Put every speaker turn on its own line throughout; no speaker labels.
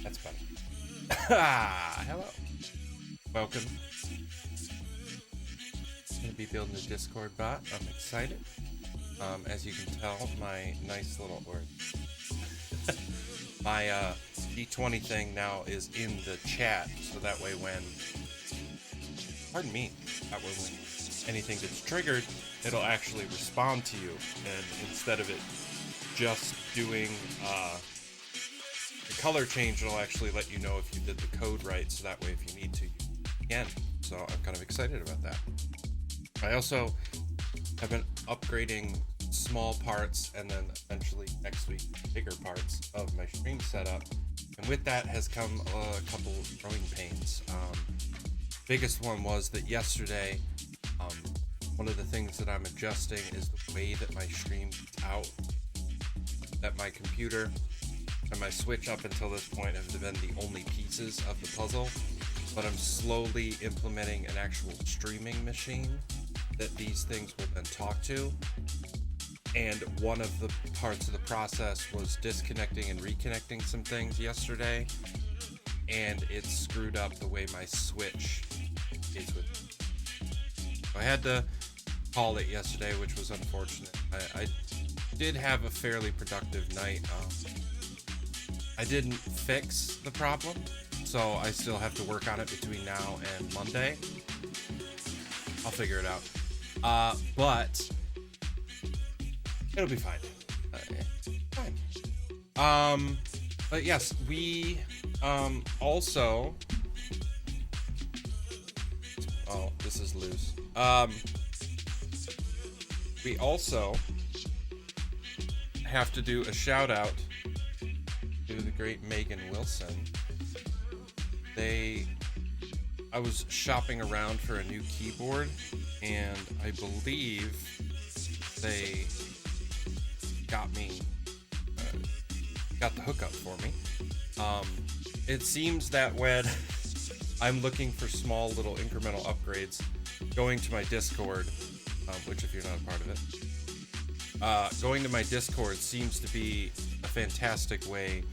That's better. Hello. Welcome. I'm going to be building a Discord bot. I'm excited. As you can tell, my nice little, my D20 thing now is in the chat, so that way when, that way when anything gets triggered, it'll actually respond to you, and instead of it just doing the color change, it'll actually let you know if you did the code right, so that way if you need to, you can. So I'm kind of excited about that. I also have been upgrading small parts and then eventually next week bigger parts of my stream setup, and with that has come a couple growing pains. Biggest one was that yesterday, one of the things that I'm adjusting is the way that my stream gets out, that my computer and my Switch up until this point have been the only pieces of the puzzle, but I'm slowly implementing an actual streaming machine that these things will then talk to. And one of the parts of the process was disconnecting and reconnecting some things yesterday, and it screwed up the way my Switch is with me. I had to call it yesterday, which was unfortunate. I did have a fairly productive night. I didn't fix the problem, so I still have to work on it between now and Monday. I'll figure it out. But it'll be fine. Fine. But yes, we also. Oh, this is loose. We also have to do a shout out to the great Megan Wilson. I was shopping around for a new keyboard, and I believe they got the hookup for me. It seems that when I'm looking for small little incremental upgrades, going to my Discord, which if you're not a part of it, going to my Discord seems to be a fantastic way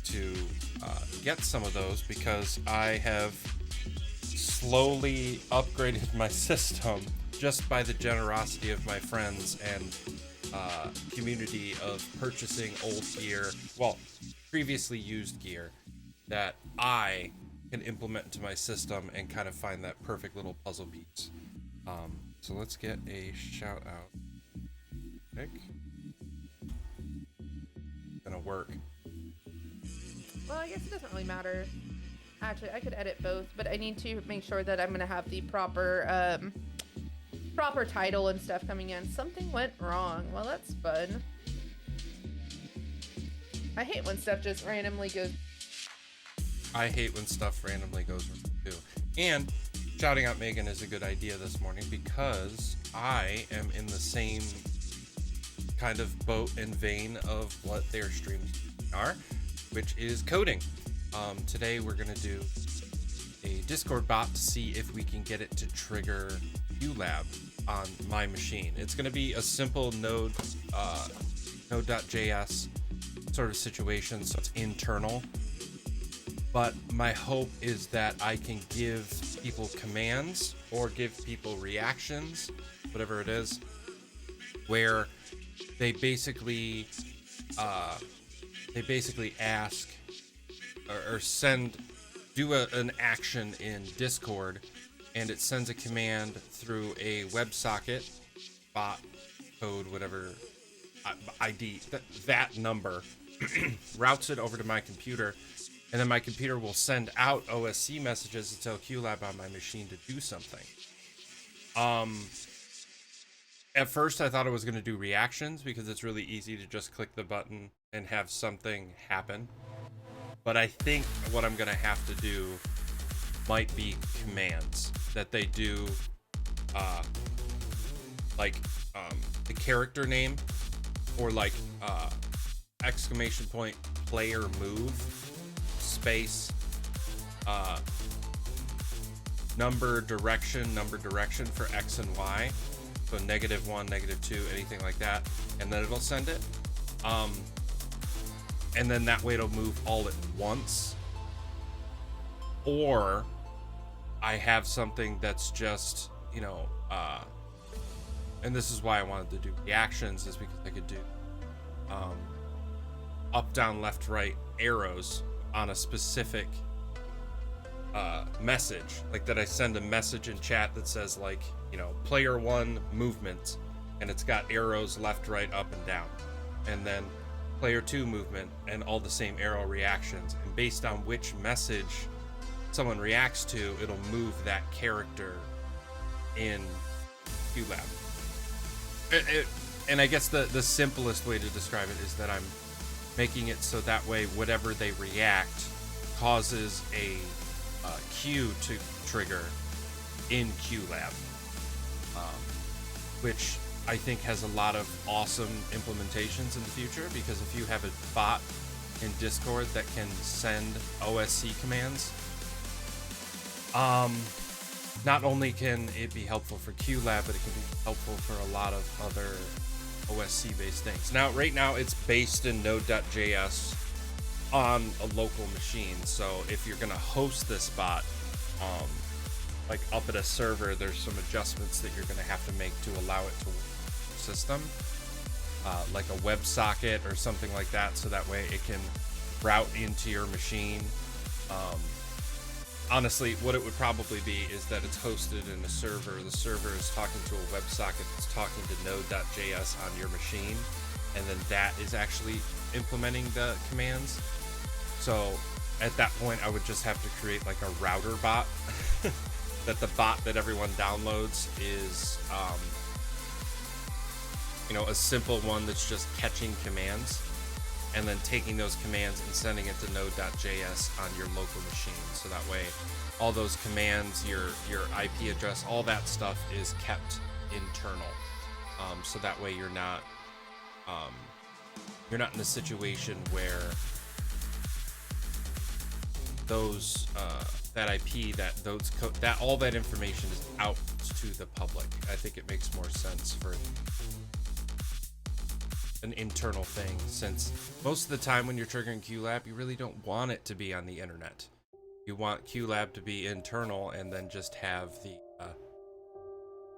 to get some of those, because I have slowly upgraded my system just by the generosity of my friends and community of purchasing old gear, well, previously used gear that I can implement into my system and kind of find that perfect little puzzle piece. So let's get a shout out. Gonna work.
Well, I guess it doesn't really matter. Actually, I could edit both, but I need to make sure that I'm gonna have the proper title and stuff coming in. Something went wrong. Well, that's fun. I hate when stuff just randomly goes.
I hate when stuff randomly goes wrong too. And shouting out Megan is a good idea this morning, because I am in the same kind of boat and vein of what their streams are, which is coding. Today we're gonna do a a Discord bot to see if we can get it to trigger QLab on my machine. It's going to be a simple node.js sort of situation, so it's internal. But my hope is that I can give people commands or give people reactions, whatever it is, where they basically ask or do an action in Discord, and it sends a command through a WebSocket bot code, whatever ID, that number, routes it over to my computer, and then my computer will send out OSC messages to tell QLab on my machine to do something. At first I thought it was going to do reactions because it's really easy to just click the button and have something happen. But I think what I'm going to have to do might be commands that they do, the character name, or exclamation point player move space number direction for X and Y, so -1, -2, anything like that, and then it'll send it, and then that way it'll move all at once. Or I have something that's just, and this is why I wanted to do reactions, is because I could do up, down, left, right arrows on a specific message, like that I send a message in chat that says player 1 movement, and it's got arrows left, right, up, and down, and then player 2 movement and all the same arrow reactions, and based on which message someone reacts to, it'll move that character in QLab. And I guess the simplest way to describe it is that I'm making it so that way whatever they react causes a queue to trigger in QLab, which I think has a lot of awesome implementations in the future, because if you have a bot in Discord that can send OSC commands, not only can it be helpful for QLab, but it can be helpful for a lot of other OSC based things. Now, right now it's based in node.js on a local machine. So if you're going to host this bot, up at a server, there's some adjustments that you're going to have to make to allow it to work in the system, like a WebSocket or something like that, so that way it can route into your machine. Honestly, what it would probably be is that it's hosted in a server. The server is talking to a WebSocket that's talking to node.js on your machine, and then that is actually implementing the commands. So at that point, I would just have to create like a router bot that the bot that everyone downloads is, a simple one that's just catching commands, and then taking those commands and sending it to node.js on your local machine. So that way all those commands, your IP address, all that stuff is kept internal. So that way you're not in a situation where those that IP, that all that information is out to the public. I think it makes more sense for an internal thing, since most of the time when you're triggering QLab, you really don't want it to be on the internet. You want QLab to be internal, and then just have the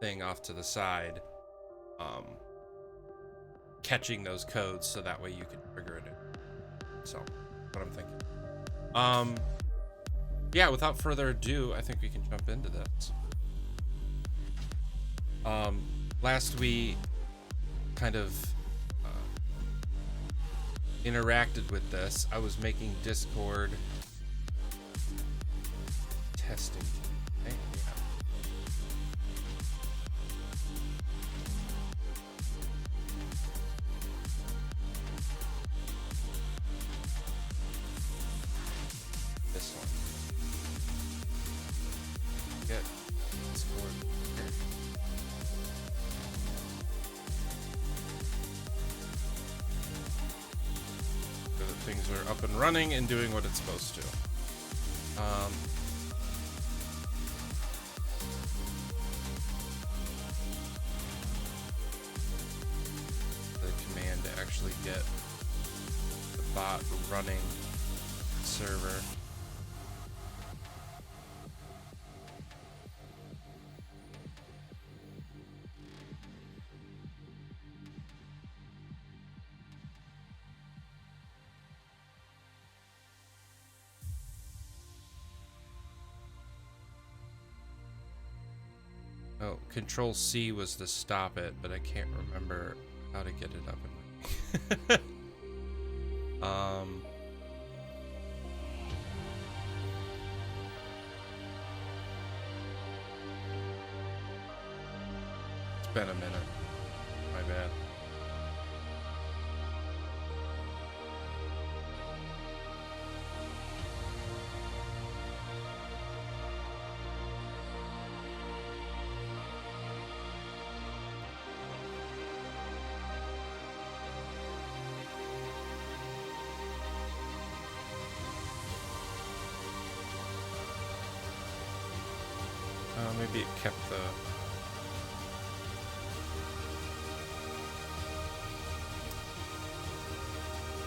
thing off to the side catching those codes, so that way you can trigger it in. So that's what I'm thinking. Yeah, without further ado, I think we can jump into this. Last we kind of interacted with this. I was making Discord testing. Okay, yeah. This one. Get Discord here. So that things are up and running and doing what it's supposed to. actually get the bot running server. Oh, Control C was to stop it, but I can't remember how to get it up and running. It's been a minute. My bad. Maybe it kept the... Is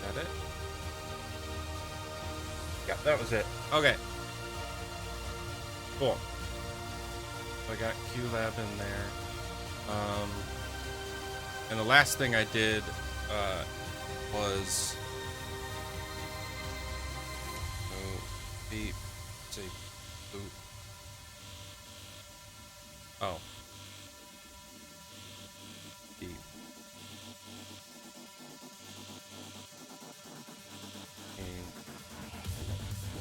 that it? Yeah, that was it. Okay. Cool. So I got QLab in there. And the last thing I did was... Oh, beep. Say boot. Oh. Beep. Okay.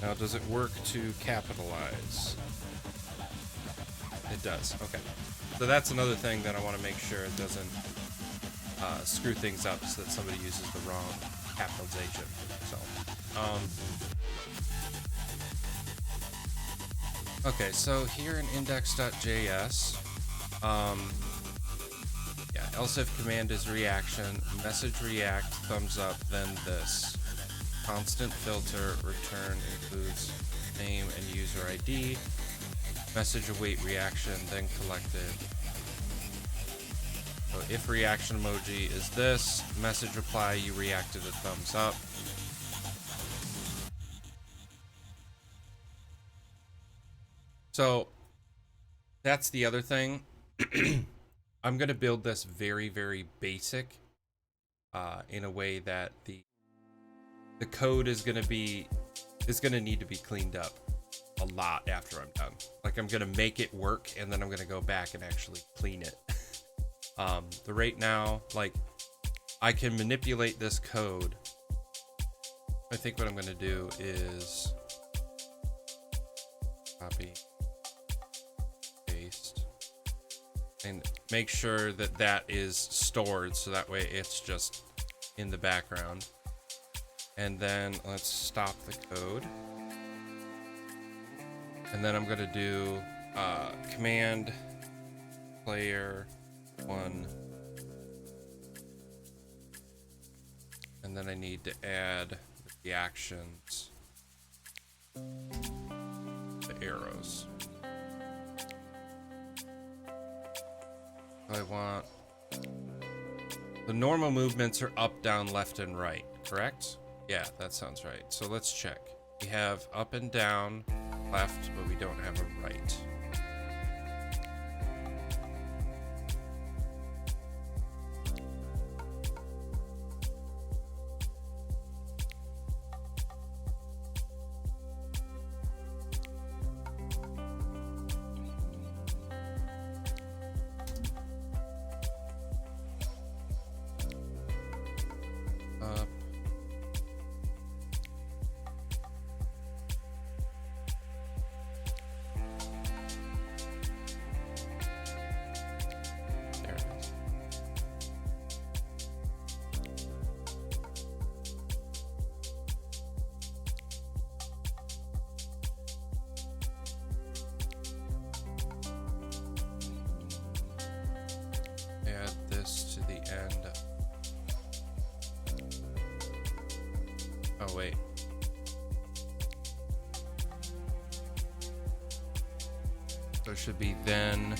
Now, does it work to capitalize? It does. Okay. So that's another thing that I want to make sure it doesn't screw things up so that somebody uses the wrong capitalization. So, okay, so here in index.js, yeah, else if command is reaction, message react, thumbs up, then this. Constant filter return includes name and user ID. Message await reaction, then collected. So if reaction emoji is this, message reply, you reacted a thumbs up. So that's the other thing. I'm going to build this very, very basic in a way that the code is going to need to be cleaned up a lot after I'm done. Like, I'm going to make it work and then I'm going to go back and actually clean it. The right now, like, I can manipulate this code. I think what I'm going to do is copy, paste, and make sure that that is stored so that way it's just in the background. And then let's stop the code. And then I'm going to do command player 1. And then I need to add the actions, the arrows. I want the normal movements are up, down, left, and right, correct? Yeah, that sounds right. So let's check. We have up and down, left, but we don't have a right. Oh, wait. So it should be then.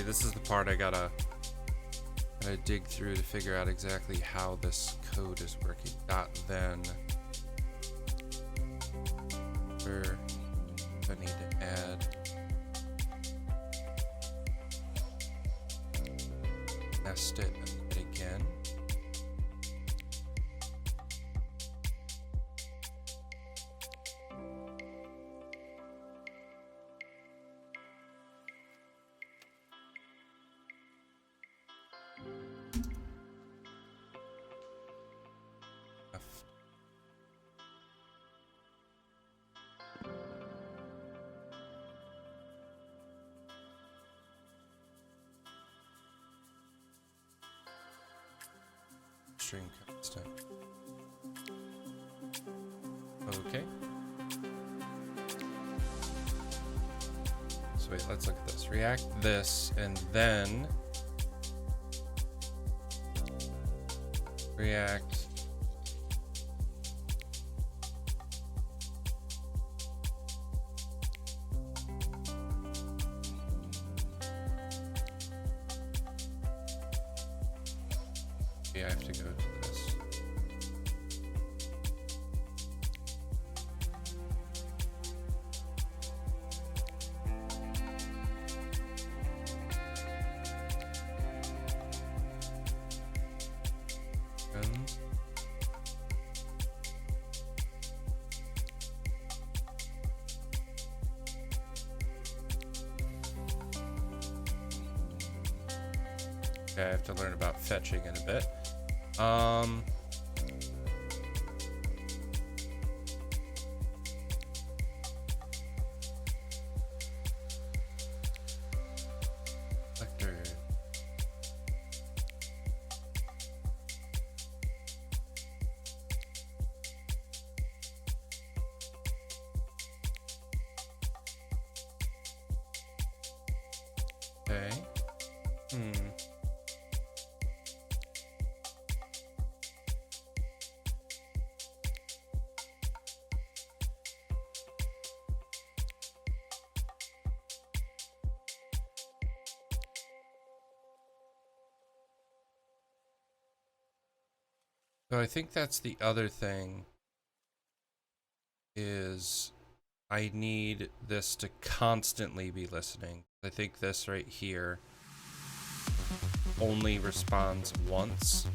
See, this is the part I gotta dig through to figure out exactly how this code is working. Then where I need to add nest it and hit again. String constant. Okay. So wait, let's look at this. React this, and then React I have to go to this. Okay, I have to learn about fetching in a bit. Vector. Okay. So I think that's the other thing is I need this to constantly be listening. I think this right here only responds once.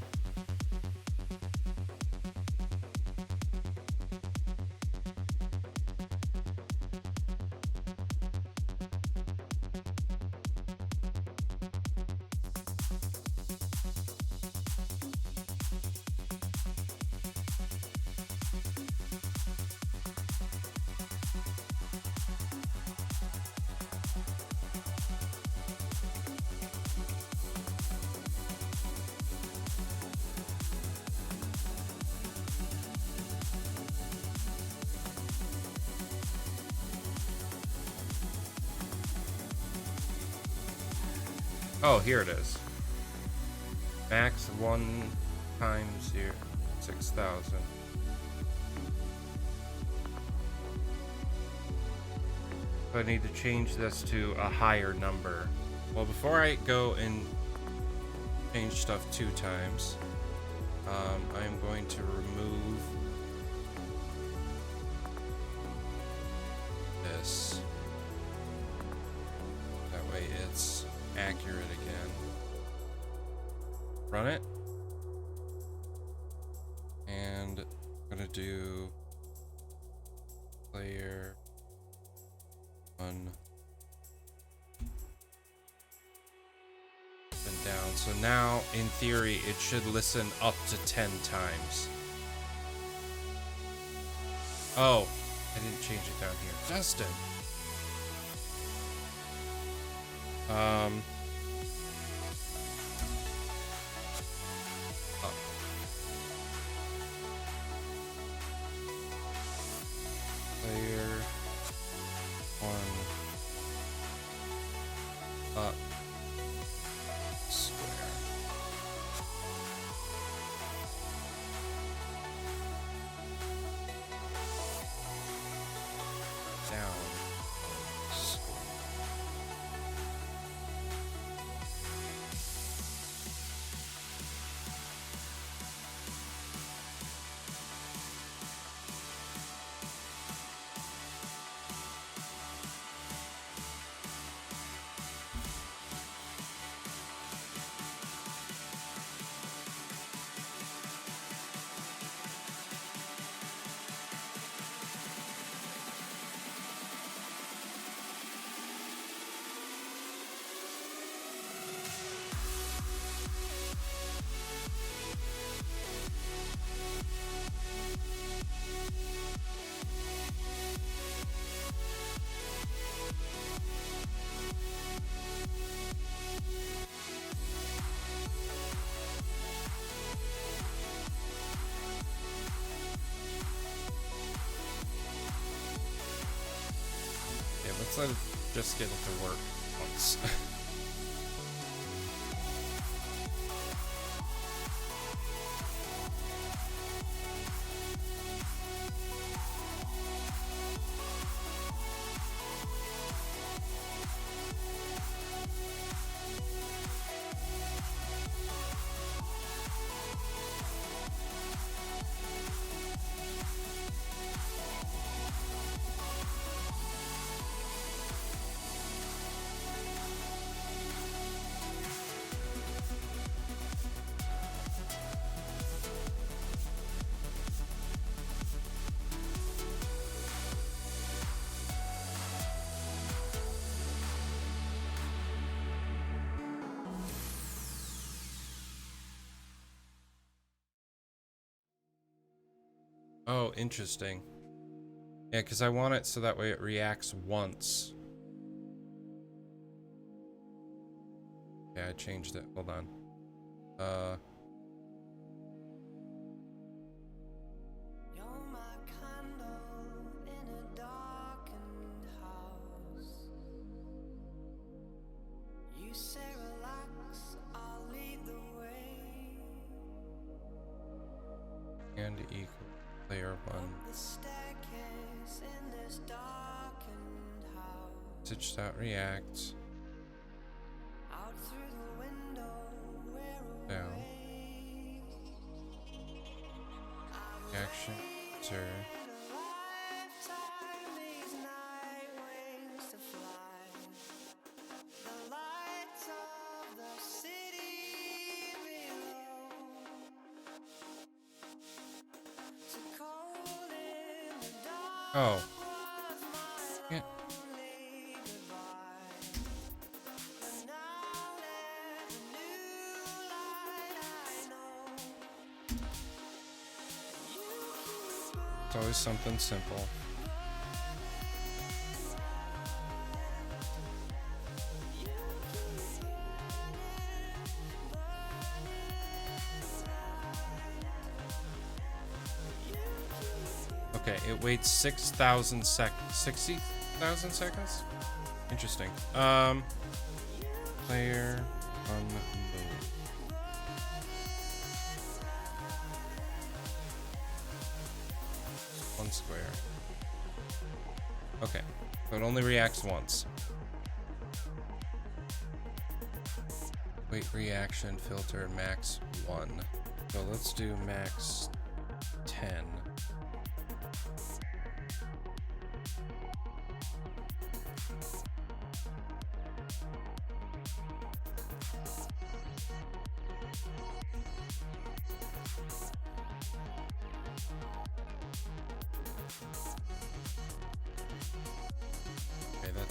Oh, here it is. Max 1 times 6,000. So I need to change this to a higher number. Well, before I go and change stuff 2 times, I'm going to remove this. That way it's accurate again. Run it. And I'm gonna do player 1 and down. So now, in theory, it should listen up to 10 times. Oh, I didn't change it down here. Justin. Up. Player 1 up square. Down square. Let's just get it to work once. Oh, interesting. Yeah, because I want it so that way it reacts once. Yeah, I changed it. Hold on.
You're my candle in a darkened house. You say relax, I'll lead the way.
And equal player one.
The staircase in this darkened house.
Stitch dot react.
Out through the window, we're
Down.
away.
Reaction. Sir.
Lifetime, these night wings to fly. The lights of the city below. So cold in the dark
Oh.
was my
Yeah.
lonely goodbye. But now there's a new light I know. You keep
It's always something simple. Okay, it waits 60,000 seconds? Interesting. Player on move. One square. Okay, so it only reacts once. Wait, reaction filter max 1. So let's do max 10. Okay, that.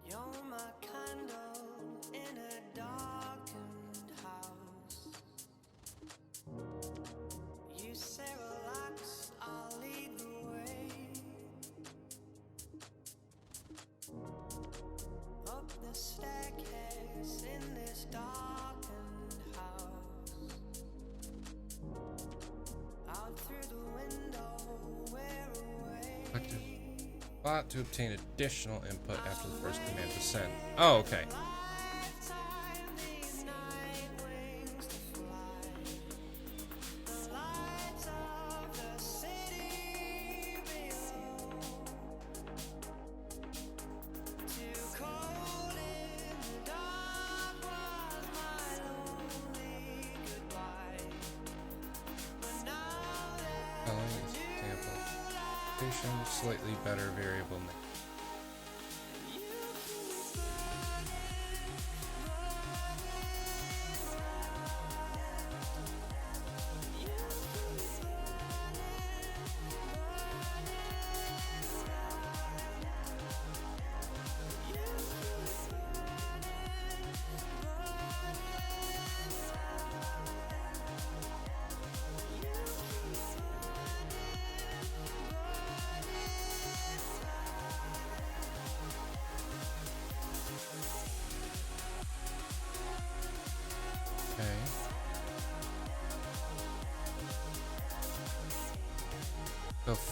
You're my candle in a darkened house. You say relax, I'll lead the way. Up the staircase in this darkened house. Out through the window, we're away.
Selected bot to obtain additional input after the first command to send. Oh, okay.
Lifetime, these night wings to fly. The lights of the city below. Too cold in the dark was my lonely goodbye. But now
Following example. Station, slightly better variable name.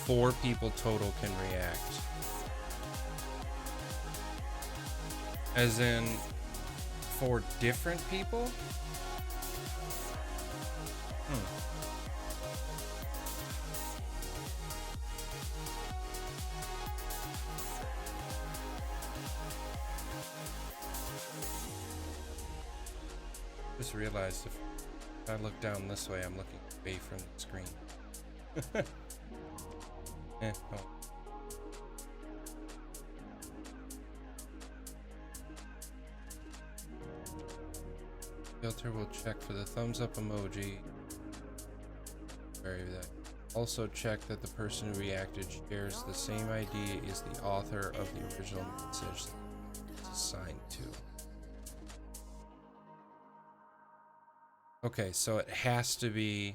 4 people total can react. As in 4 different people? Just realized if I look down this way, I'm looking away from the screen. Oh. Filter will check for the thumbs up emoji. Very that. Also check that the person who reacted shares the same ID as the author of the original message that it's assigned to. Okay, so it has to be.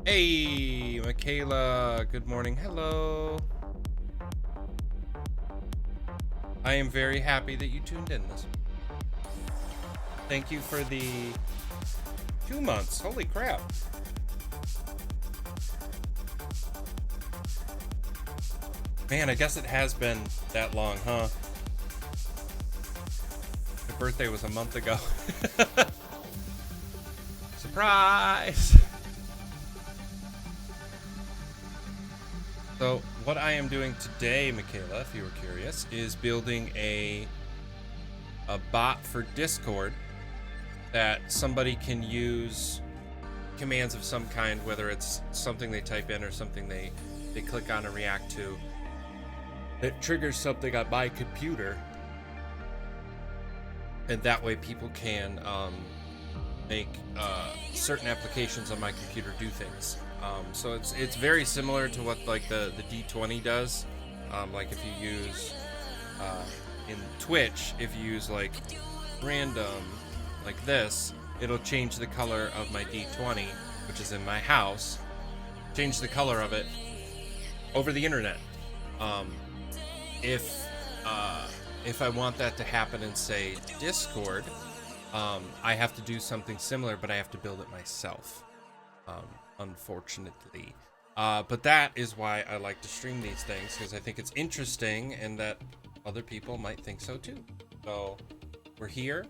Hey, Michaela, good morning. Hello. I am very happy that you tuned in this week. Thank you for the 2 months. Holy crap. Man, I guess it has been that long, huh? My birthday was a month ago. Surprise! So what I am doing today, Michaela, if you were curious, is building a bot for Discord that somebody can use commands of some kind, whether it's something they type in or something they click on and react to. It triggers something on my computer, and that way people can make certain applications on my computer do things. So it's very similar to what like the D20 does. Like if you use in Twitch, if you use like random like this, it'll change the color of my D20, which is in my house, change the color of it over the internet. If I want that to happen in, say, Discord, I have to do something similar, but I have to build it myself, unfortunately. But that is why I like to stream these things, because I think it's interesting and that other people might think so too. So we're here,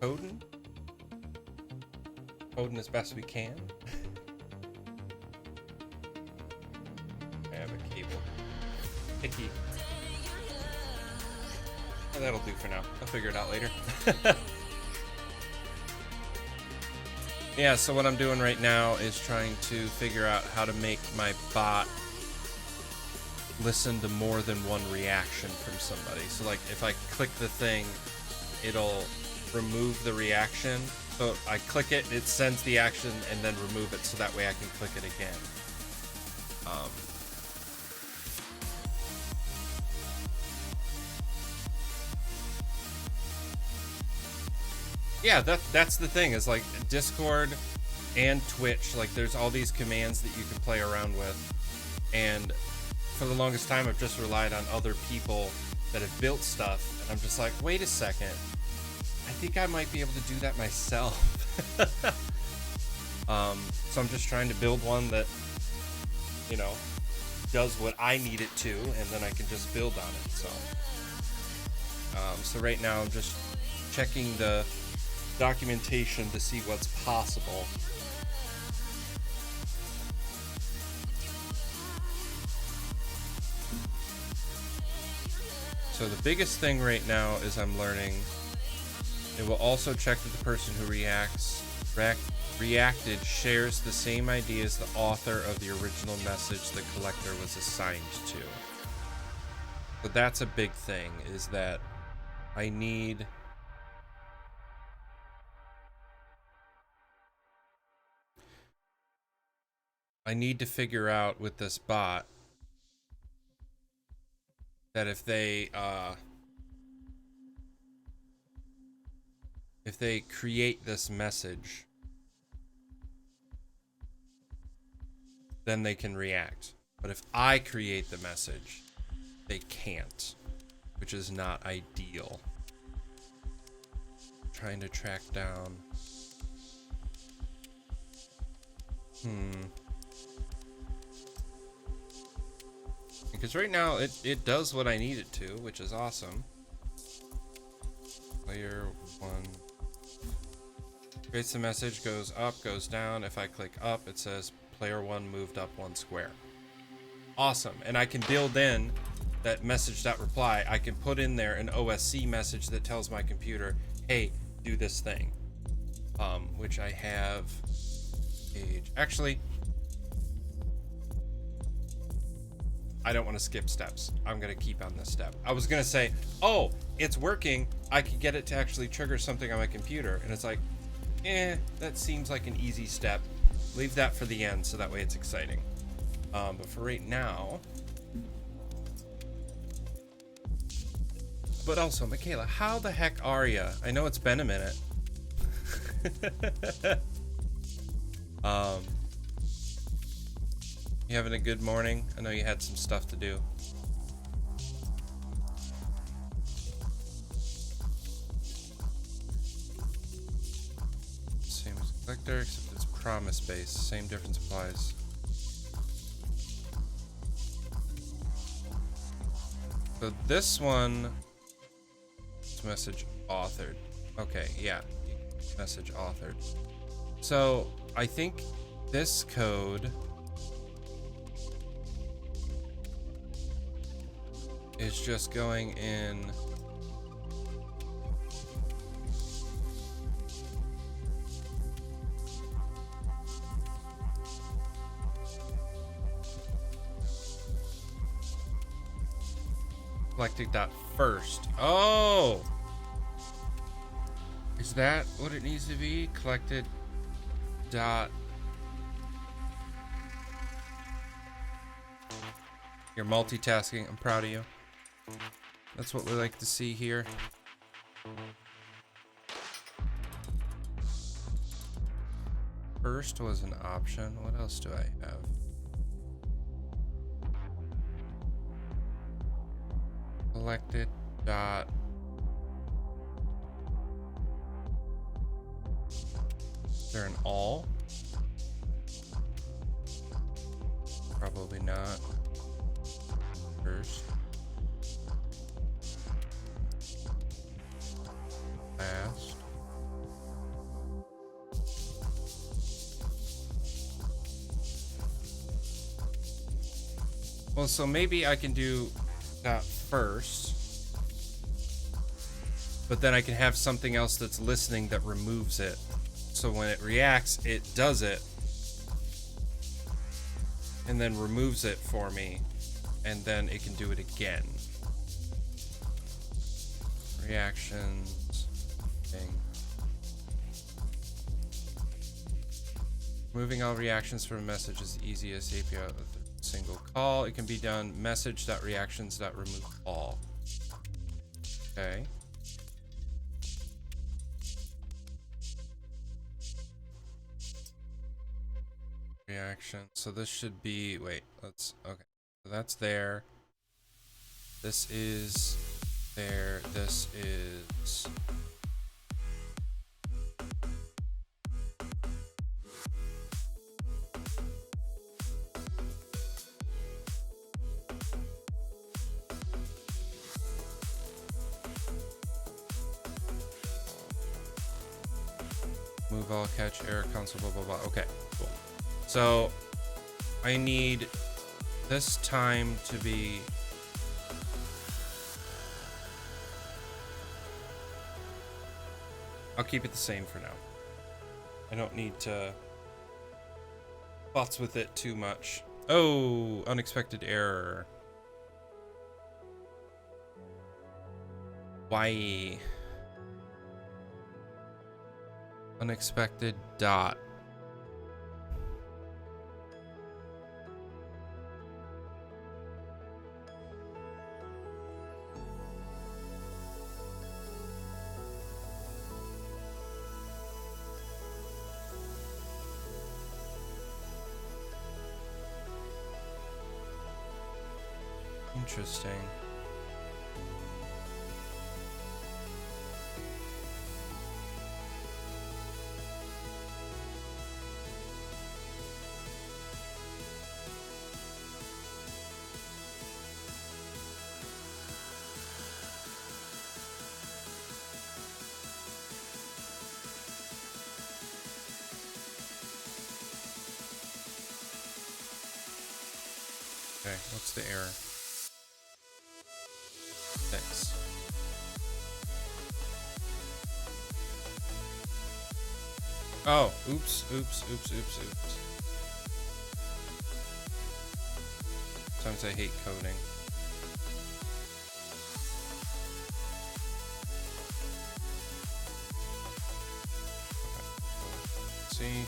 coding as best we can. I have a cable. Icky. Oh, that'll do for now. I'll figure it out later. Yeah, so what I'm doing right now is trying to figure out how to make my bot listen to more than one reaction from somebody. So like if I click the thing, it'll remove the reaction. So I click it, it sends the action and then remove it so that way I can click it again. Yeah, that's the thing, is like Discord and Twitch, like there's all these commands that you can play around with, and for the longest time I've just relied on other people that have built stuff, and I'm just like, wait a second, I think I might be able to do that myself. So I'm just trying to build one that, you know, does what I need it to, and then I can just build on it. So right now I'm just checking the documentation to see what's possible. So the biggest thing right now is I'm learning it will also check that the person who reacted shares the same ID as the author of the original message the collector was assigned to. So that's a big thing, is that I need to figure out with this bot that if they create this message, then they can react. But if I create the message, they can't, which is not ideal. trying to track down. Because right now it does what I need it to, which is awesome. Player 1 creates a message, goes up, goes down. If I click up, it says player 1 moved up 1 square. Awesome. And I can build in that message.reply. I can put in there an OSC message that tells my computer, hey, do this thing. Which I have page. Actually, I don't want to skip steps. I'm going to keep on this step. I was going to say, oh, it's working. I could get it to actually trigger something on my computer. And it's like, that seems like an easy step. Leave that for the end so that way it's exciting. But for right now. But also, Michaela, how the heck are you? I know it's been a minute. You having a good morning? I know you had some stuff to do. Same as collector, except it's promise based. Same difference applies. So this one is message authored. Okay, yeah. Message authored. So I think this code is just going in collected dot first. Oh, is that what it needs to be? Collected dot. You're multitasking. I'm proud of you. That's what we like to see here. First was an option. What else do I have? Collected dot. Is there an all? Probably not. First. Last. Well, so maybe I can do that first, but then I can have something else that's listening that removes it. So when it reacts, it does it and then removes it for me, and then it can do it again. Reactions. Thing. Moving all reactions from a message is the easiest API with a single call. It can be done message.reactions.remove all. Okay. Reaction. So this should be, wait, let's, okay. So that's there. This is there. This is. Move all, catch, error, console, blah, blah, blah. Okay, cool. So I need this time to be I'll keep it the same for now. I don't need to futz with it too much. Oh, unexpected error. Why? Unexpected dot. Interesting. Okay, what's the error? 6. Oh, oops. Sometimes I hate coding. See.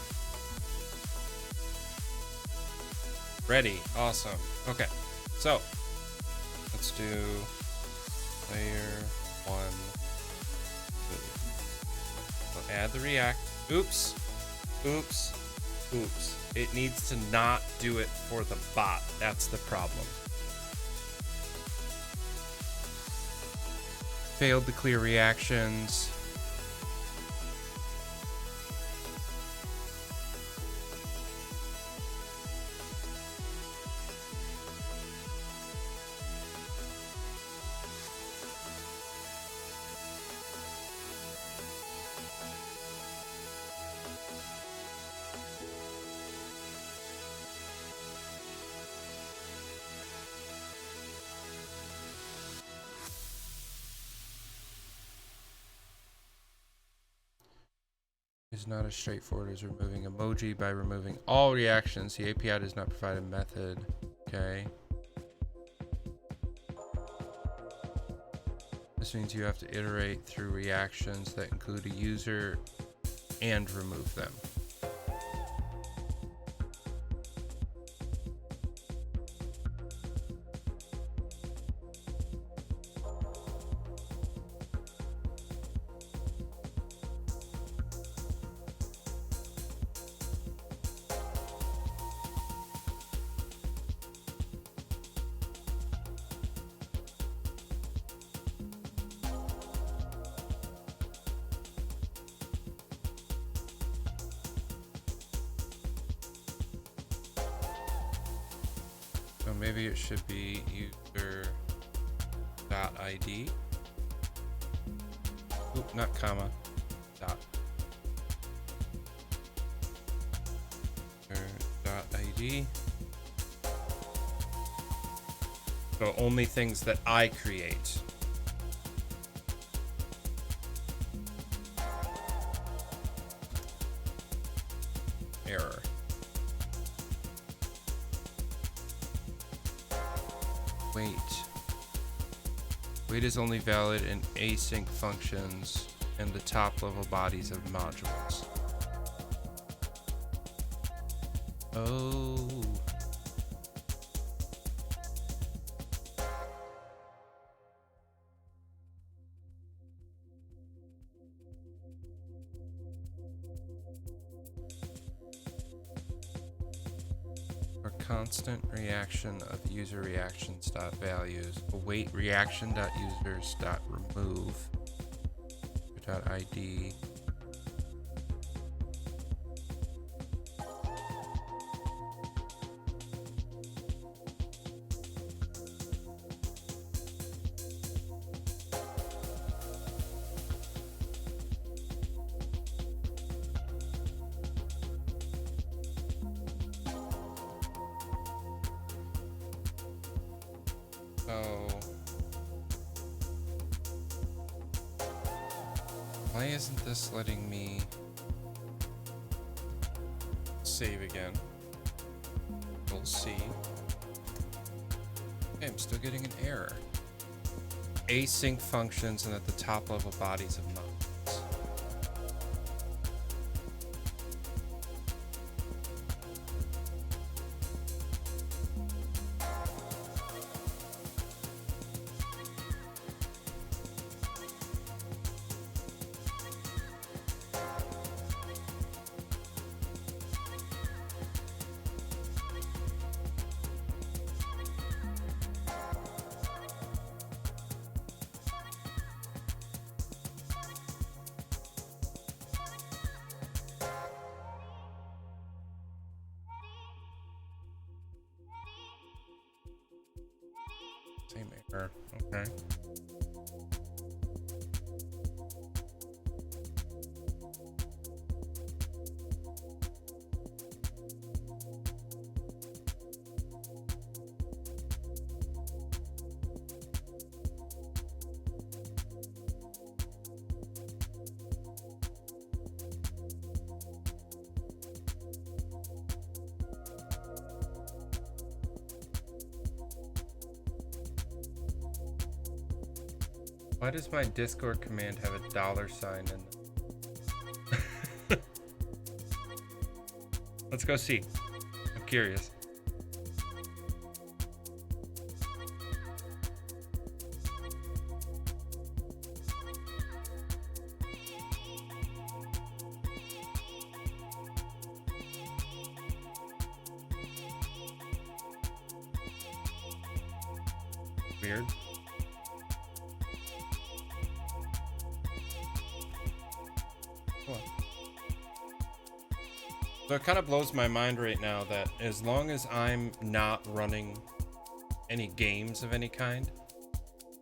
Ready. Awesome. Okay. So, let's do layer 1, 2. We'll add the React. Oops. It needs to not do it for the bot. That's the problem. Failed to clear reactions. Is not as straightforward as removing emoji by removing all reactions. The API does not provide a method. Okay. This means you have to iterate through reactions that include a user and remove them. So maybe it should be user.id. Oop, not comma. Dot. User.id. So only things that I create. Error. Wait is only valid in async functions and the top level bodies of modules. Oh. For constant reaction of user reactions dot values, await reaction dot users dot remove dot id. Why isn't this letting me save again? We'll see. Okay, I'm still getting an error. Async functions and at the top level bodies of modules. Same error. Okay. Why does my Discord command have a $sign in it? Let's go see. I'm curious. Weird. So it kind of blows my mind right now that as long as I'm not running any games of any kind,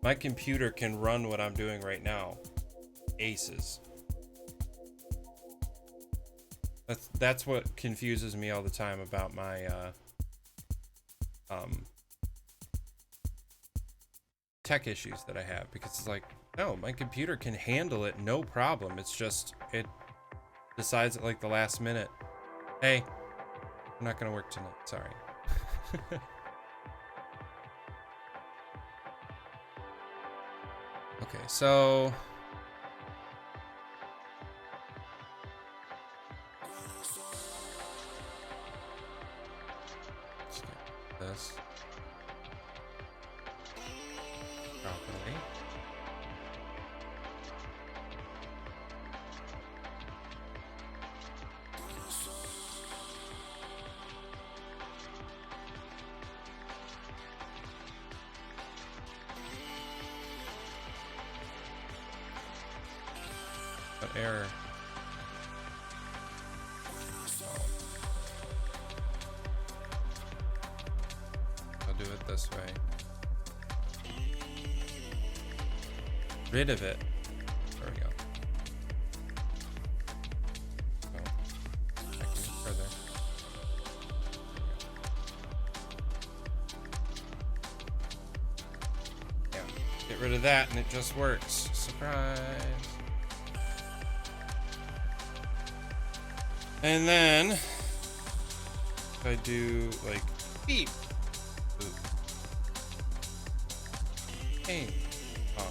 my computer can run what I'm doing right now. Aces. That's what confuses me all the time about my tech issues that I have, because it's like, no, my computer can handle it, no problem. It's just it decides at like the last minute, hey, I'm not gonna work tonight, sorry. Okay, so let's get this properly. What error? I'll do it this way. Rid of it. There we go. So, back even further. Yeah. Get rid of that and it just works. Surprise. And then if I do like beep, boop, aim, on.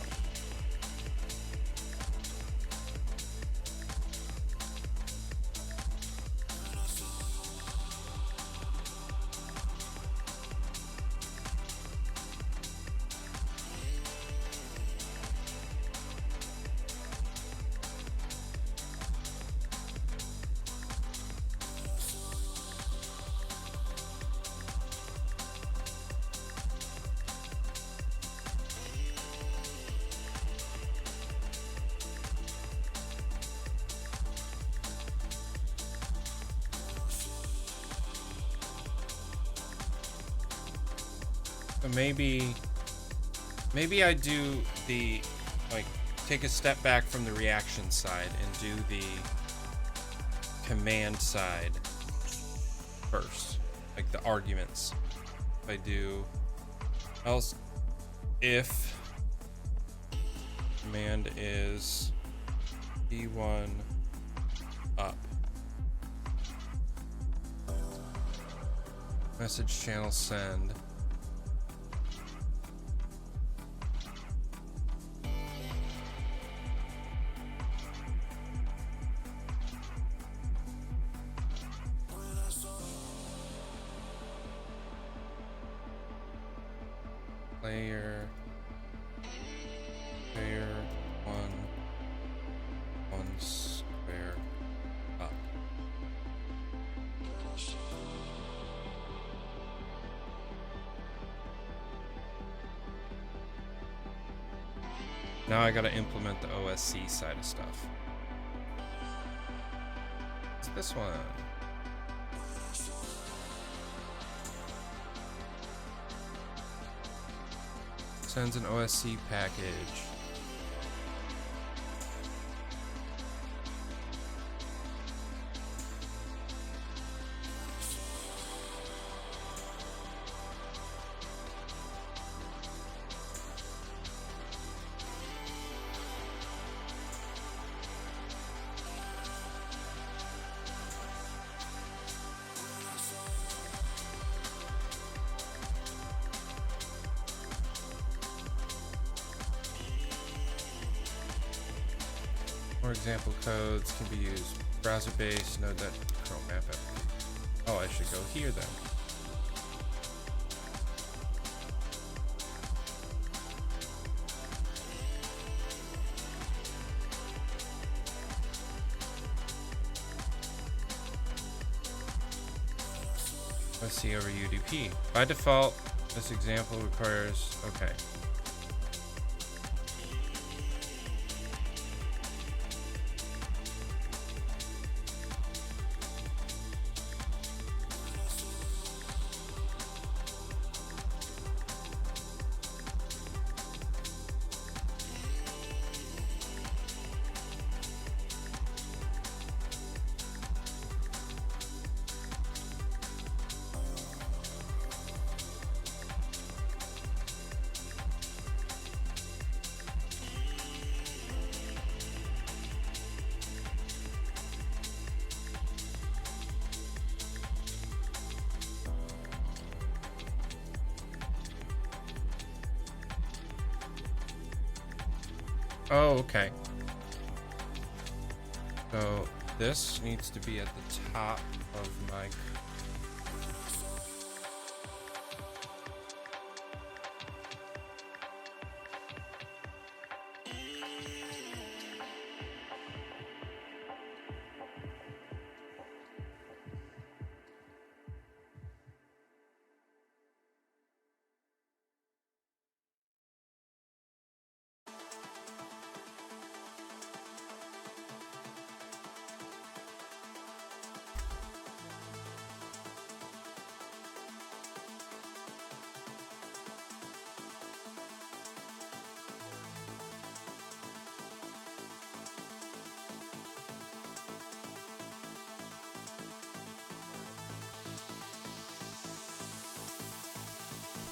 So maybe I do the, like, take a step back from the reaction side and do the command side first, like the arguments. If I do else if command is E1 up, message channel send, player 1 square up. Now I gotta implement the OSC side of stuff. It's this one. Sends an OSC package. example codes can be used browser-based, Node.net, Chrome app application. Oh, I should go here then. OSC over UDP. By default, this example requires, okay. Oh, okay. So this needs to be at the top of my...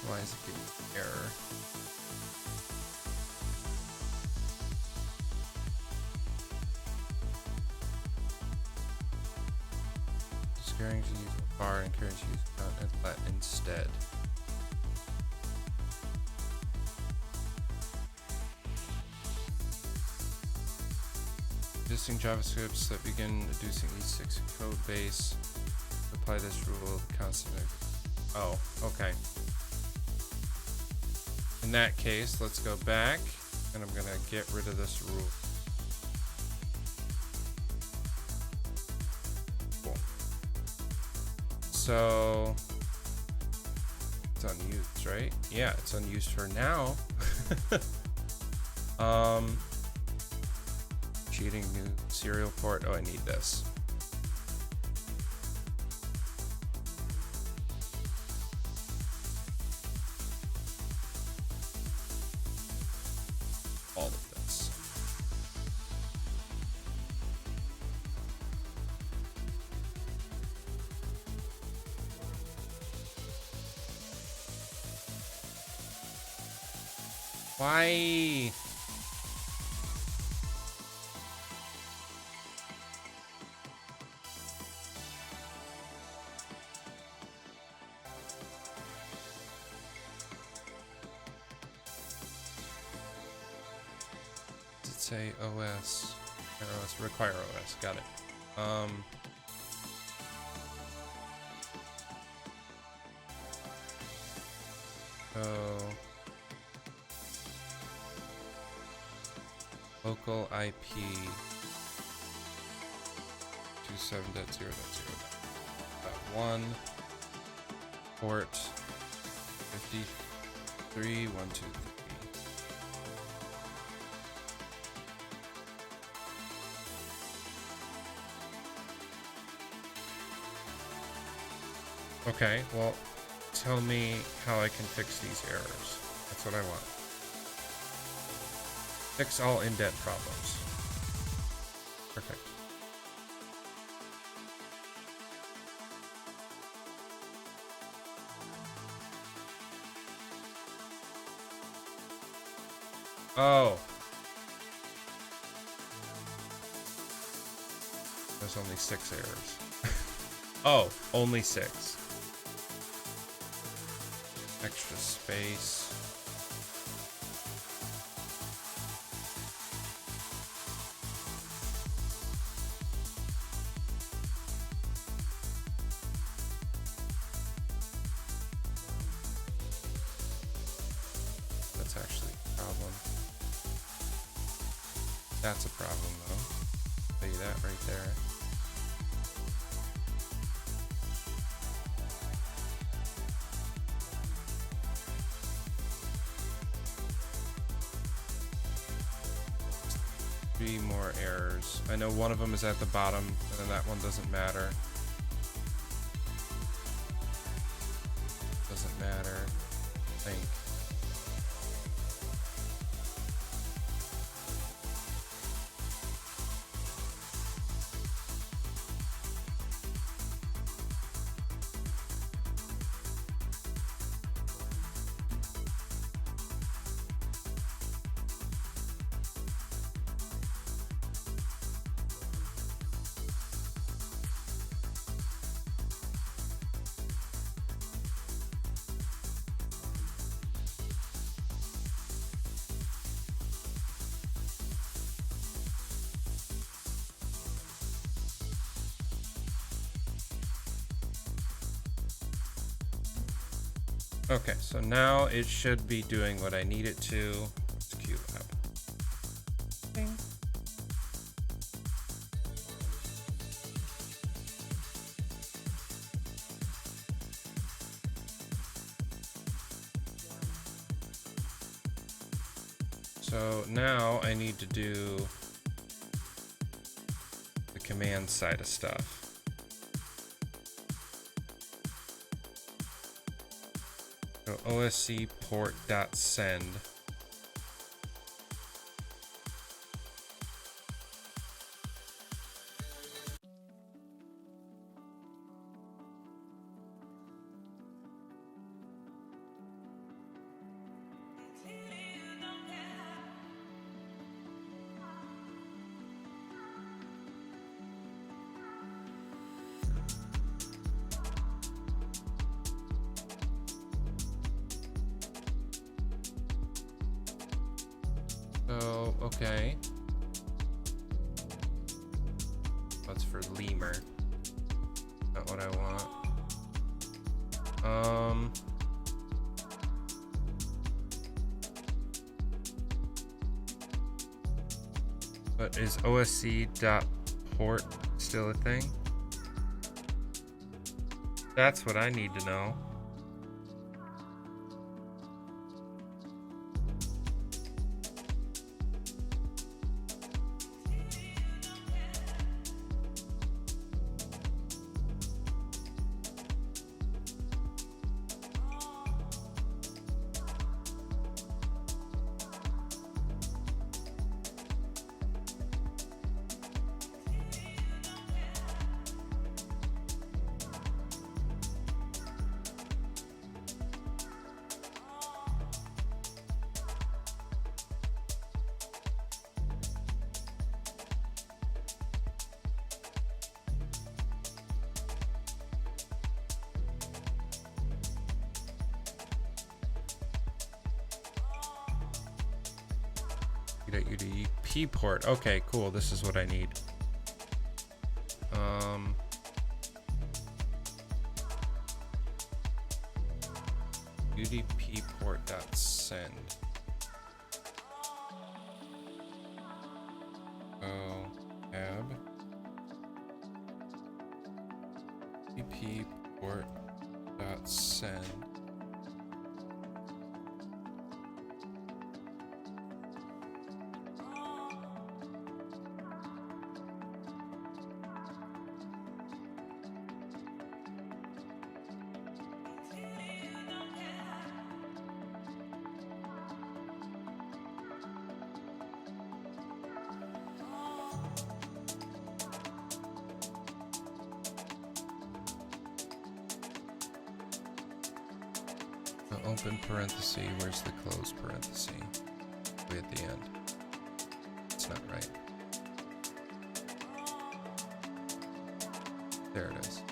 Why is it giving me error? Scaring to use a bar and encourage to use content let instead. Existing JavaScripts that begin reducing E6 code base. Apply this rule constantly. Oh, okay. In that case, let's go back, and I'm gonna get rid of this rule. Cool. So it's unused, right? Yeah, it's unused for now. Cheating new serial port. Oh, I need this. All of this. Why? Say OS, require OS, got it. So local IP 27.0.0.1 port 53.123. Okay, well, tell me how I can fix these errors. That's what I want. Fix all indent problems. Perfect. Oh. There's only 6 errors. Oh, only 6. Extra space. That's a problem though. Tell you that right there. Three more errors. I know one of them is at the bottom, and then that one doesn't matter. Doesn't matter. I think. Okay, so now it should be doing what I need it to. It's QLab. Okay. So now I need to do the command side of stuff. So OSC port.send. So, okay. That's for lemur. Not what I want. But is OSC.port still a thing? That's what I need to know. UDP port. Okay, cool. This is what I need. UDP port.send. Tab. UDP port.send. Open parenthesis, where's the close parenthesis? Way at the end. It's not right. There it is.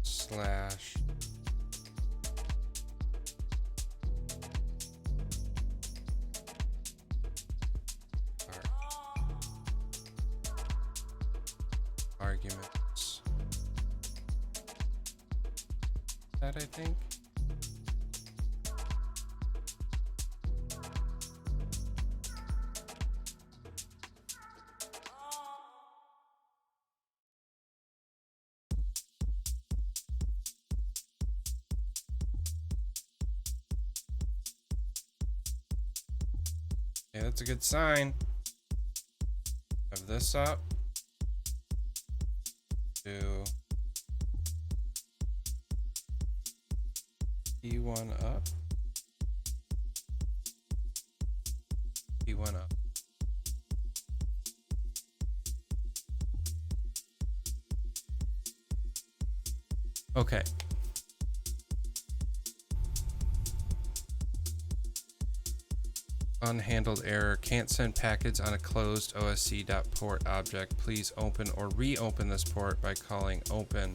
Slash arguments. That I think. Okay, that's a good sign. Have this up. Do P1 up. P1 up. Okay. Unhandled error. Can't send packets on a closed OSC.port object. Please open or reopen this port by calling open.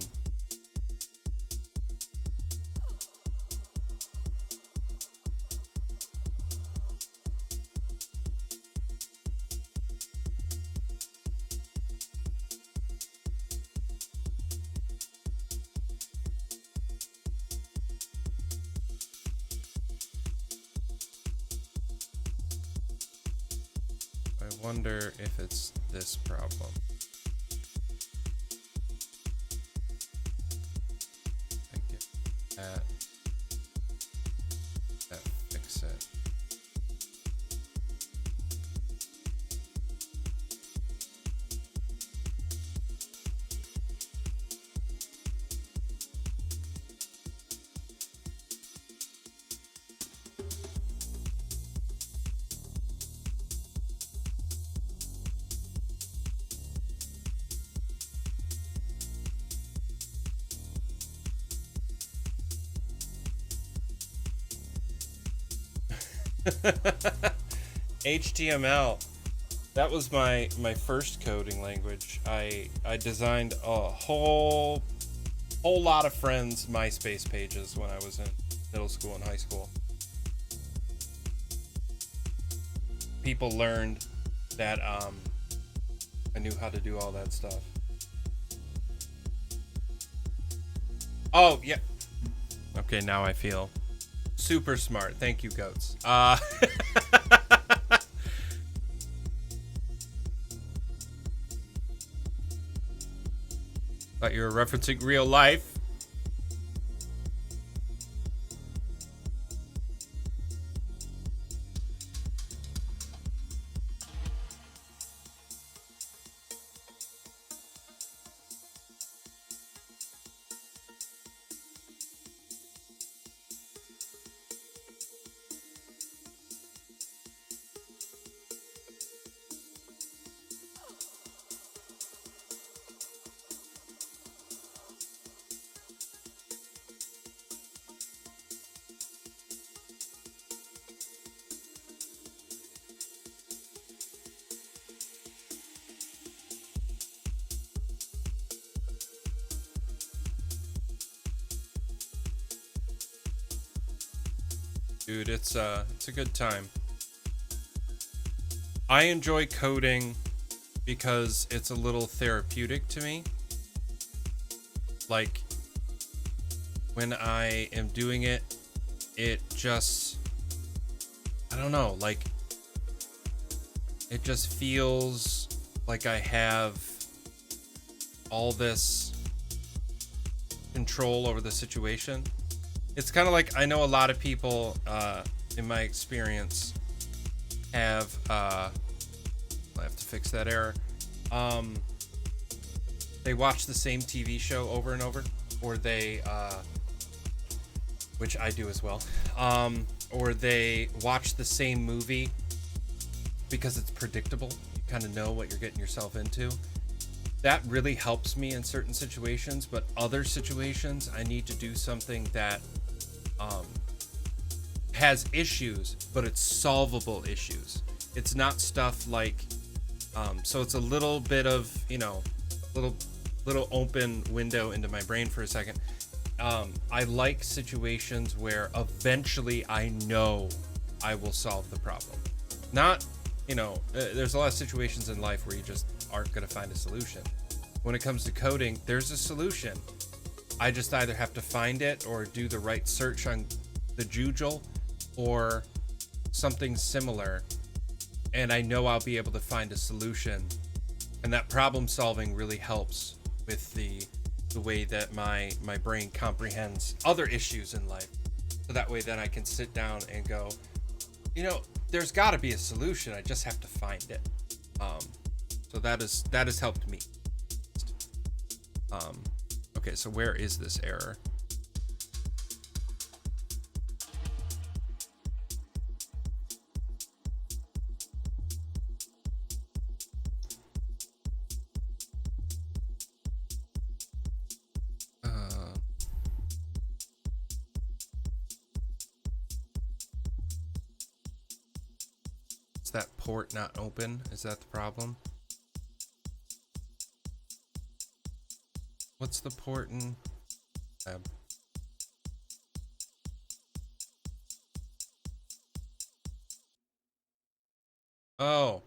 I wonder if it's this problem. I get that. That fix it. HTML. That was my first coding language. I designed a whole lot of friends' MySpace pages when I was in middle school and high school. People learned that I knew how to do all that stuff. Oh, yeah. Okay, now I feel super smart. Thank you, goats. Thought you were referencing real life. Dude, it's a good time. I enjoy coding because it's a little therapeutic to me. Like, when I am doing it, it just, I don't know, like, it just feels like I have all this control over the situation. It's kind of like, I know a lot of people, in my experience, have, I have to fix that error. They watch the same TV show over and over, or they, which I do as well, or they watch the same movie because it's predictable. You kind of know what you're getting yourself into. That really helps me in certain situations, but other situations, I need to do something that has issues, but it's solvable issues. It's not stuff like, so it's a little bit of, you know, little open window into my brain for a second. I like situations where eventually I know I will solve the problem. Not, you know, there's a lot of situations in life where you just aren't going to find a solution. when it comes to coding, there's a solution. I just either have to find it or do the right search on the Joogle or something similar, and I know I'll be able to find a solution. And that problem solving really helps with the way that my brain comprehends other issues in life. So that way then I can sit down and go, you know, there's got to be a solution. I just have to find it. So that has helped me. Okay, so where is this error? Is that port not open? Is that the problem? What's the port in QLab? Oh.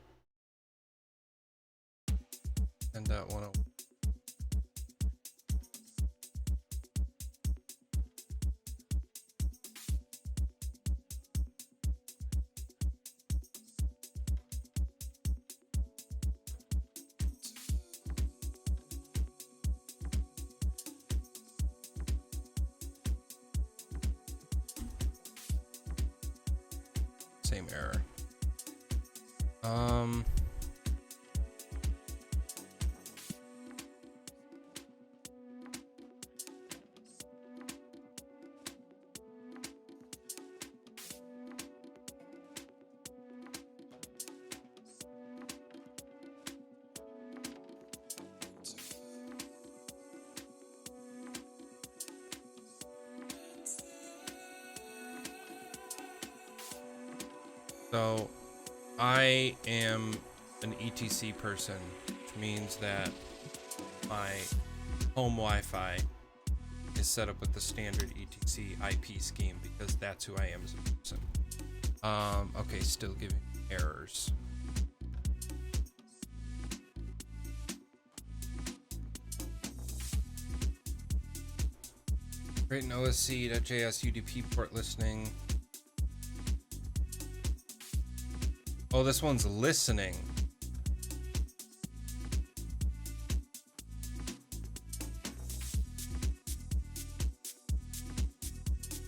10.10. Same error. So I am an ETC person, which means that my home Wi-Fi is set up with the standard ETC IP scheme because that's who I am as a person. Okay, still giving errors. Create an OSC.js UDP port listening. Oh, this one's listening.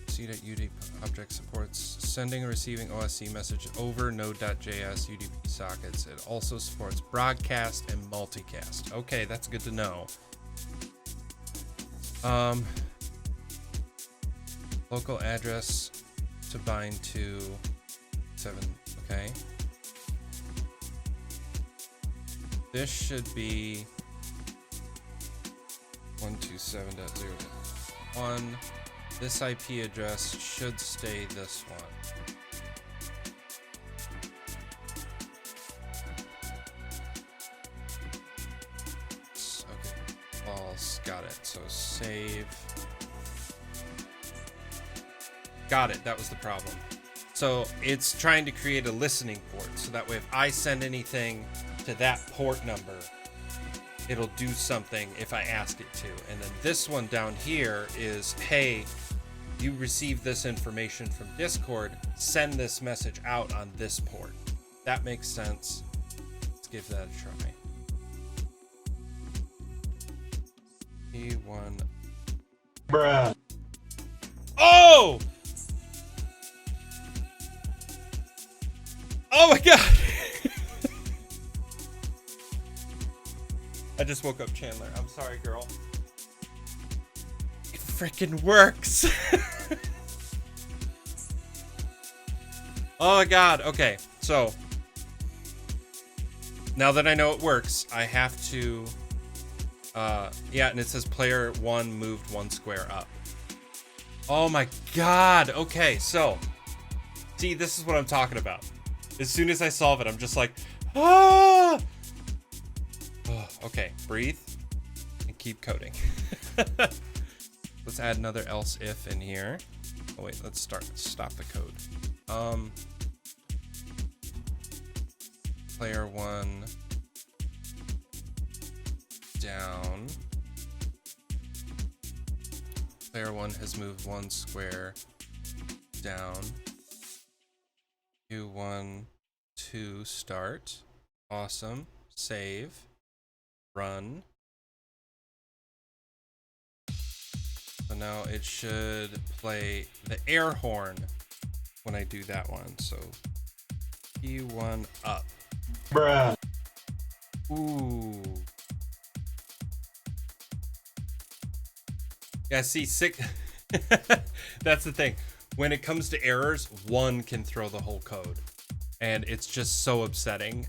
C.UD object supports sending and receiving OSC message over Node.js UDP sockets. It also supports broadcast and multicast. Okay, that's good to know. Local address to bind to 7. Okay. This should be 127.0.1. This IP address should stay this one. Okay, false. Got it. So save. Got it. That was the problem. So it's trying to create a listening port. So that way, if I send anything to that port number, it'll do something if I ask it to. And then this one down here is, hey, you received this information from Discord, send this message out on this port. That makes sense. Let's give that a try. E1.
Bruh.
Oh! Oh my god! I just woke up Chandler. I'm sorry, girl. It freaking works! Oh my god. Okay, so now that I know it works, I have to yeah, and it says player 1 moved 1 square up. Oh my god. Okay, so see, this is what I'm talking about. As soon as I solve it, I'm just like, ah! Oh, okay, breathe and keep coding. Let's add another else if in here. Oh wait, let's stop the code. Player 1 down. Player 1 has moved 1 square down. Q1, 2, start. Awesome. Save. Run. So now it should play the air horn when I do that one. So P1 up.
Bruh.
Ooh. Yeah, see, sick. That's the thing. When it comes to errors, one can throw the whole code. And it's just so upsetting.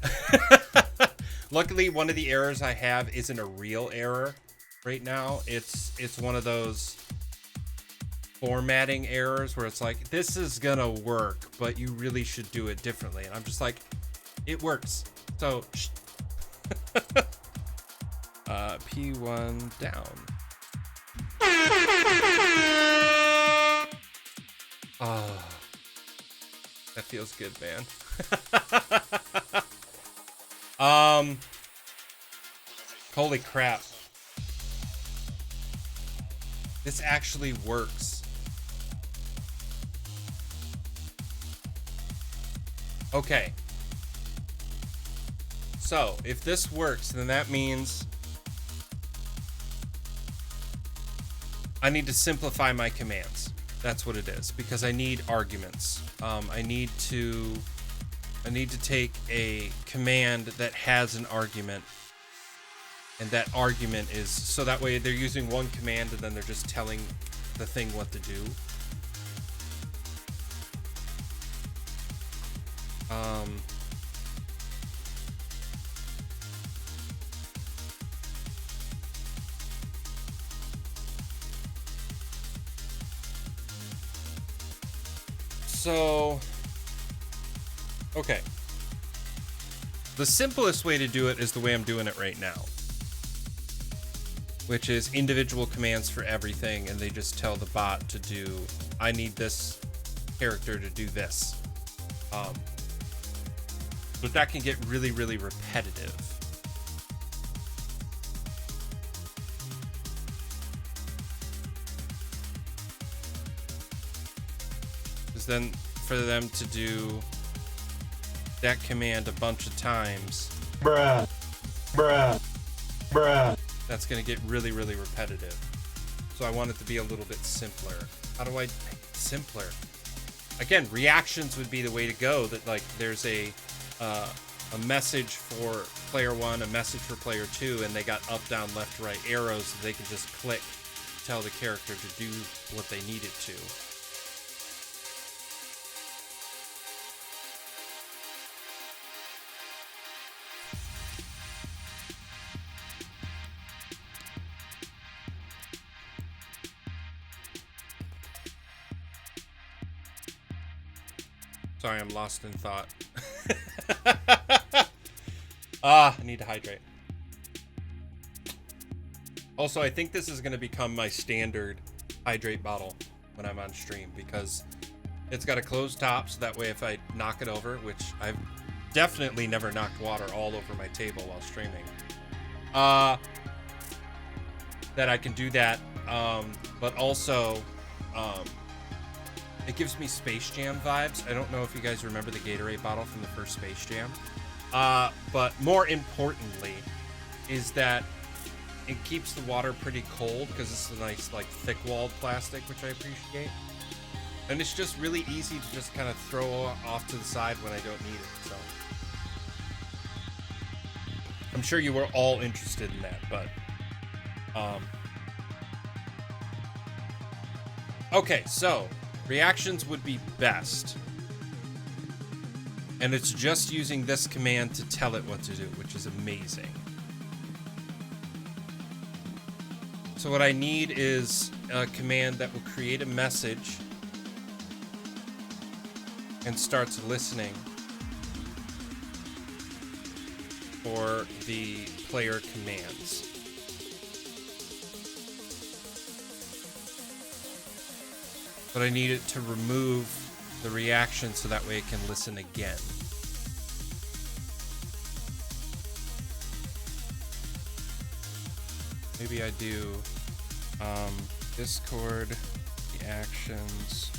Luckily, one of the errors I have isn't a real error right now. It's one of those formatting errors where it's like, this is gonna work, but you really should do it differently. And I'm just like, it works. So, P1 down. Oh, that feels good, man. Holy crap. This actually works. Okay. So, if this works, then that means I need to simplify my commands. That's what it is, because I need arguments. I need to take a command that has an argument, and that argument is, so that way they're using one command and then they're just telling the thing what to do. So, okay. The simplest way to do it is the way I'm doing it right now, which is individual commands for everything, and they just tell the bot to do, I need this character to do this. But that can get really, really repetitive. Because then for them to do that command a bunch of times,
Bruh. Bruh. Bruh.
that's going to get really, really repetitive. So I want it to be a little bit simpler. How do I make it simpler? Again, reactions would be the way to go. That, like, there's a message for player 1, a message for player 2, and they got up, down, left, right arrows, so they can just click, tell the character to do what they need it to. Sorry, I'm lost in thought. I need to hydrate. Also, I think this is going to become my standard hydrate bottle when I'm on stream, because it's got a closed top, so that way if I knock it over, which I've definitely never knocked water all over my table while streaming, that I can do that. But also, it gives me Space Jam vibes. I don't know if you guys remember the Gatorade bottle from the first Space Jam. But more importantly is that it keeps the water pretty cold, because it's a nice, like, thick-walled plastic, which I appreciate. And it's just really easy to just kind of throw off to the side when I don't need it, so. I'm sure you were all interested in that, but... Okay, so... reactions would be best. And it's just using this command to tell it what to do, which is amazing. So what I need is a command that will create a message and starts listening for the player commands. But I need it to remove the reaction so that way it can listen again. maybe I do Discord reactions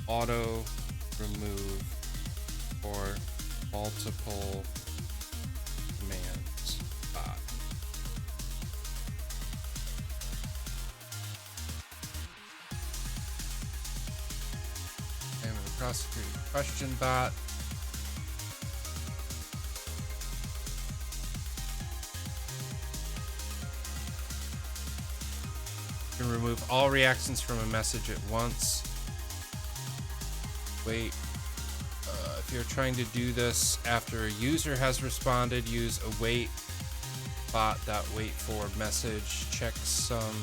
auto remove for multiple commands. I'm gonna prosecute question bot. You can remove all reactions from a message at once. Wait. If you're trying to do this after a user has responded, use await bot.wait for message. Check some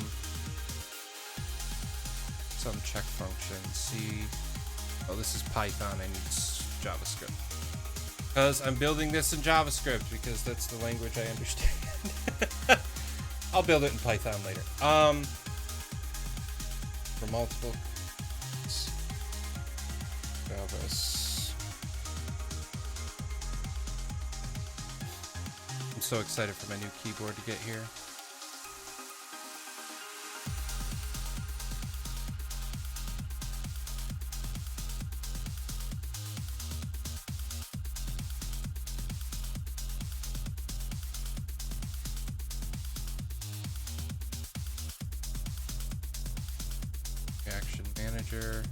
check function. See. Oh, this is Python. I need JavaScript. Because I'm building this in JavaScript because that's the language I understand. I'll build it in Python later. For multiple JavaScript. I'm so excited for my new keyboard to get here. Reaction manager.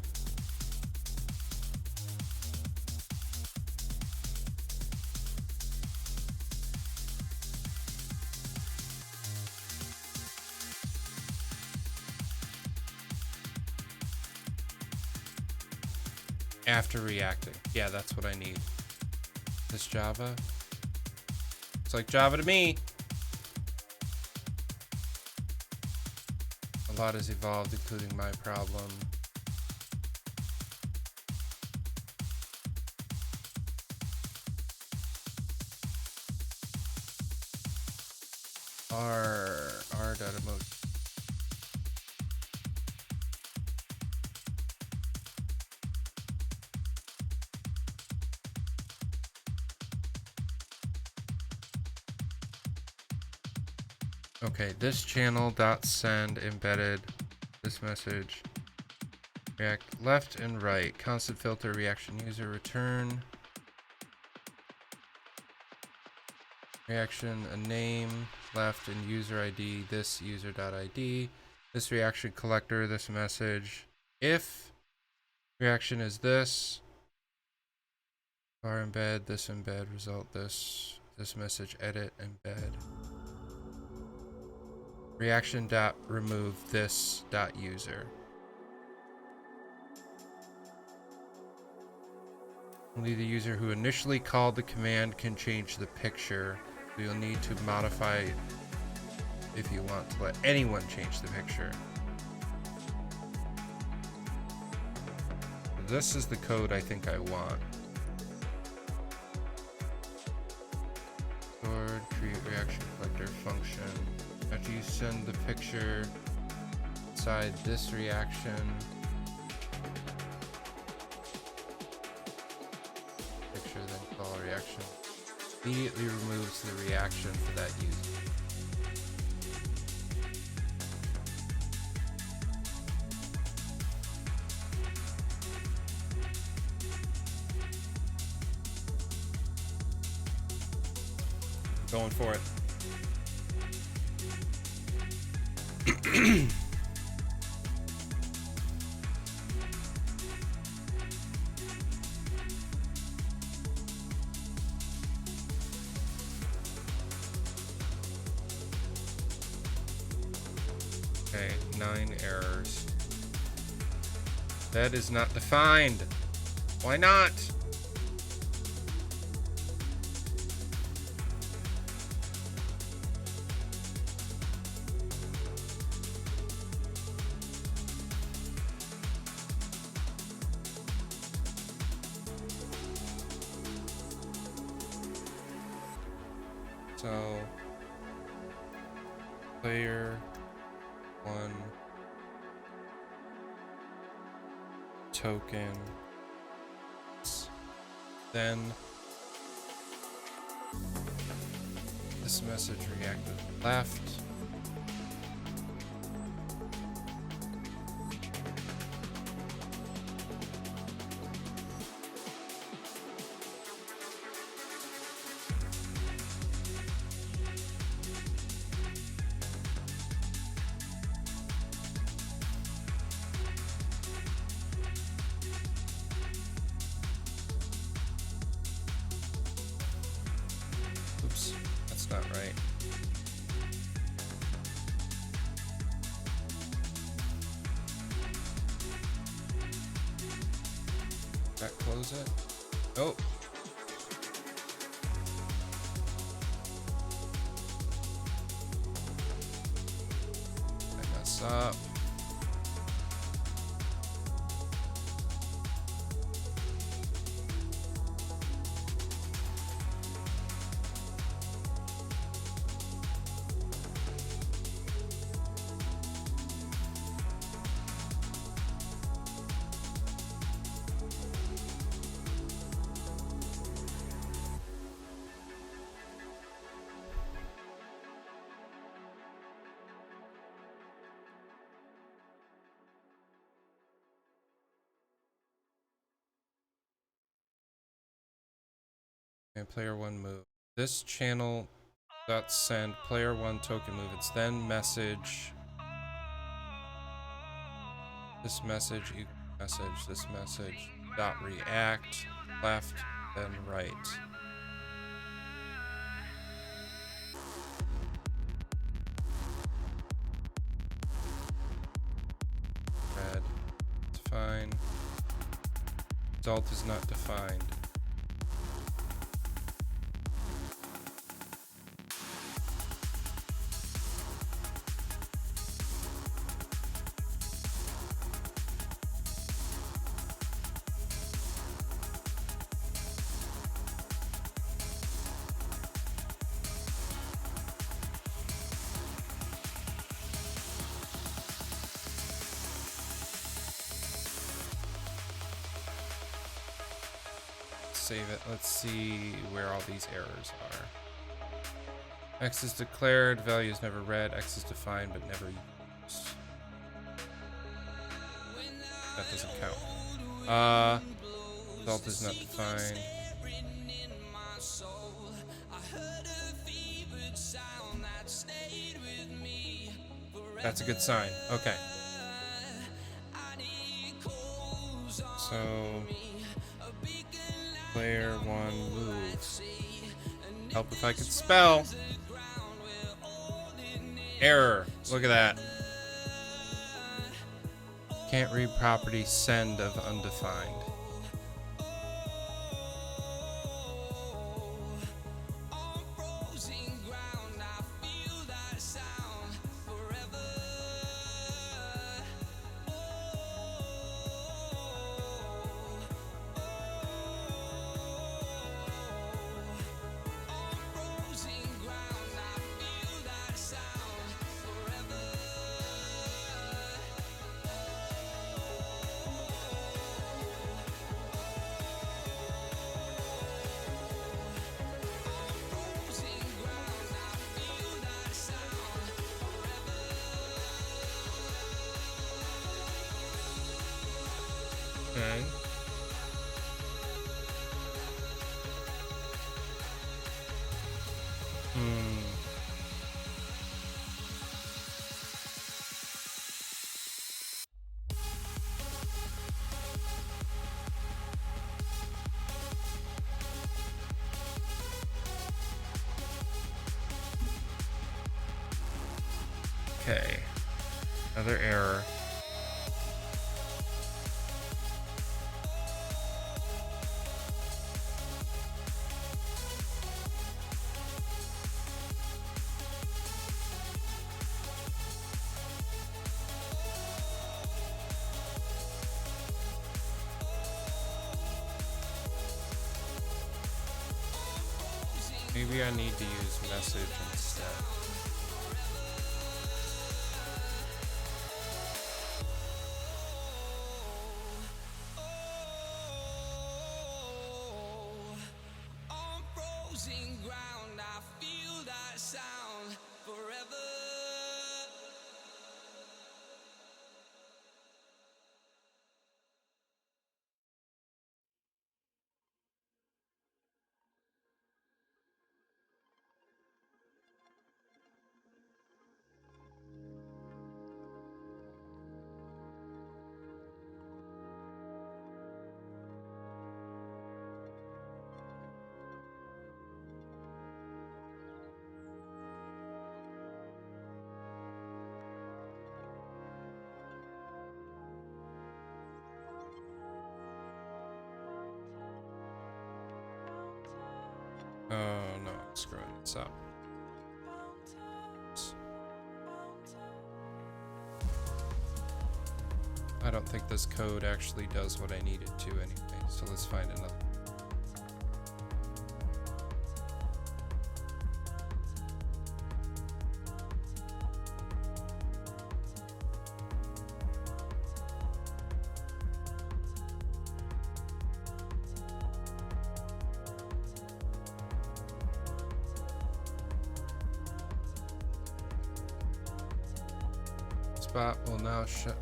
After reacting. Yeah, that's what I need. This Java. It's like Java to me. A lot has evolved, including my problem. R.emoji. Okay, this channel dot send embedded this message. React left and right. Constant filter reaction user return. Reaction a name left and user ID this user dot ID. This reaction collector this message. If reaction is this var embed this embed result this message edit embed. Reaction dot remove this dot user. Only the user who initially called the command can change the picture. You'll need to modify if you want to let anyone change the picture. This is the code I think I want. Stored create reaction collector function. After you send the picture inside this reaction, picture then call reaction, immediately removes the reaction for that user. Going for it. Okay, 9 errors. That is not defined. Why not? So, player 1 token, then This message reacted left. Oops, that's not right. That close it? Oh. I mess up. And player one move. This channel dot send player one token move. It's then message. This message, this message dot react left, then right. Red, define. Result is not defined. Save it. Let's see where all these errors are. X is declared, value is never read, X is defined but never used. That doesn't count. Result is not defined. That's a good sign. Okay. So player one move. Help if I could spell. Error. Look at that. Can't read property send of undefined. Okay. Okay. Another error. Maybe I need to use message instead.
On frozen ground, I feel that
So. I don't think this code actually does what I need it to anyway, so let's find another. Spot will now show.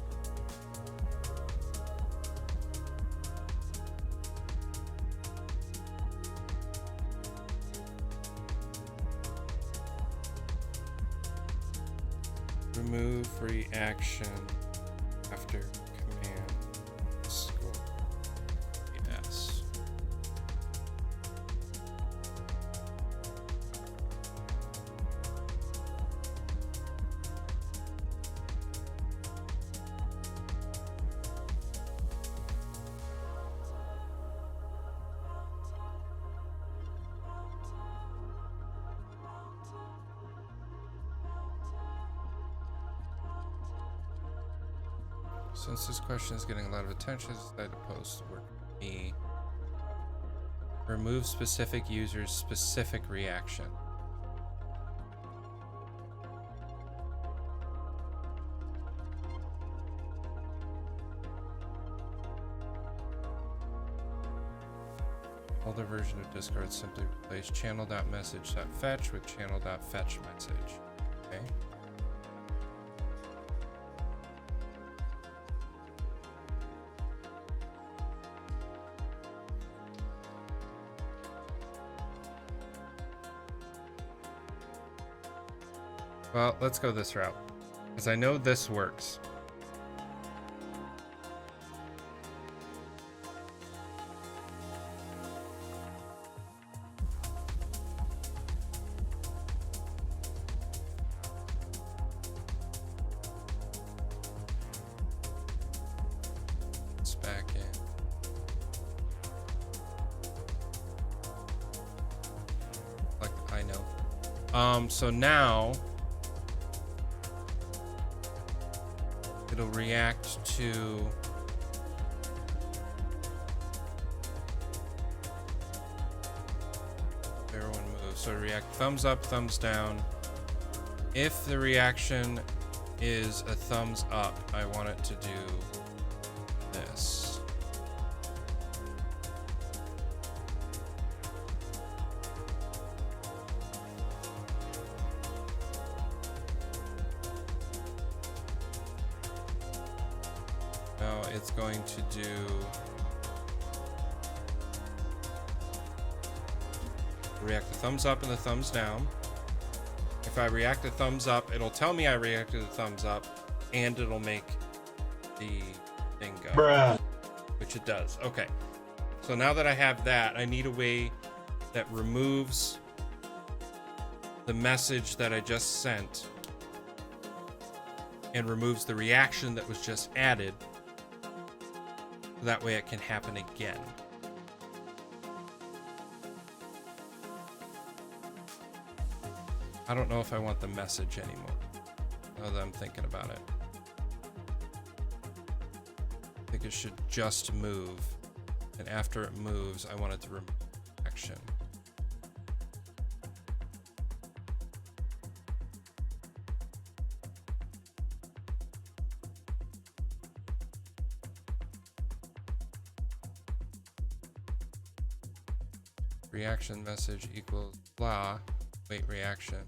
Remove reaction after command score. Yes. Since this question is getting a lot of attention, I decided to post the work for me. Remove specific user's specific reaction. Older version of Discard simply replace channel.message.fetch with channel.fetchMessage. Okay. Well, let's go this route, because I know this works. It's back in. Like, I know. So now it'll react to everyone move. So react thumbs up, thumbs down. If the reaction is a thumbs up, I want it to do this. Now it's going to do react to thumbs up and the thumbs down. If I react to thumbs up, it'll tell me I reacted to thumbs up, and it'll make the thing go.
Bruh.
Which it does. Okay. So now that I have that, I need a way that removes the message that I just sent and removes the reaction that was just added. That way it can happen again. I don't know if I want the message anymore, now that I'm thinking about it. I think it should just move, and after it moves, I want it to remove action. Reaction message equals blah. Wait, reaction.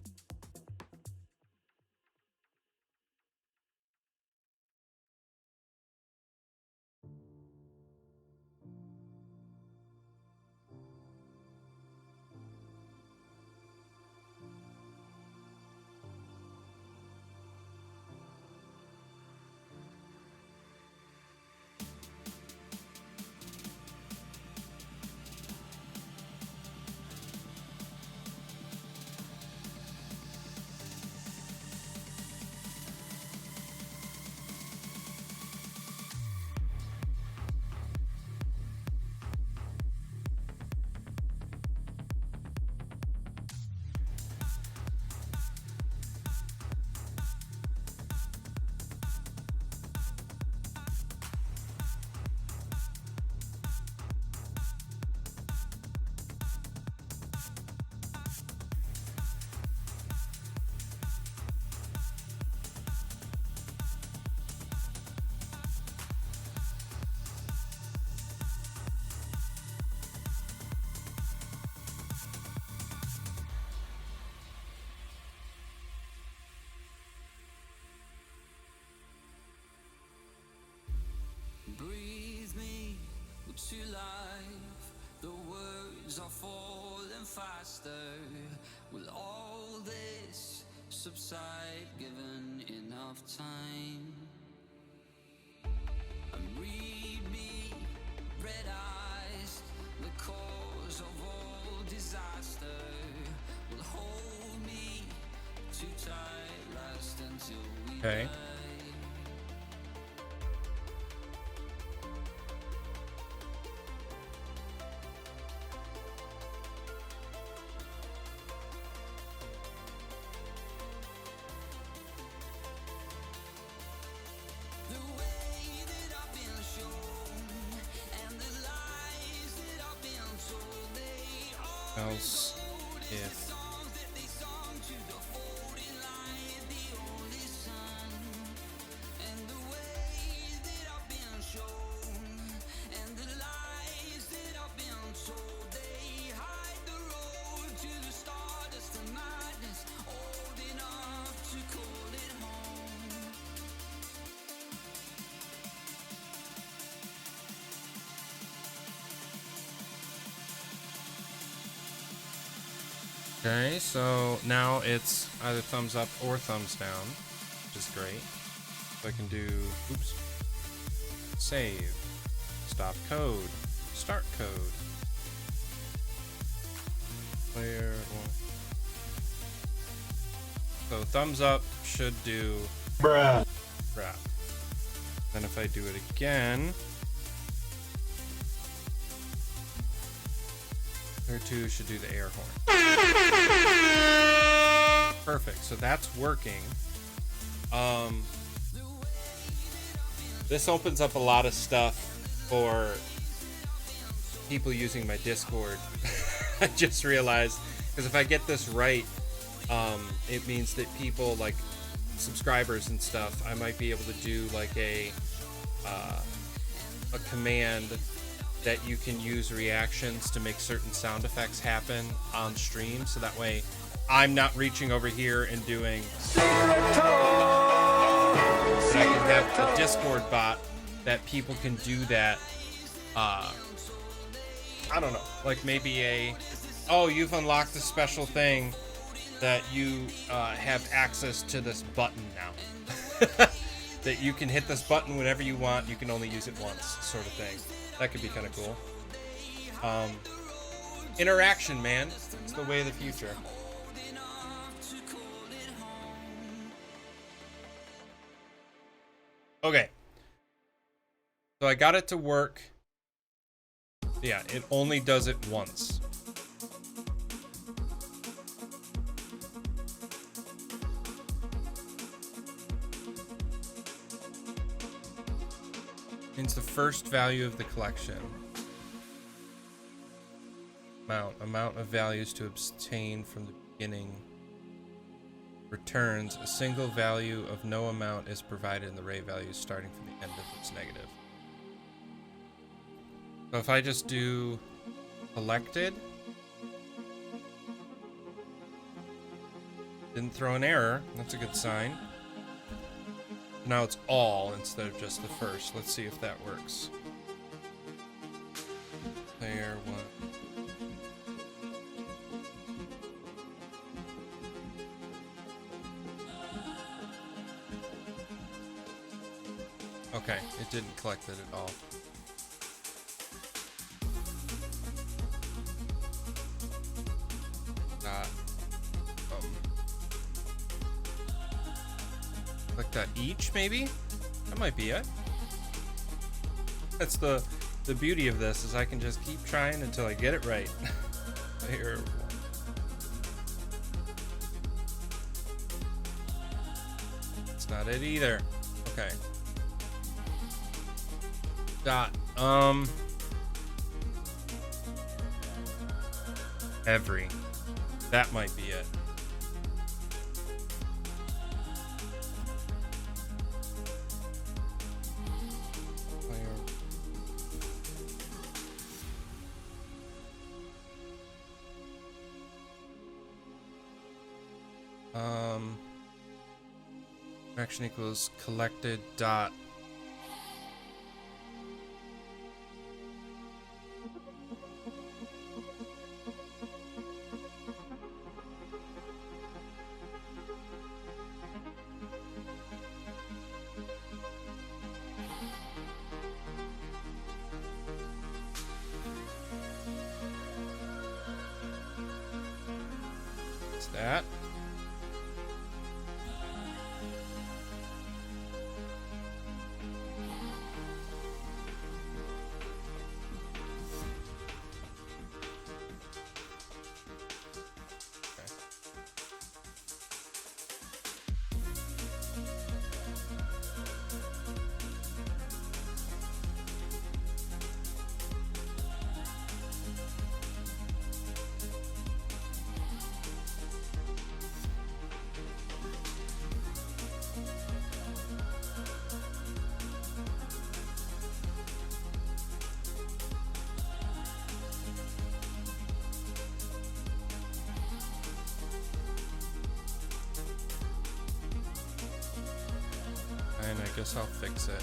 faster. Will all this subside given enough time? And read me, red eyes, the cause of all disaster. Will hold me too tight, last until we
Okay.
die.
Else if Okay, so now it's either thumbs up or thumbs down, which is great. So I can do, oops, save, stop code, start code, player one. So thumbs up should do
bruh,
crap. Then if I do it again, player two should do the air horn. Perfect, so that's working. This opens up a lot of stuff for people using my Discord. I just realized, because if I get this right, it means that people like subscribers and stuff, I might be able to do like a command that you can use reactions to make certain sound effects happen on stream, so that way I'm not reaching over here and doing. So I can have a Discord bot that people can do that. I don't know, like maybe oh, you've unlocked a special thing that you have access to this button now. That you can hit this button whenever you want. You can only use it once, sort of thing. That could be kind of cool. Interaction, man. It's the way of the future. Okay. So I got it to work. Yeah, it only does it once. Means the first value of the collection. Amount of values to obtain from the beginning. Returns a single value of no amount is provided in the array values starting from the end of its negative. So if I just do collected, didn't throw an error, that's a good sign. Now it's all instead of just the first. Let's see if that works. Player one. Okay, it didn't collect it at all. Click that each, maybe? That might be it. That's the beauty of this, is I can just keep trying until I get it right. Here. That's not it either. Okay. Dot. Every. That might be it. Action equals collected dot. that. And I guess I'll fix it.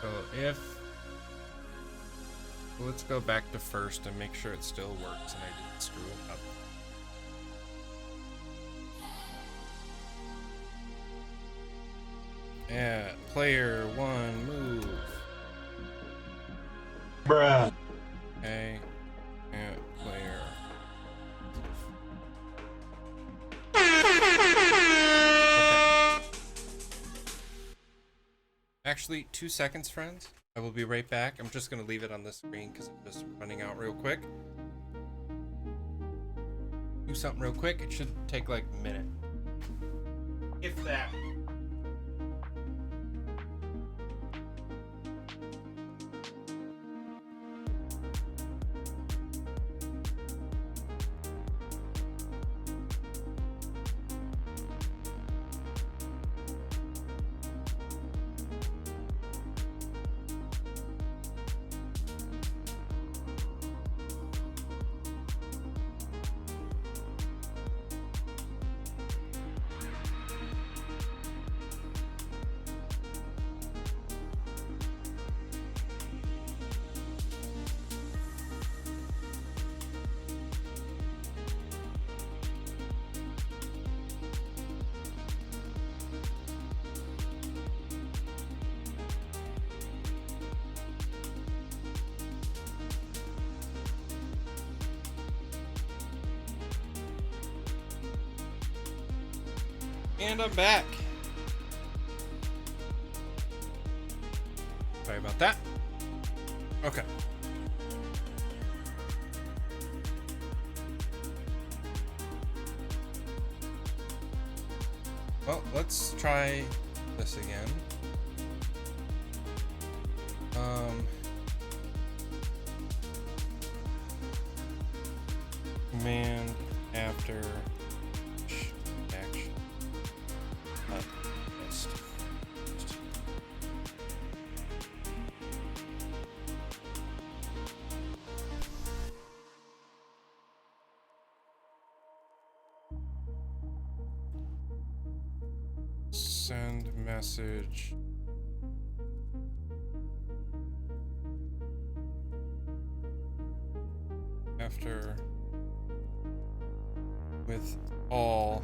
So let's go back to first and make sure it still works and I didn't screw it up. Yeah, player one, move.
Bruh.
Okay, and player. Okay. Actually, 2 seconds, friends. I will be right back. I'm just gonna leave it on the screen because I'm just running out real quick. Do something real quick. It should take like a minute. If that. And I'm back. Sorry about that. Okay. Well, let's try this again. Command after action. List. Send message. After with all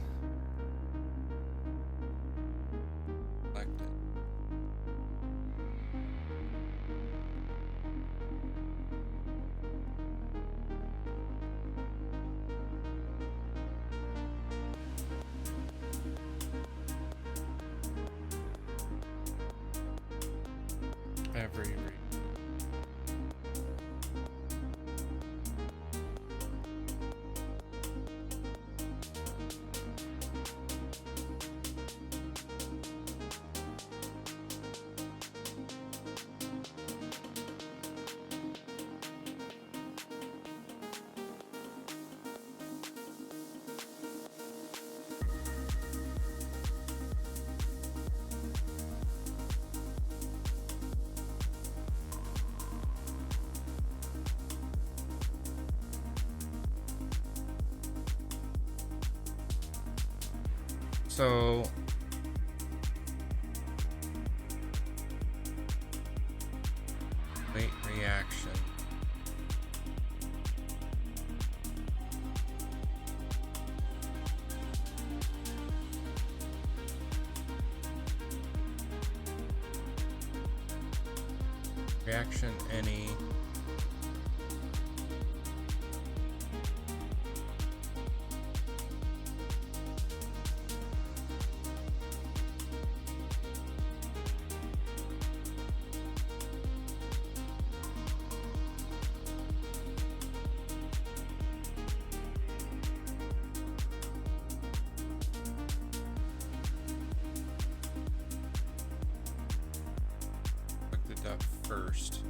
selected. Every read. So wait reaction. reaction any. Collected that first.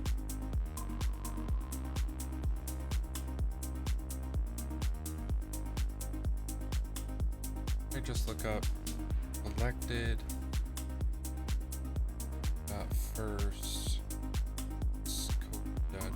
I just look up collected first code dodge.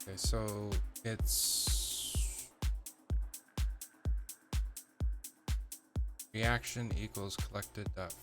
Okay, so it's reaction equals collected dot.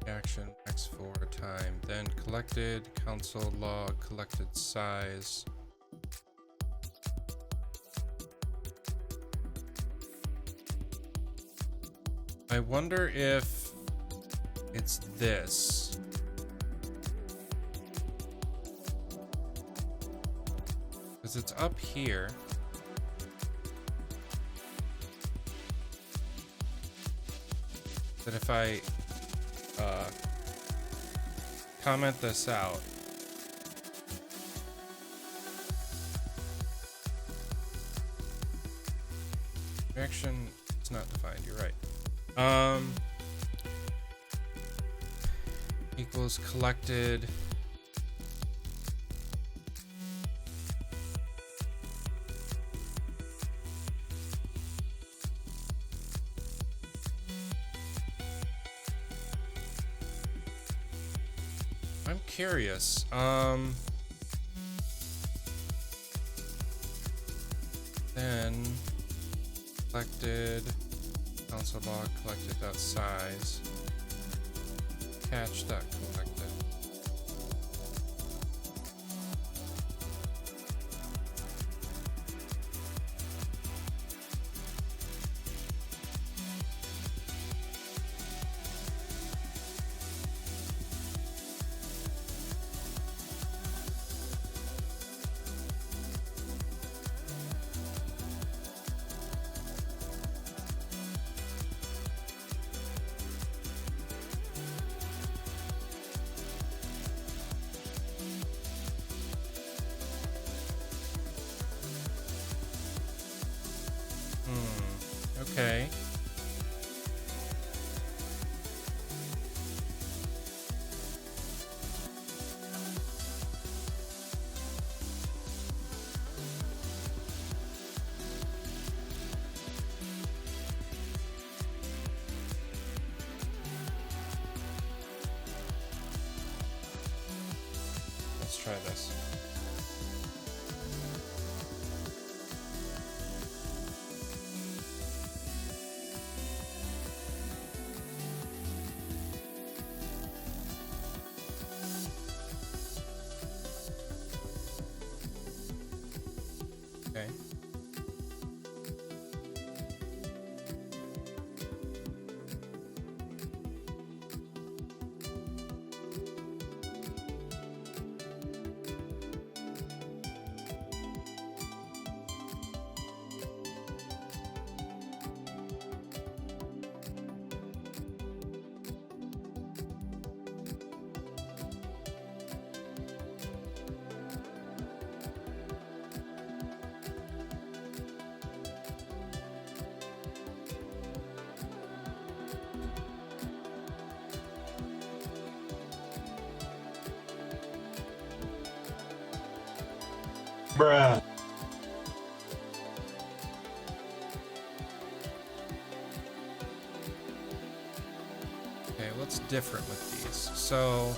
Action x4 time, then collected console log collected size. I wonder if it's this. Because it's up here. That if I comment this out. Reaction is not defined, you're right. Equals collected. I'm curious. Then collected console log collected dot size catch dot collected. Okay. Let's try this. Okay.
bruh,
Okay, what's different with these? So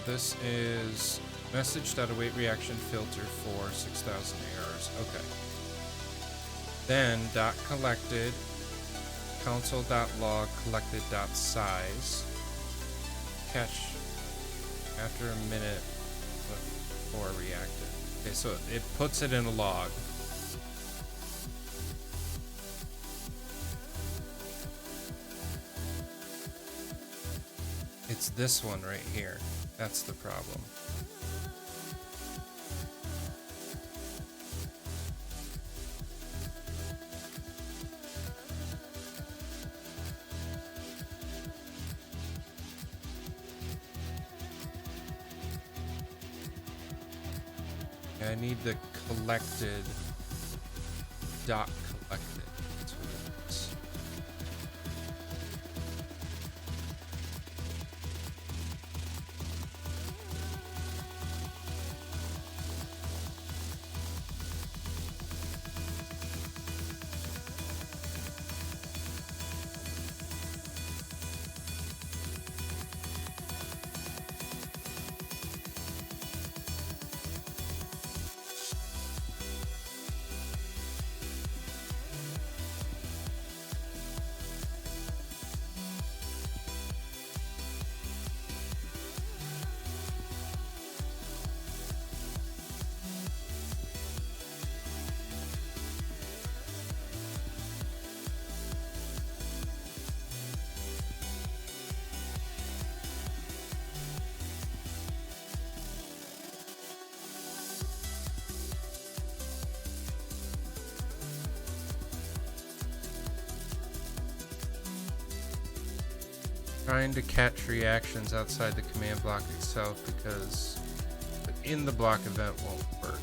this is message.await reaction filter for 6,000 errors. Okay. Then dot collected console.log collected.size catch after a minute before reacted. Okay, so it puts it in a log. It's this one right here. That's the problem. I need the collected dot collected. That's what it is. Trying to catch reactions outside the command block itself because in the block event won't work.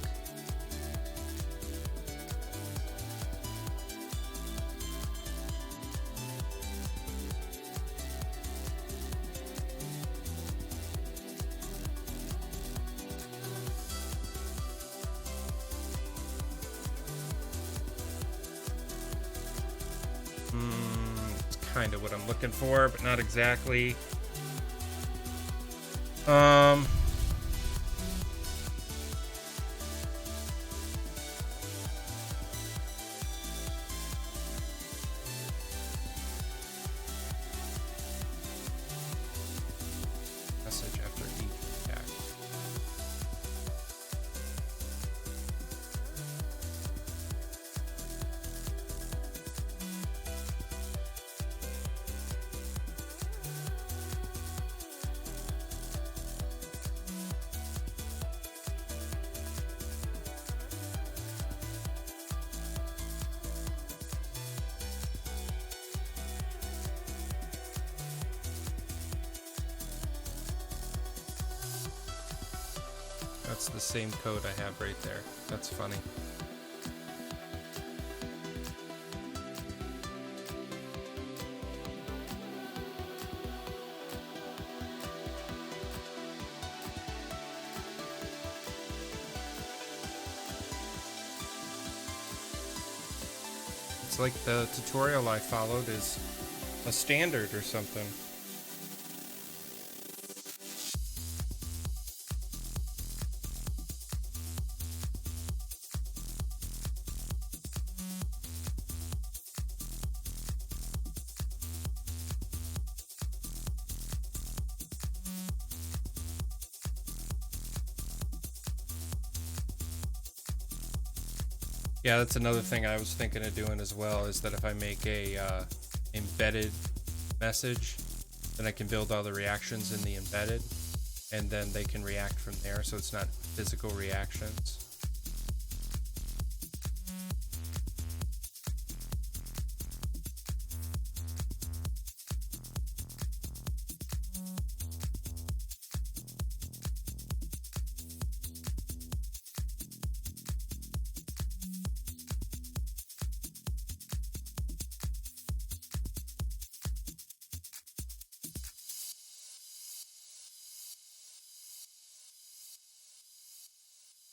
Kind of what I'm looking for, but not exactly. Message after each attack. That's the same code I have right there. That's funny. It's like the tutorial I followed is a standard or something. Yeah, that's another thing I was thinking of doing as well, is that if I make a embedded message, then I can build all the reactions in the embedded, and then they can react from there, so it's not physical reactions.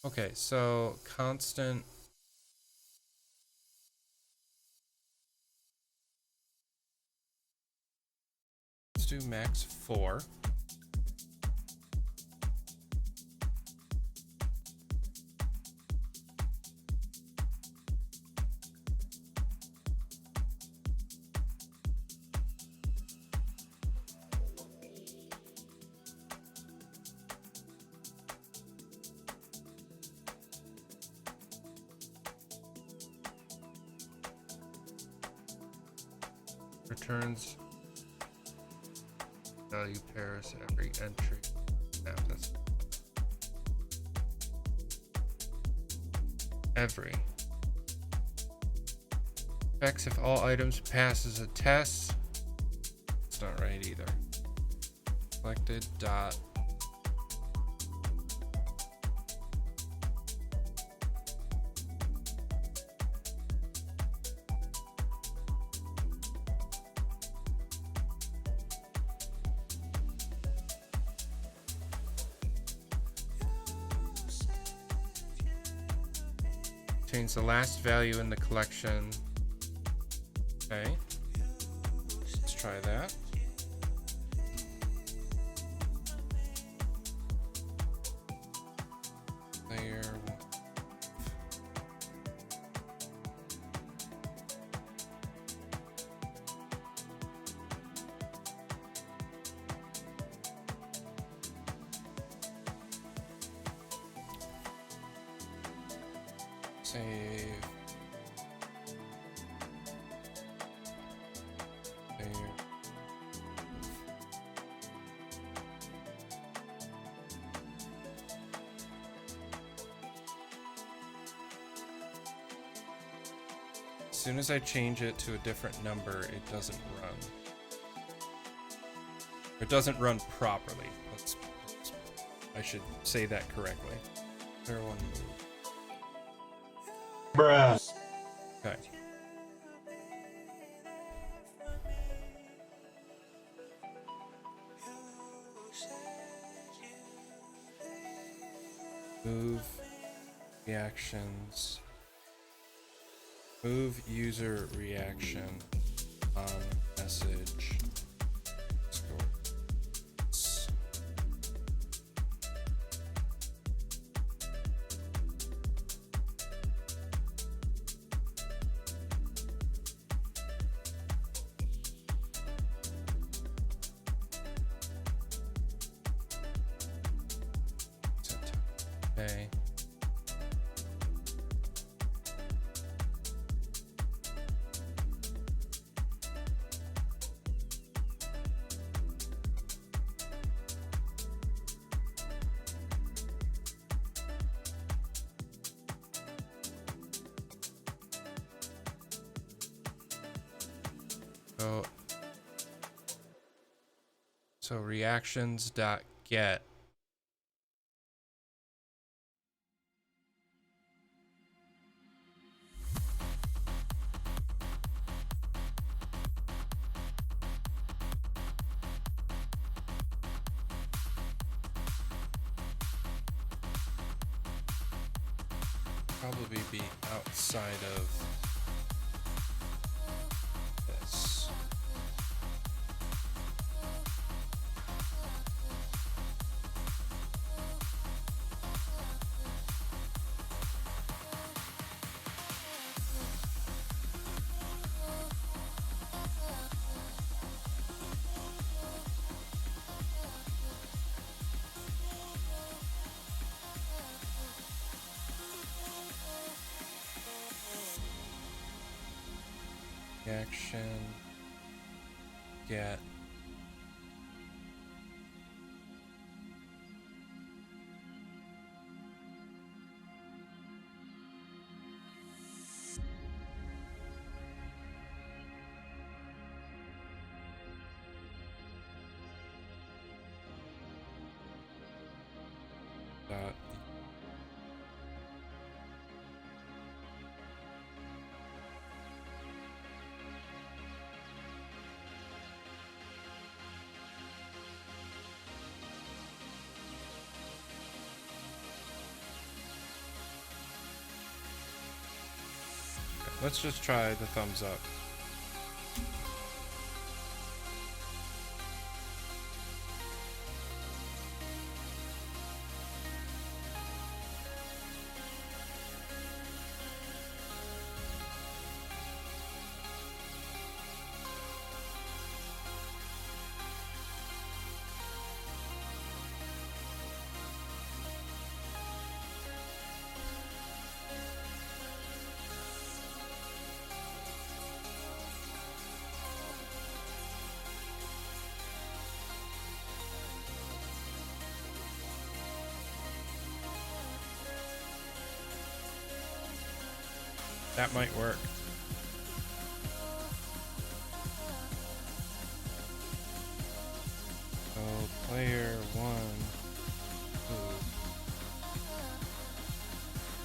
Okay, so constant. Let's do max 4. Returns value pairs every entry. No, that's every. Checks if all items passes a test. It's not right either. Selected dot. Change the last value in the collection. Okay. Let's try that. Layer. Save. There. As soon as I change it to a different number, it doesn't run. It doesn't run properly. I should say that correctly. There one move.
Bruh.
Okay. Move reactions. Move user reaction on message. Okay. So reactions.get. Probably be outside of this. Reaction get dot Let's just try the thumbs up. That might work. So player 1.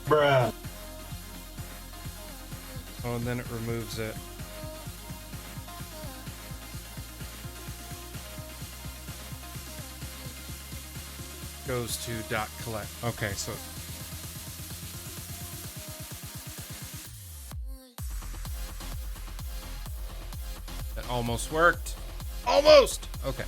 Bruh.
Oh, and then it removes it. Goes to .collect. Okay, so that almost worked. Almost. Okay.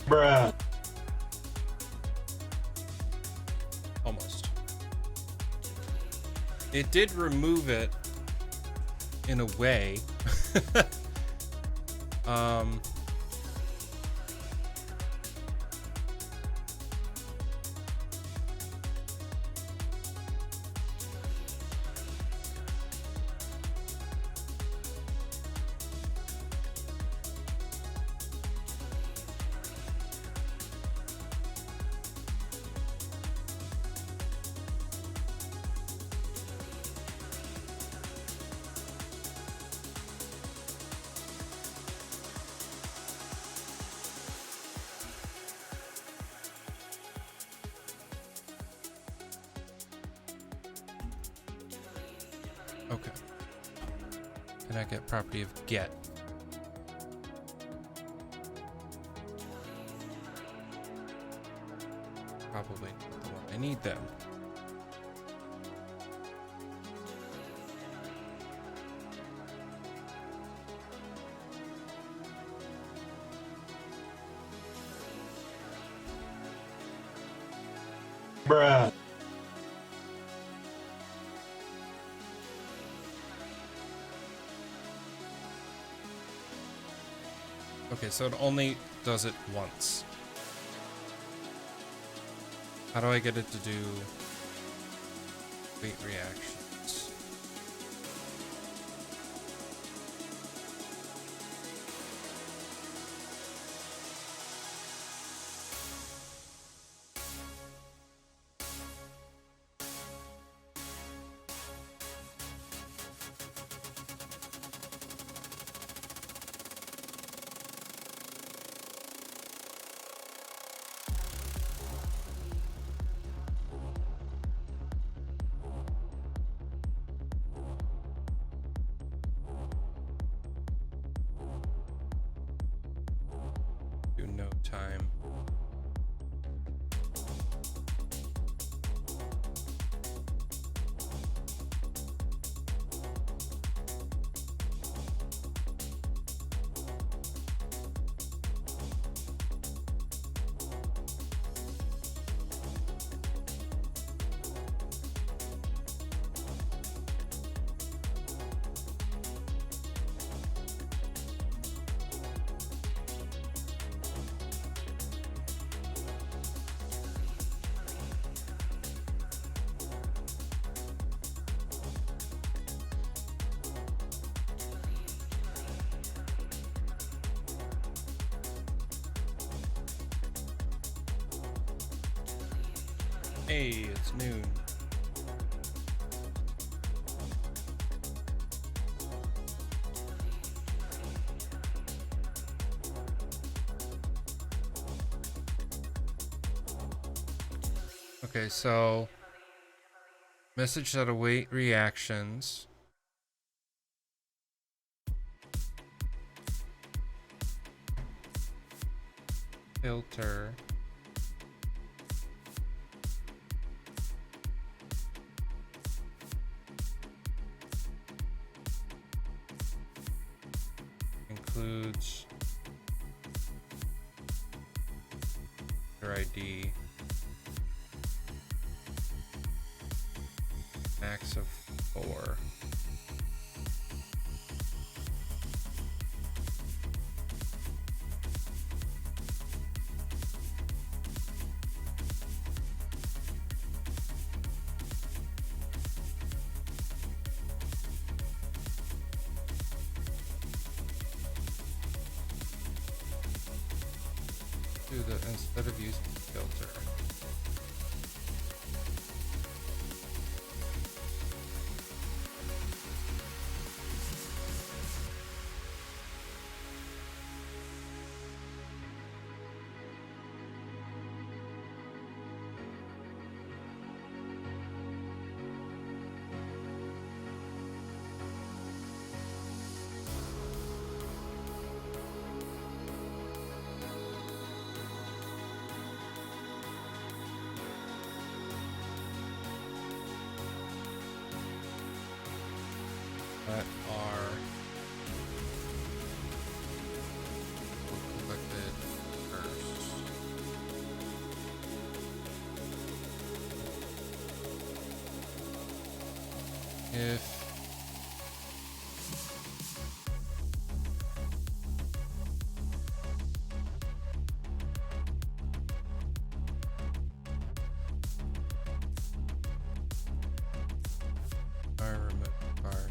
Bruh.
Almost. It did remove it in a way. um Okay. Can I get property of get? Probably not the one I need then.
Bruh.
Okay, so it only does it once. How do I get it to do wait reactions? time. Hey, it's noon. Okay, so message that await reactions. Filter. Includes your ID, max of 4. Instead of using filter. That are collected first. If I remove card.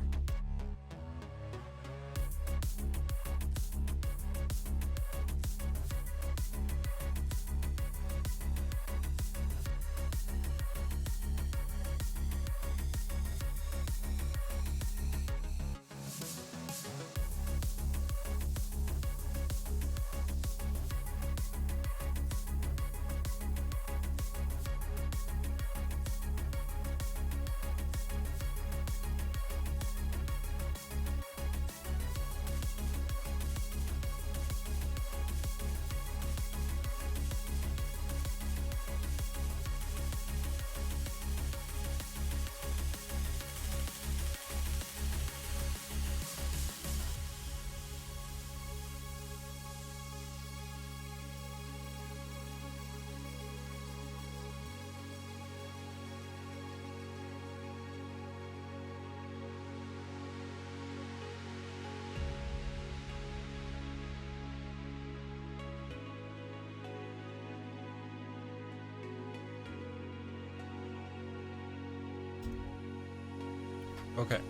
Okay.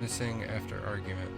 Missing after argument.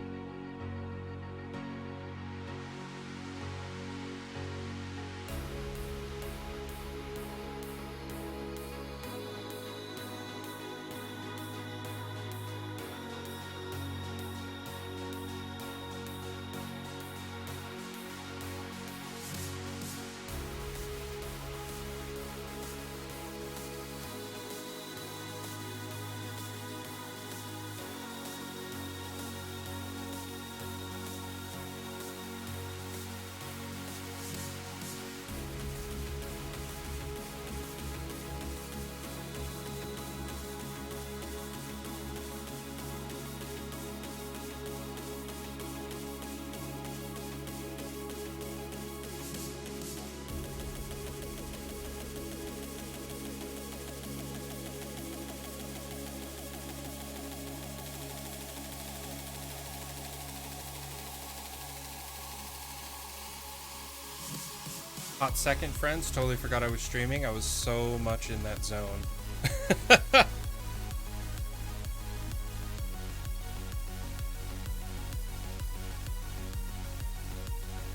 Hot second, friends. Totally forgot I was streaming. I was so much in that zone.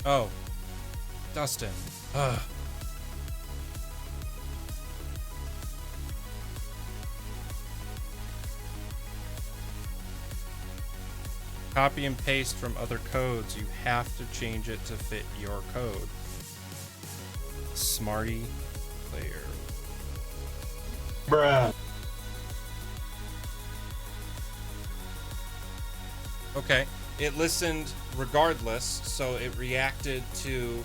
Oh, Dustin. Ugh. Copy and paste from other codes. You have to change it to fit your code. Smarty player.
Bruh.
Okay, it listened regardless, so it reacted to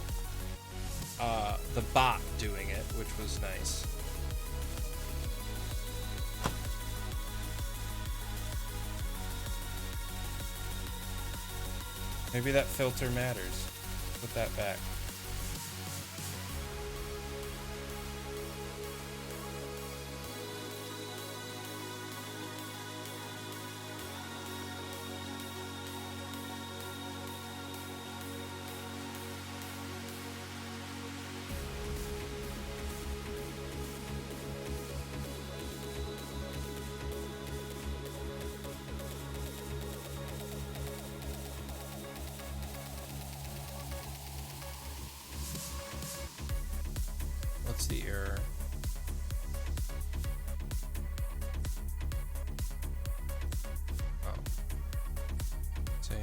the bot doing it, which was nice. Maybe that filter matters. Put that back. What's the error? Oh. Say.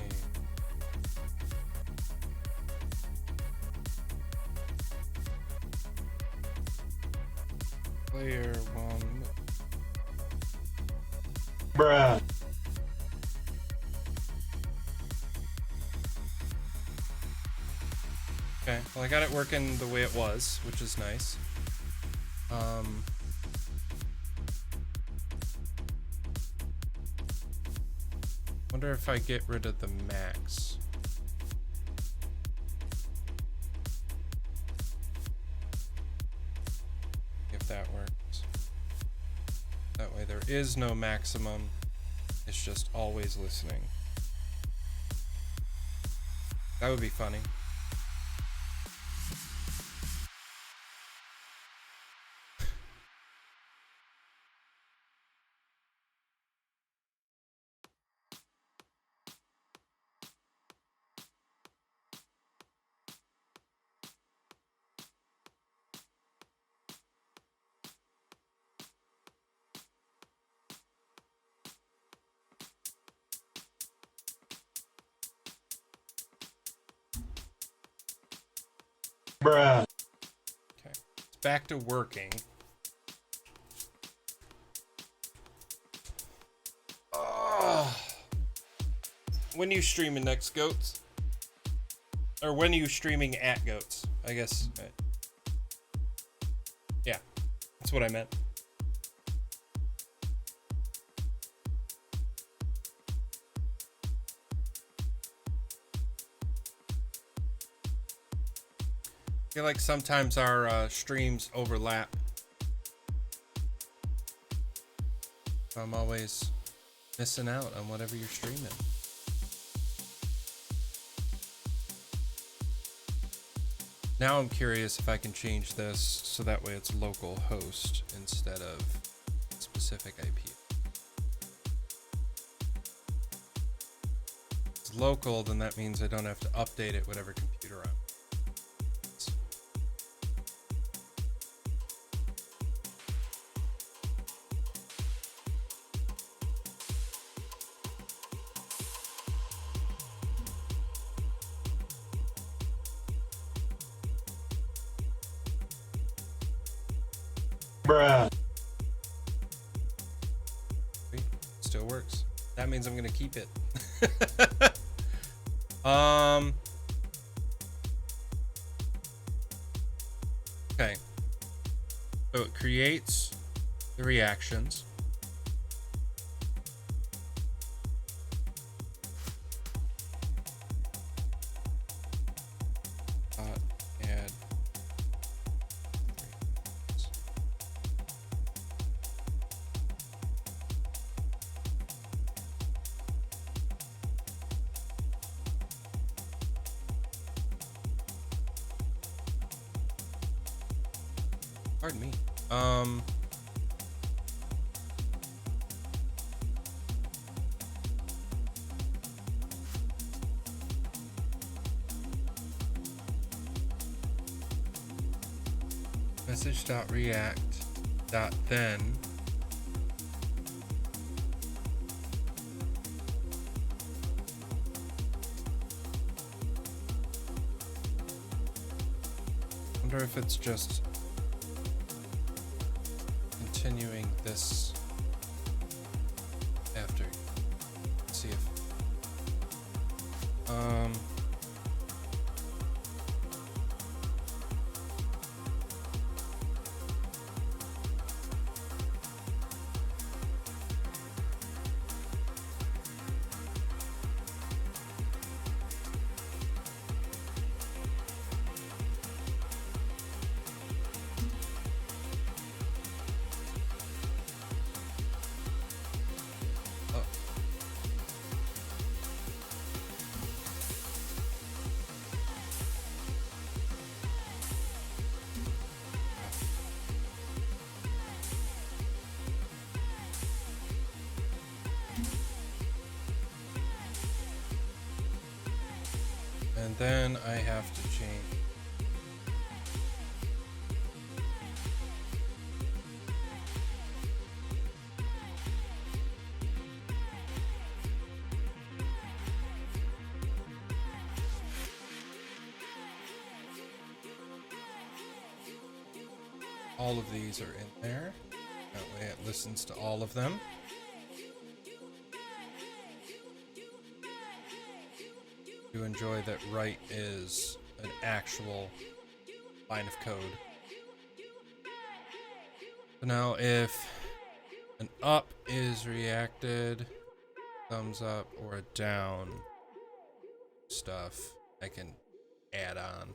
Player one.
Bruh.
Okay, well I got it working the way it was, which is nice. Wonder if I get rid of the max. If that works. That way there is no maximum. It's just always listening. That would be funny.
Bruh.
Okay, it's back to working. When are you streaming next, Goats? Or when are you streaming at Goats? I guess. Yeah, that's what I meant. I feel like sometimes our streams overlap. So I'm always missing out on whatever you're streaming. Now I'm curious if I can change this so that way it's local host instead of specific IP. If it's local, then that means I don't have to update it whatever computer I'm.
Bruh.
Still works. That means I'm gonna keep it. Okay. So it creates the reactions. Add. Pardon me. Message.react.then wonder if it's just continuing this after. Let's see if and then I have to change. All of these are in there. That way it listens to all of them. You enjoy that write is an actual line of code. So now if an up is reacted, thumbs up, or a down stuff, I can add on.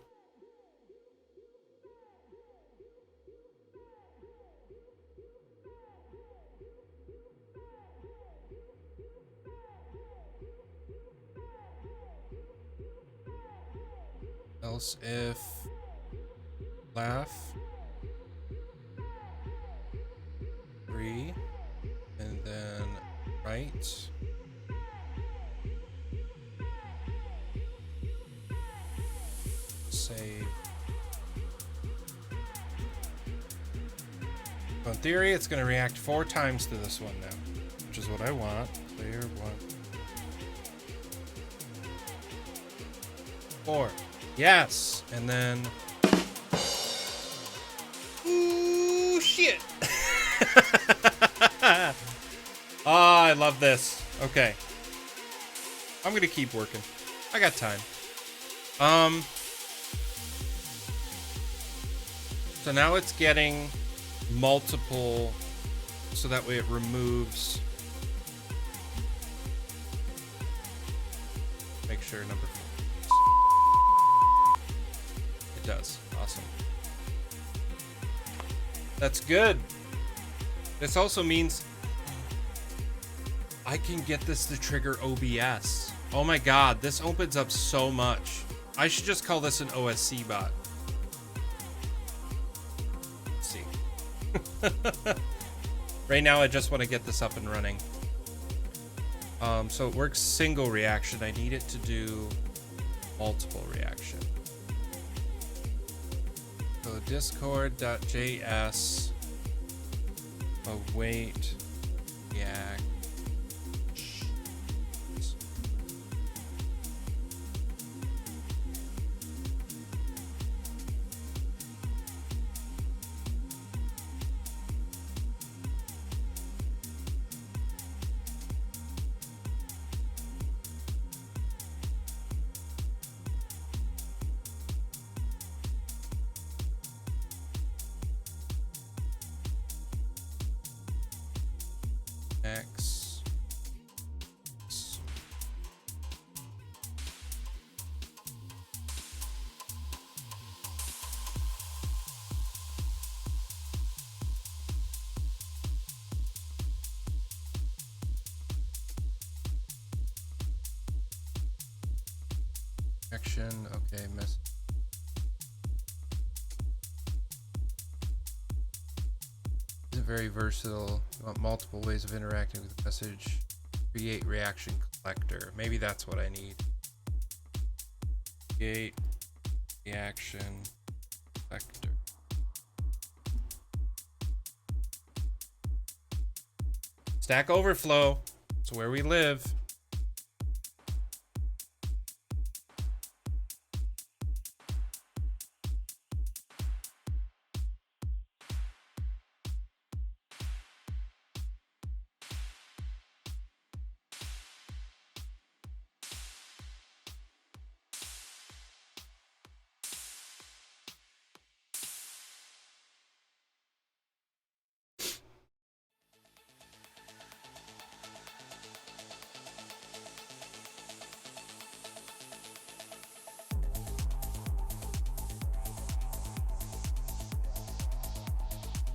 Else if laugh 3 and then right save. So in theory it's going to react 4 times to this one now, which is what I want. Clear 1 4. Yes, and then ooh shit. Oh, I love this. Okay, I'm gonna keep working. I got time. So now it's getting multiple, so that way it removes. Make sure number 4. It does. Awesome. That's good. This also means I can get this to trigger OBS. Oh my god, this opens up so much. I should just call this an OSC bot. Let's see. Right now I just want to get this up and running. So it works single reaction. I need it to do multiple reaction. So discord.js await react. X. Action. Okay. very versatile. You want multiple ways of interacting with the message. Create reaction collector. Maybe that's what I need. Create reaction collector. Stack Overflow. It's where we live.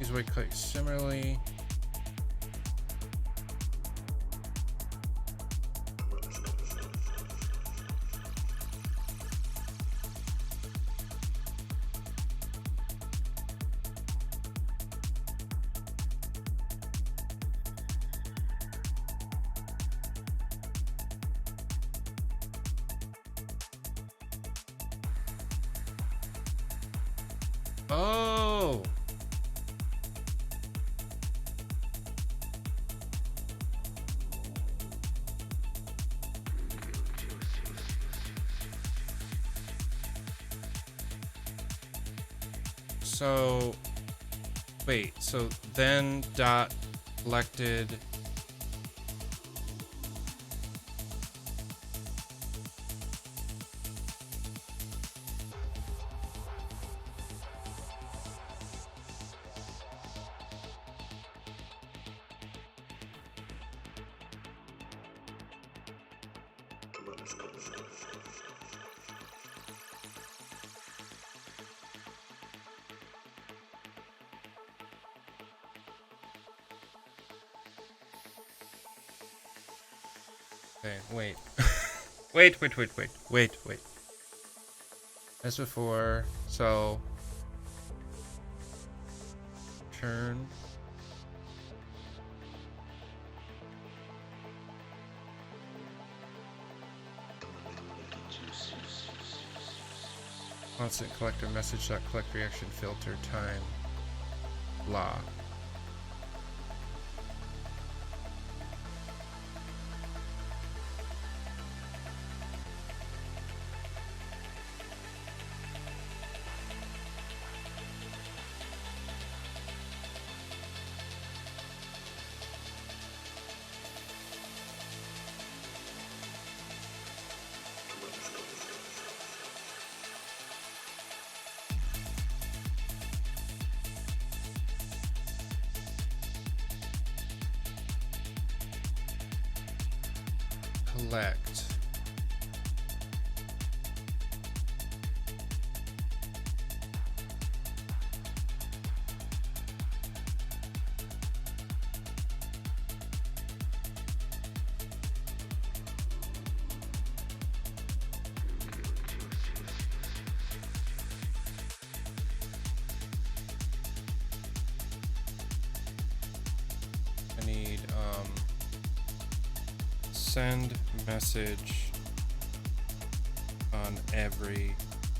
Use way click similarly. Oh. So, wait, so then dot collected. Okay, wait. wait. As before, so turn constant collector message dot collect reaction filter time blah. Collect. I need send message on every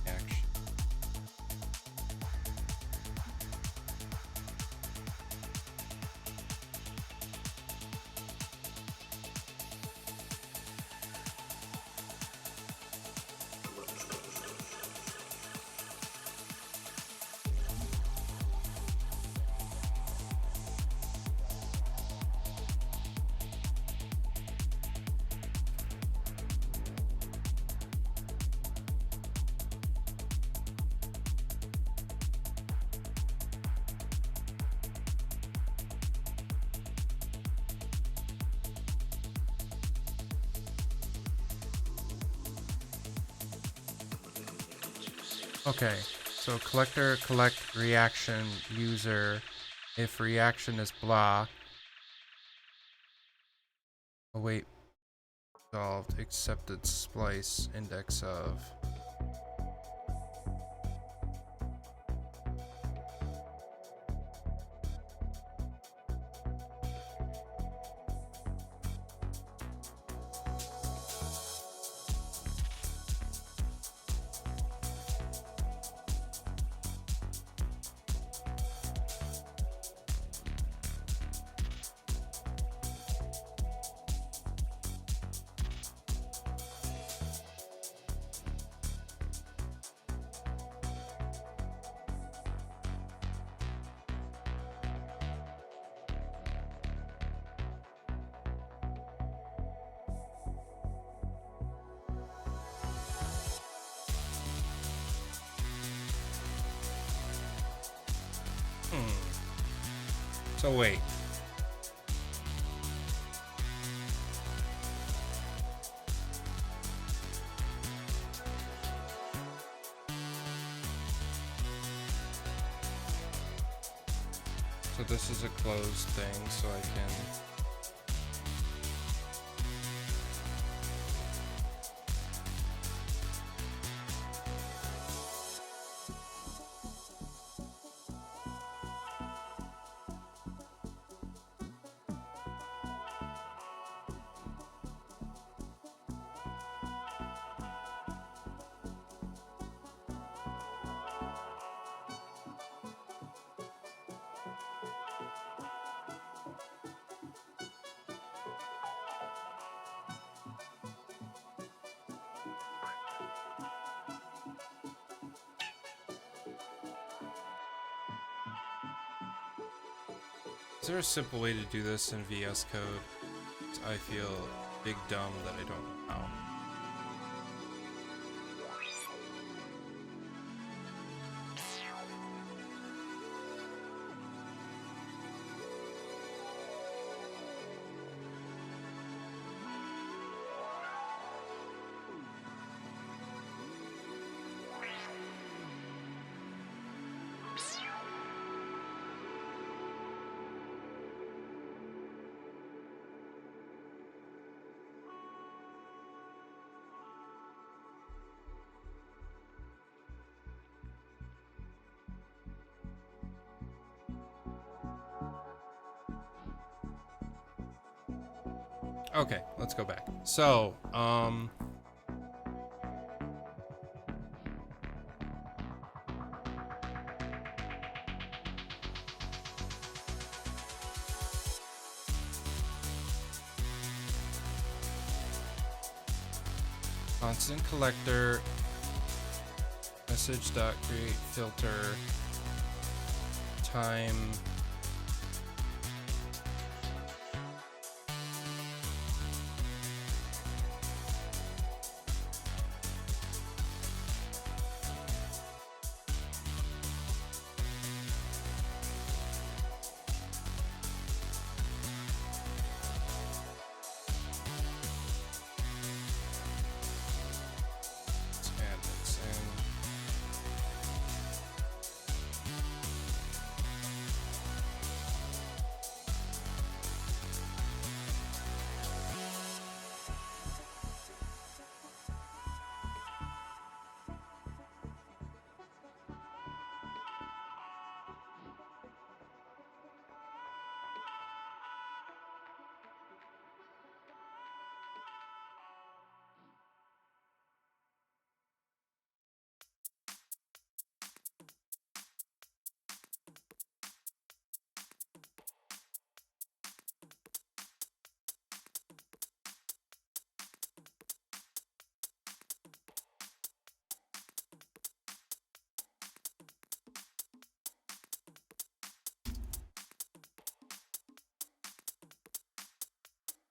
action. Okay, so collector collect reaction user if reaction is blocked. Await solved accepted splice index of. So wait. So this is a closed thing, so I can... Is there a simple way to do this in VS Code? I feel big dumb that I don't know how. Okay, let's go back. So, constant collector, message dot create filter, time.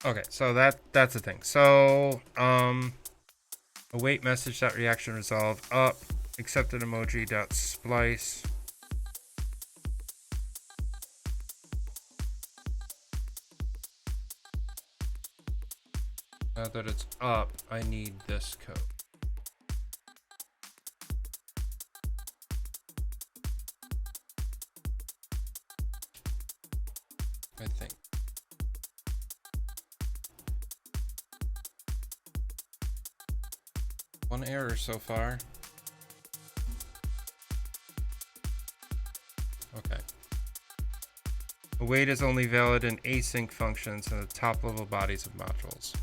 Okay, so that's the thing. So, await message dot reaction resolve up accepted emoji dot splice. Now that it's up, I need this code. I think. One error so far. Okay. Await is only valid in async functions in the top level bodies of modules.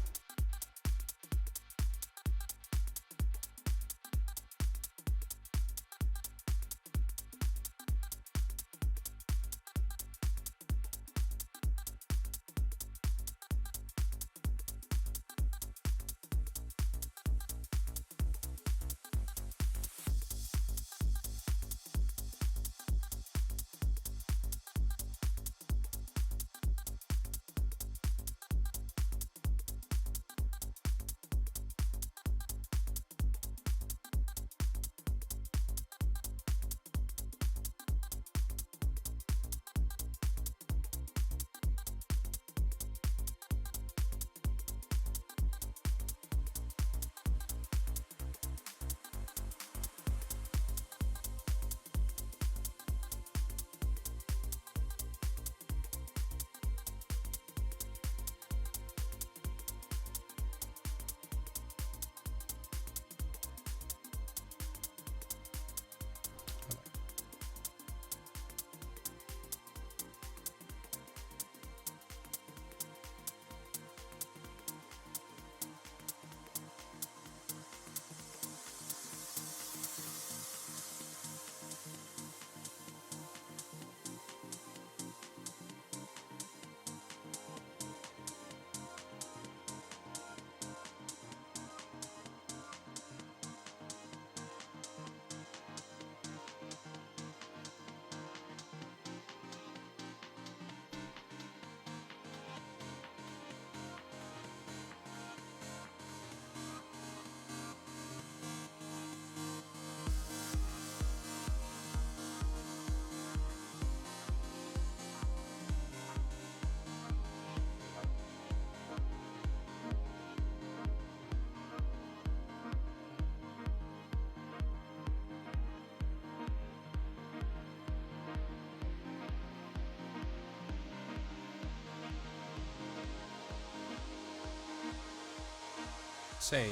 Save.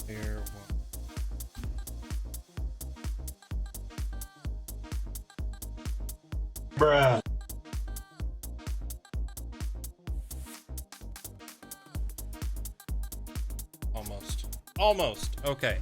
Layer 1.
bruh,
Almost. Almost. Okay.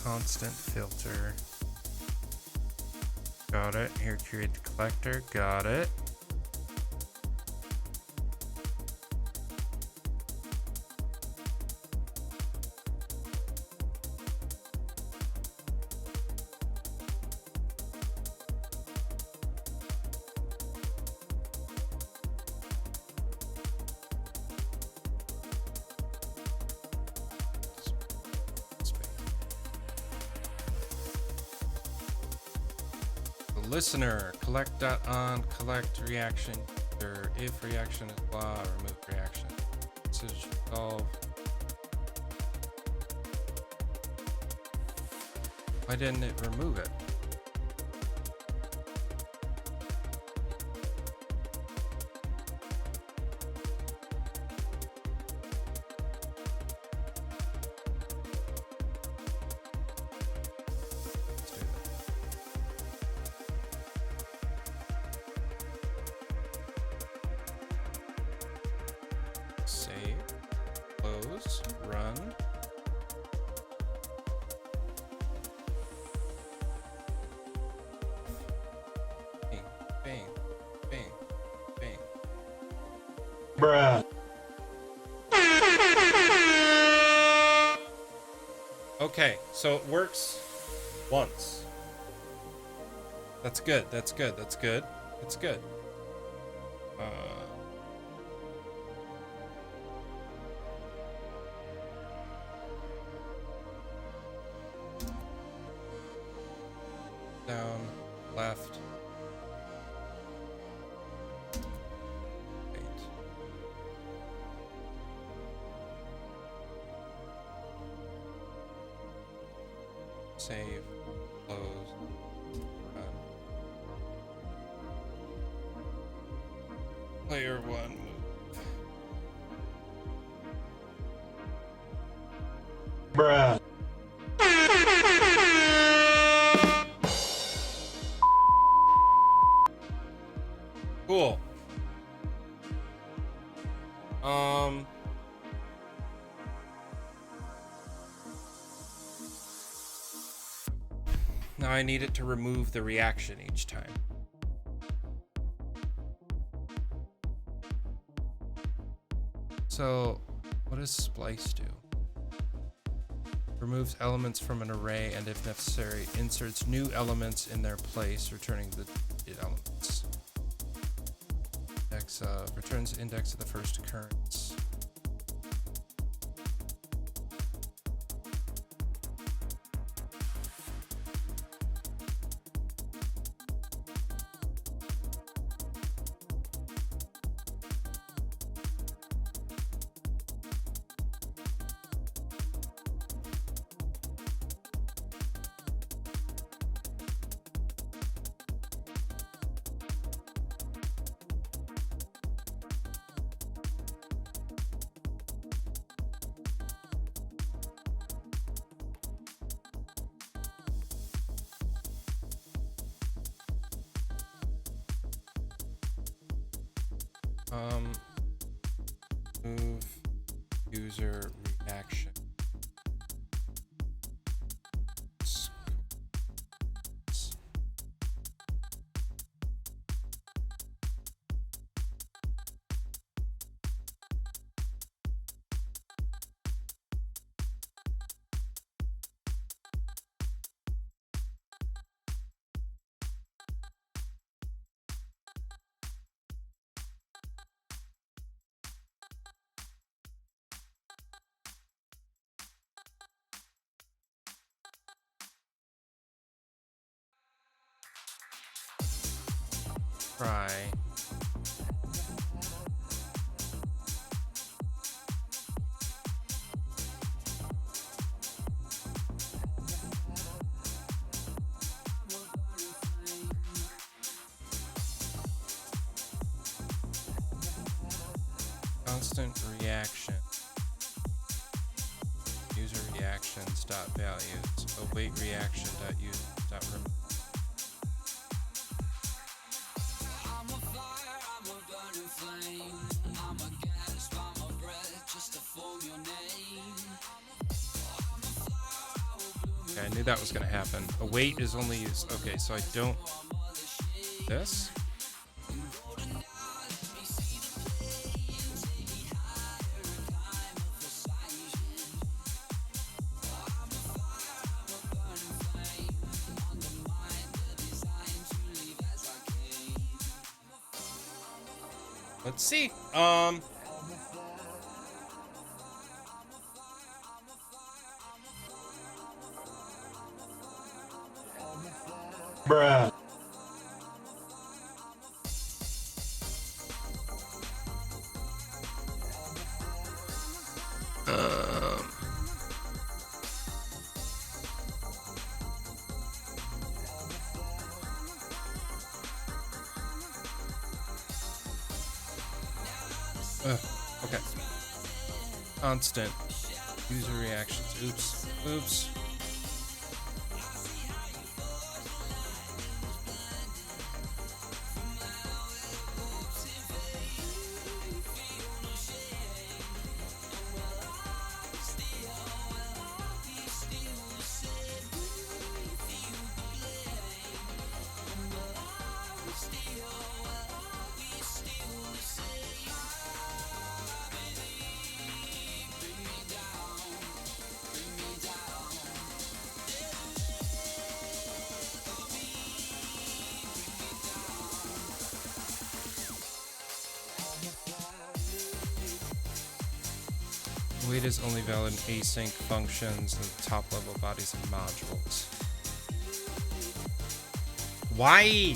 Constant filter. Got it. Here, create the collector. Got it. Listener, collect dot on, collect reaction, or if reaction is blah, remove reaction. Message resolve. Why didn't it remove it? Let's do that. Save, close, run. Bing, bing, bing, bing.
bruh,
Okay, so it works once. That's good, that's good, that's good. It's good. Down, left. Right. Save, close, run. Player 1 move.
bruh,
Cool. Now I need it to remove the reaction each time. So, what does splice do? Removes elements from an array and, if necessary, inserts new elements in their place, returning the deleted elements. Returns index of the first occurrence. Move user reaction. try. Constant reaction. User reactions dot values. Await reaction dot use dot remove.
I'm a fire, I'm a burning flame. I'm a gas, I'm a breath just to form your name.
Okay, I knew that was gonna happen. Await is only used. Okay, so I don't. This. Let's see.
Bruh.
Okay. Constant user reactions. Oops. Oops. Wait is only valid in async functions and top level bodies and modules. Why?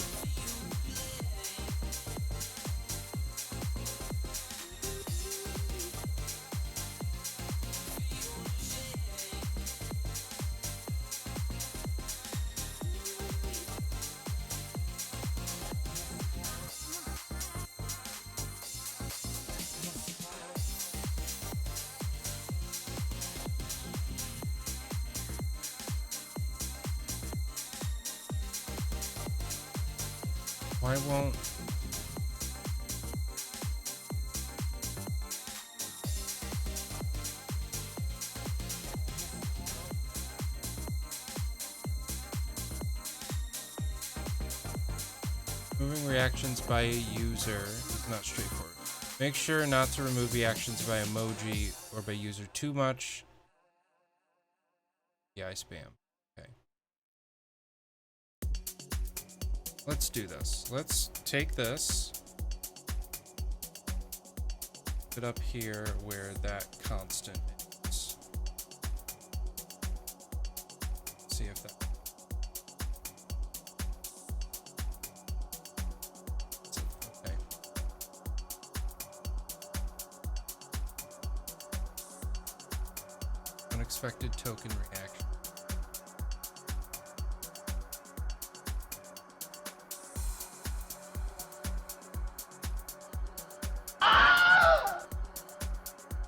Why won't... Moving reactions by a user is not straightforward. Make sure not to remove reactions by emoji or by user too much. Yeah, I spam. Okay. Let's do this. Let's take this. Put it up here where that constant is. See if that... Okay. Unexpected token reaction.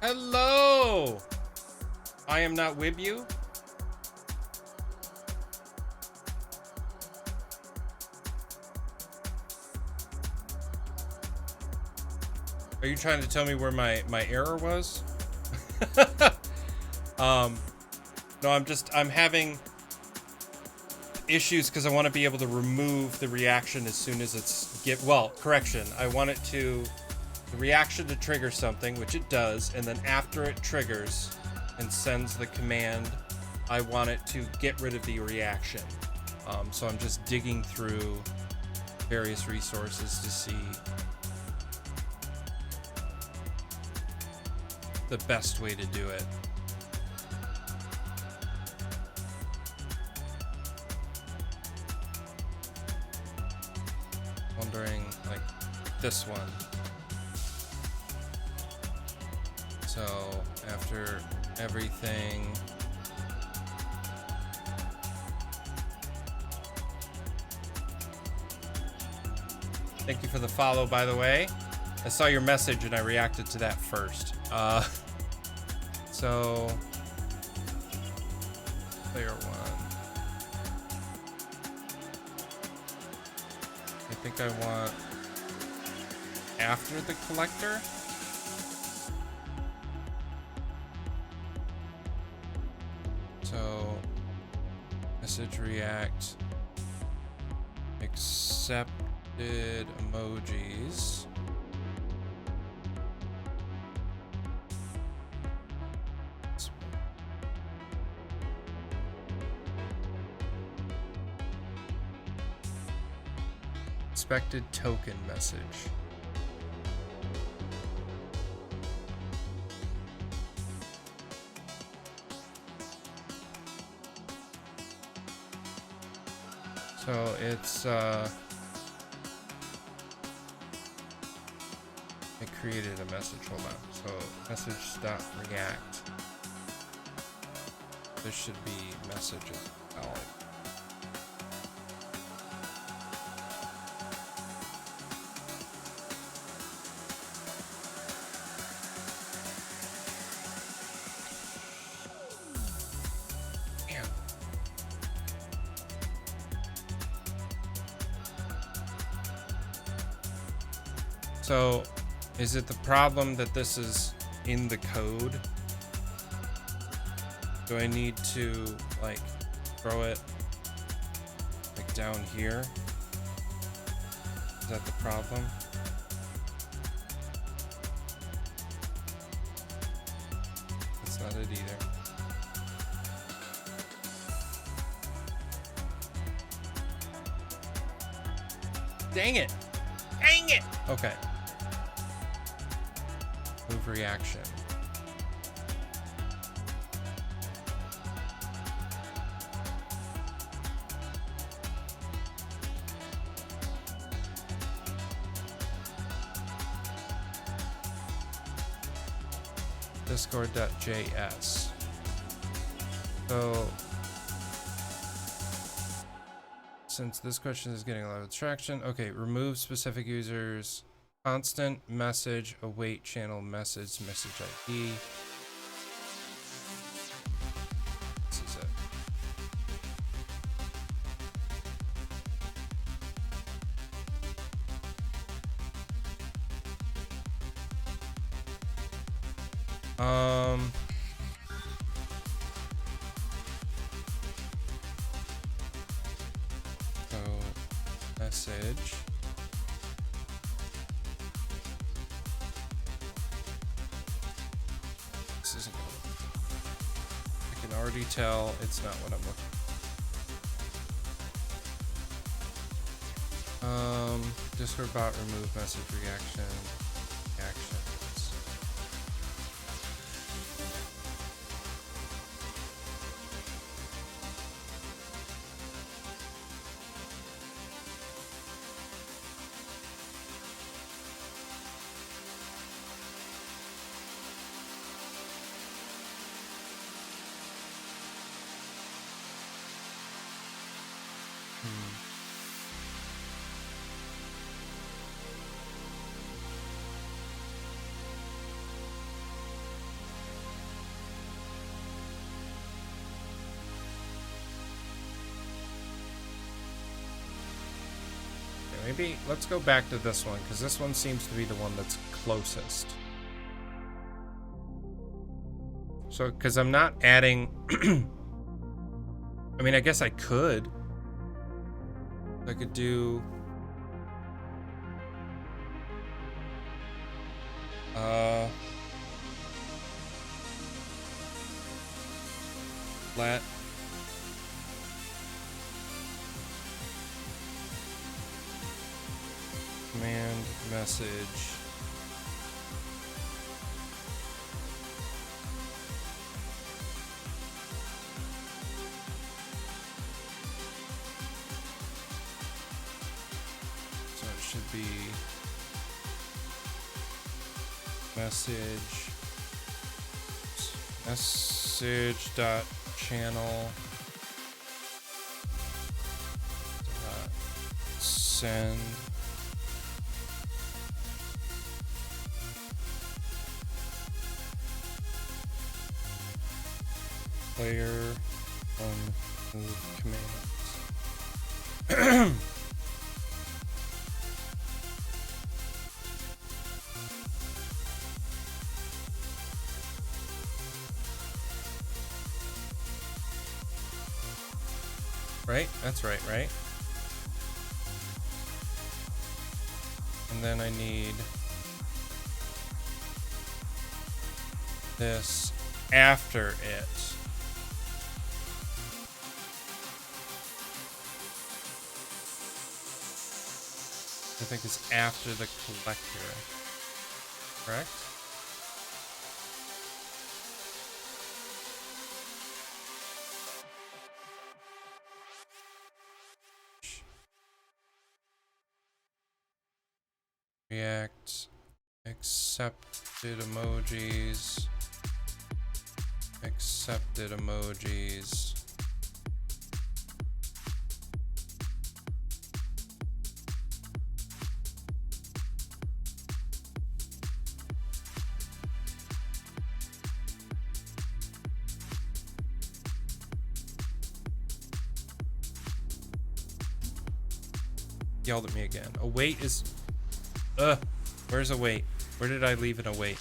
Hello! I am not with you. Are you trying to tell me where my error was? No, I'm having issues because I want to be able to remove the reaction as soon as it's correction. I want it to the reaction to trigger something, which it does, and then after it triggers and sends the command, I want it to get rid of the reaction. So I'm just digging through various resources to see the best way to do it. Wondering, this one. So after everything, thank you for the follow, by the way. I saw your message and I reacted to that first. So player one. I think I want after the collector. So message react accepted emojis. Expected token message. So it's I created a message. Hold on. So message.react. This should be message as well. So, is it the problem that this is in the code? Do I need to, like, throw it, like, down here? Is that the problem? That's not it either. Dang it! Dang it! Okay. Move reaction. Discord.js. So since this question is getting a lot of traction, okay, remove specific users, constant message, await channel message ID. This is it. So message. This isn't gonna work. I can already tell it's not what I'm looking for. Discord bot remove message reactions. Maybe let's go back to this one, because this one seems to be the one that's closest. So, because I'm not adding... I mean, I guess I could. I could do... let command message so it should be message dot channel dot send player move commands. Right? That's right, right? And then I need this after it. I think it's after the collector. Correct? React accepted emojis. Accepted emojis. Yelled at me again. Await is where's await? Where did I leave an await?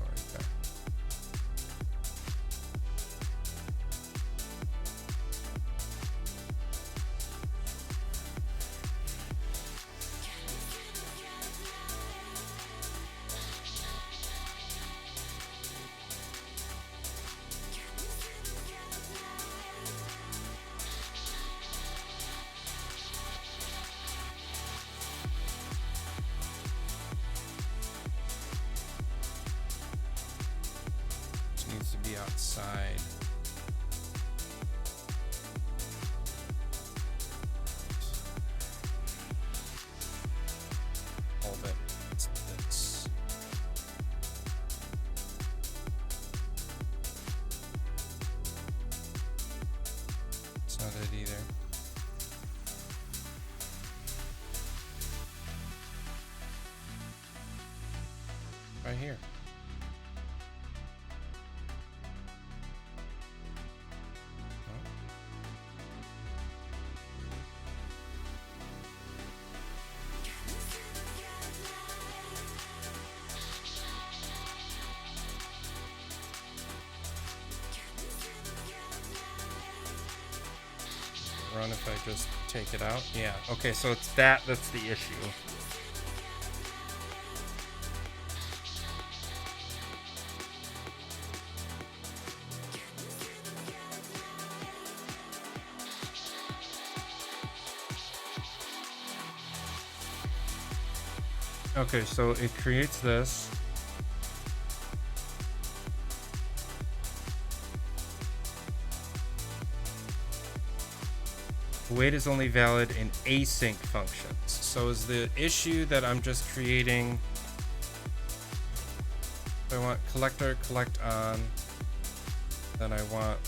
Oh, right there. Needs to be outside. All of it. It's this. It's not it either. Right here. Run if I just take it out. Yeah. Okay, so it's that's the issue. Okay, so it creates this. Wait is only valid in async functions. So is the issue that I'm just creating, I want collector collect on, then I want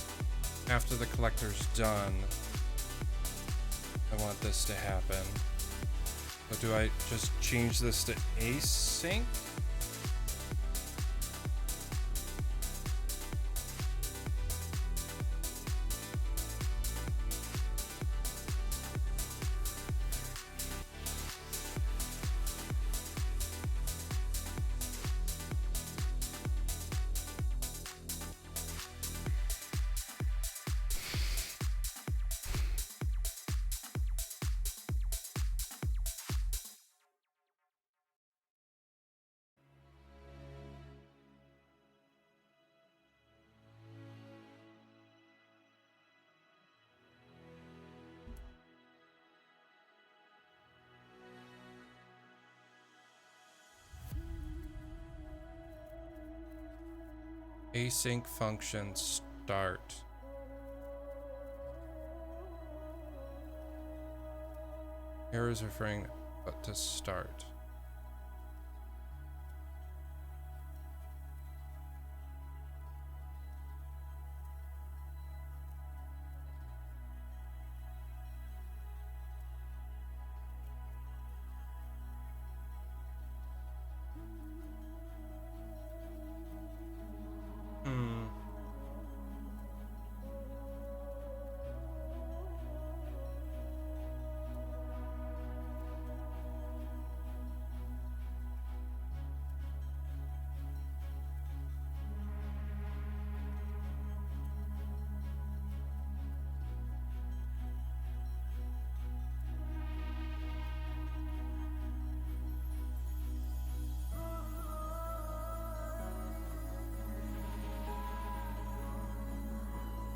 after the collector's done, I want this to happen. So do I just change this to async? Async function start. Here is referring to start.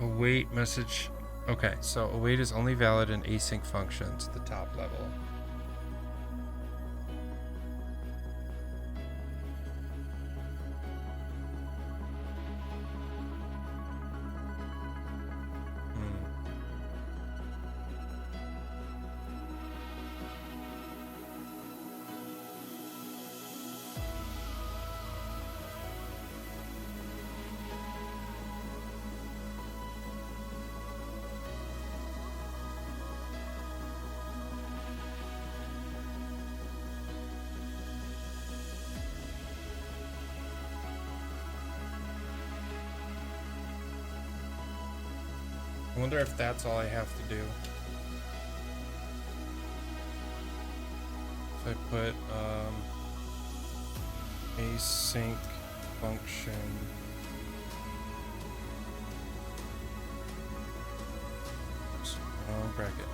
Await message. Okay, so await is only valid in async functions, the top level. I wonder if that's all I have to do. If I put async function bracket.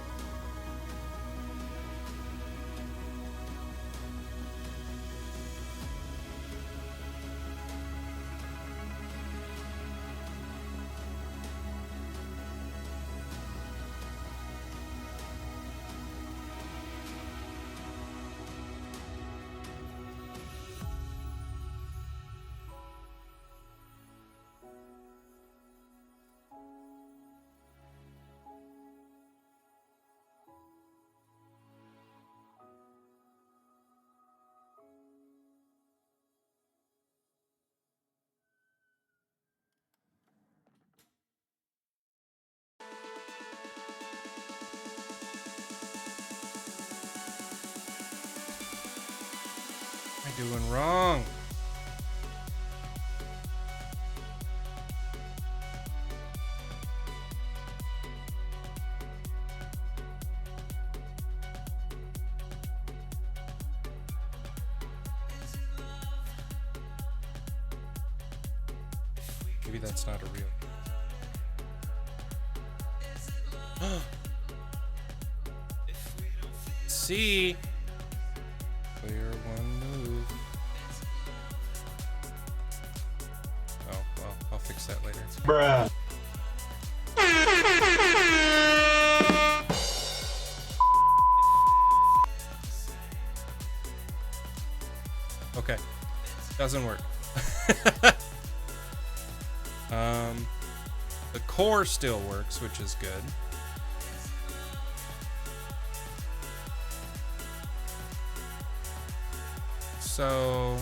What am I doing wrong? Maybe that's not a real. See? Player one move. Oh, well, I'll fix that later.
Bruh.
Okay. Doesn't work. The core still works, which is good. So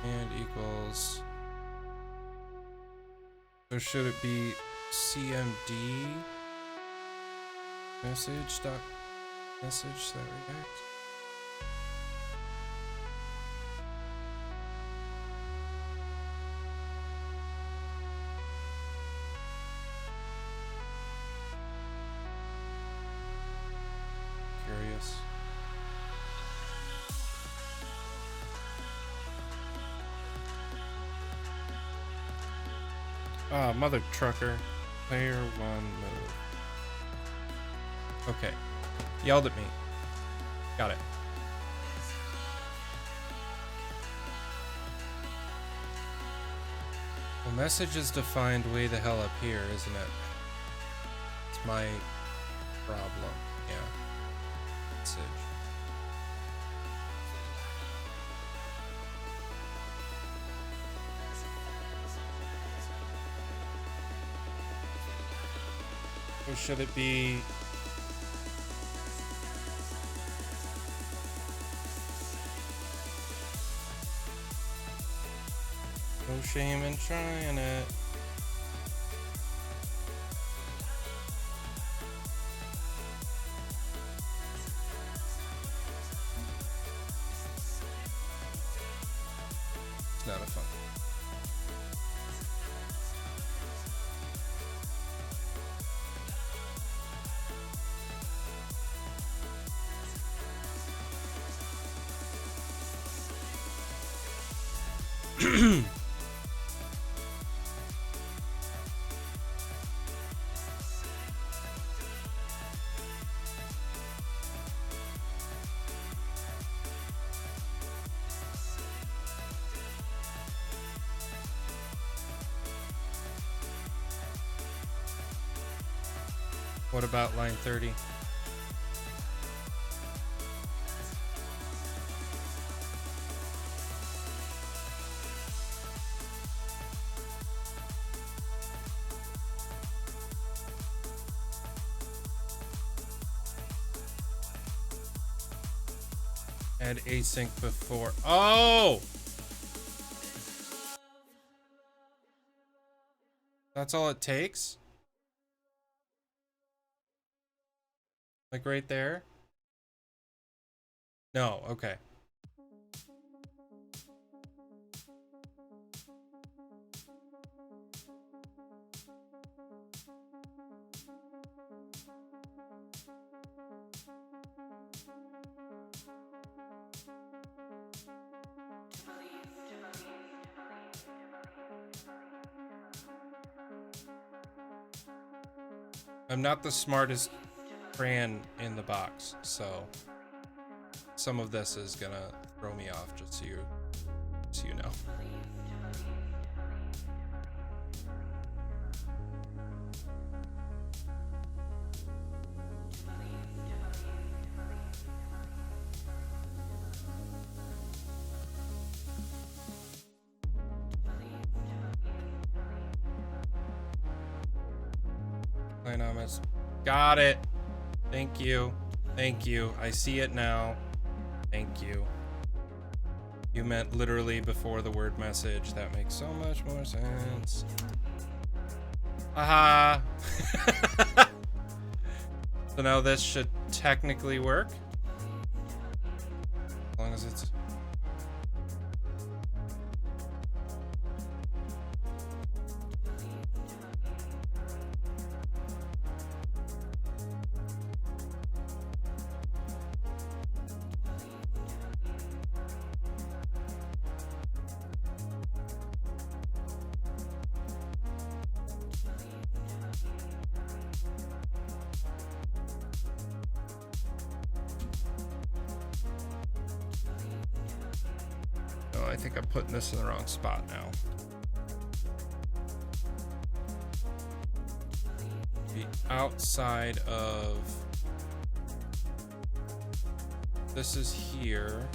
and equals. So should it be CMD message dot message that react? Curious. Ah, mother trucker. Player one move. Okay. Yelled at me. Got it. Well, message is defined way the hell up here, isn't it? It's my problem. Yeah. Message. Or should it be... No shame in trying it. It's not a fun. What about line 30? Add async before. Oh! That's all it takes? Like right there? No, okay. I'm not the smartest crayon in the box, so some of this is gonna throw me off, just so you know. Anonymous. Got it. Thank you. Thank you. I see it now. Thank you. You meant literally before the word message. That makes so much more sense. Haha. So now this should technically work. As long as it's... I think I'm putting this in the wrong spot now. Be outside of... This is here.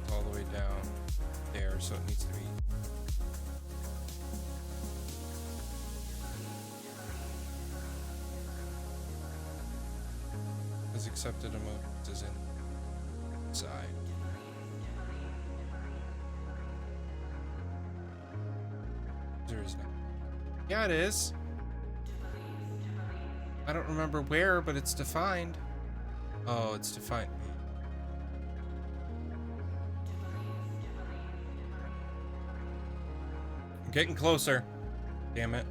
It's all the way down there, so it needs to be... As accepted emotions is inside. There is no. Yeah, it is. I don't remember where, but it's defined. Oh, it's defined. I'm getting closer. Damn it.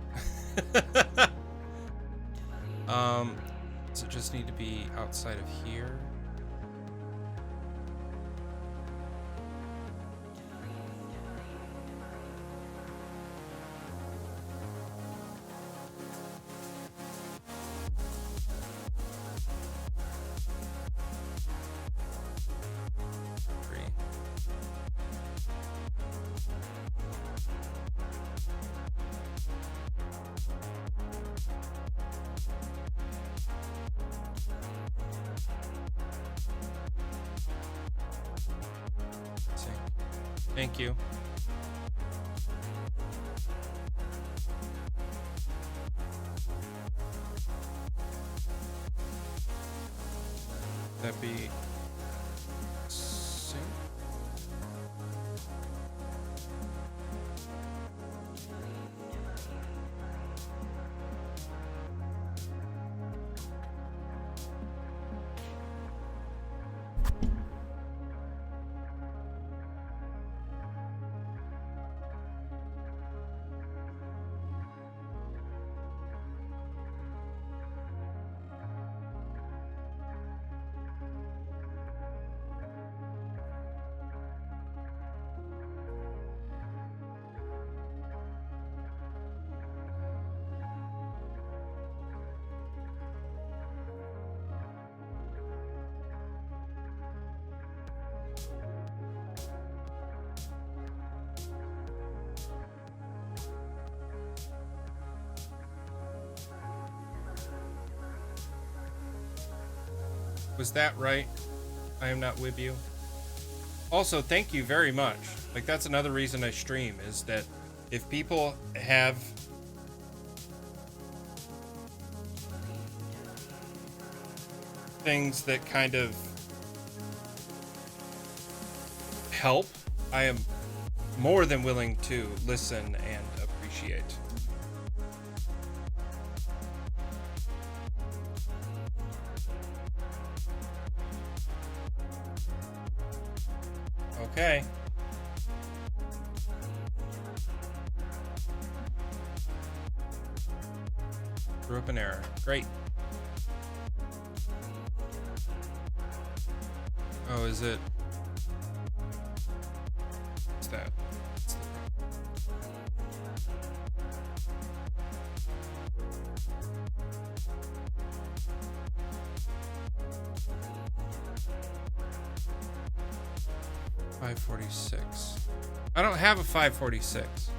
Does it just need to be outside of here? Thank you. That be sync? Was that right? I am not with you. Also, thank you very much. Like, that's another reason I stream, is that if people have things that kind of help, I am more than willing to listen and appreciate. Okay. Threw up an error. Great. Oh, is it? What's that? What's the .546. I don't have a 546.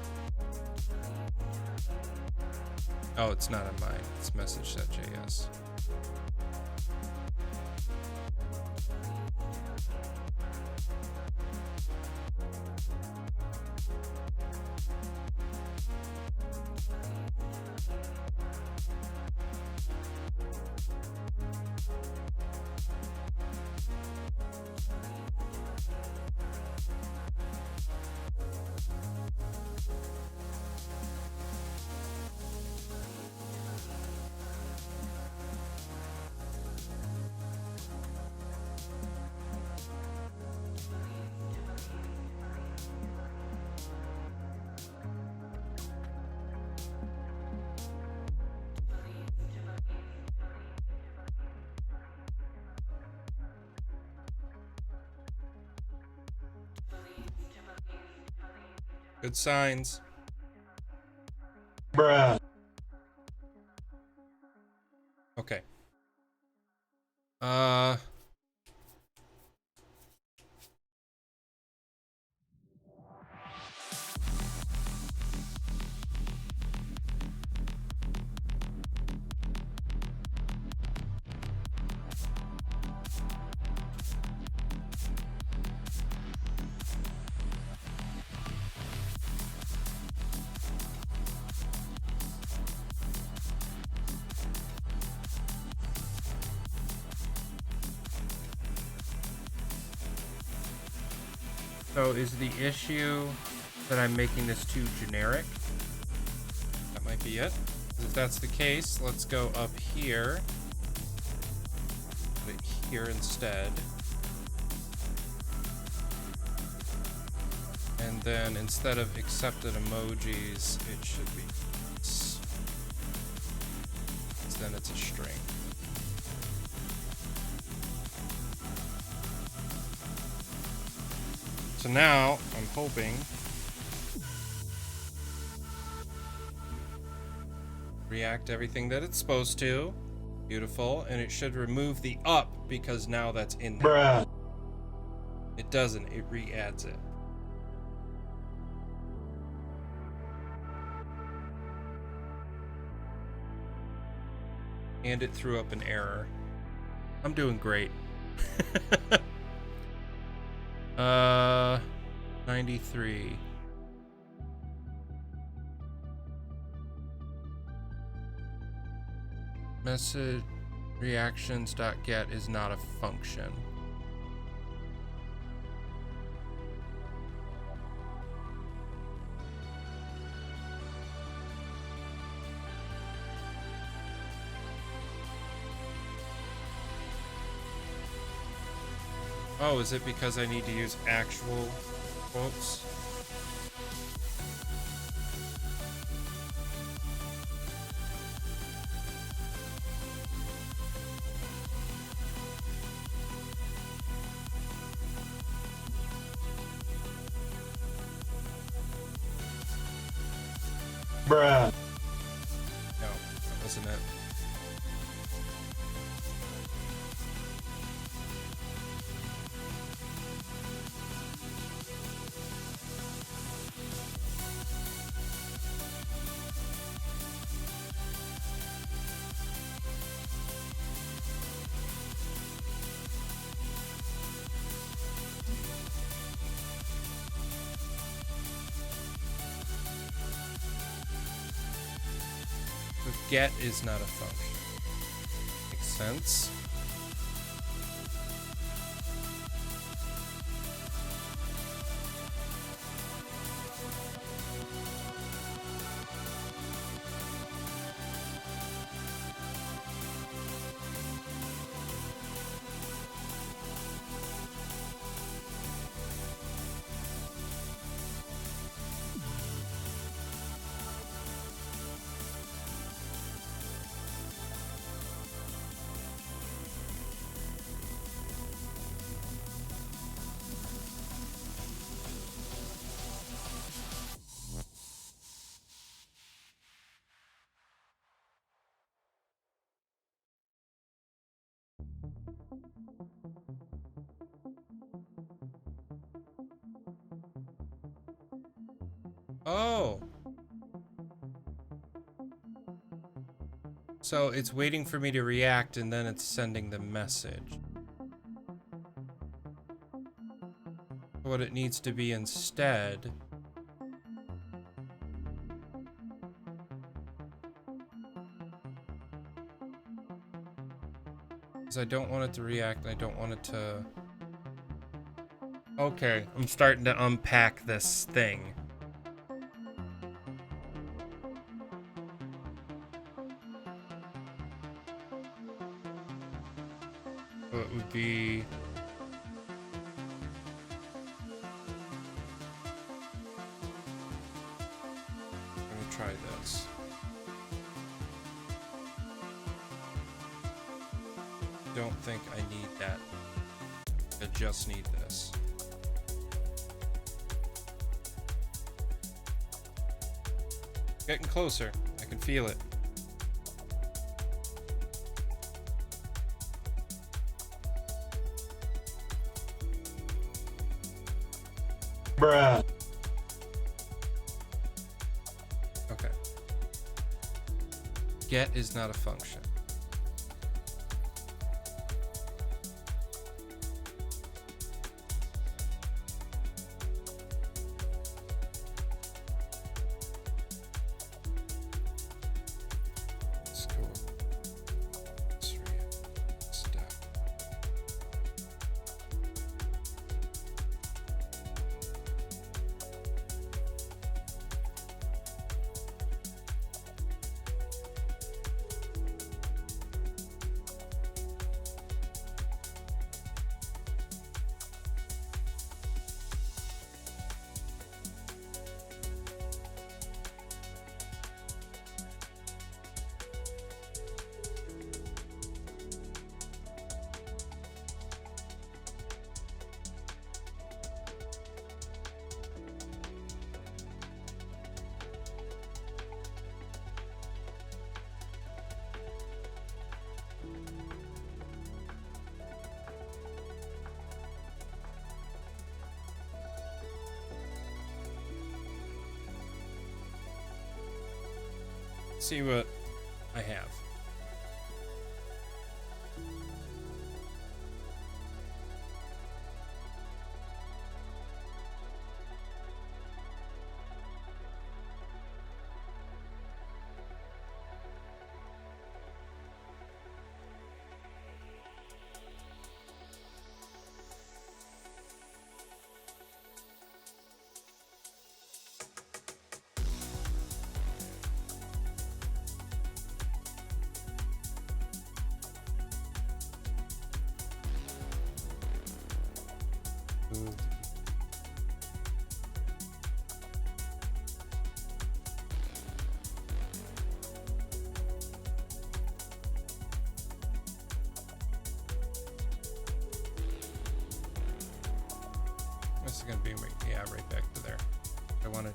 Oh, it's not on mine. It's message.js. Good signs.
Bruh.
Okay. So is the issue that I'm making this too generic? That might be it. If that's the case, let's go up here. Put it here instead. And then instead of accepted emojis, it should be this. Then it's a string. So now I'm hoping react everything that it's supposed to. Beautiful. And it should remove the up because now that's in there.
Bruh.
It doesn't, it re-adds it. And it threw up an error. I'm doing great. 93. Message Reactions.get is not a function. Oh, is it because I need to use actual quotes?
Bruh.
No, that wasn't it. So get is not a function. Makes sense. Oh. So it's waiting for me to react and then it's sending the message. What it needs to be instead is I don't want it to react, I don't want it to... Okay, I'm starting to unpack this thing. So it would be... Let me try this. Don't think I need that. I just need this. Getting closer. I can feel it.
Bruh.
Okay. Get is not a function. Let's go through step. See what I have. Remove. This is gonna be right back to there. I wanted.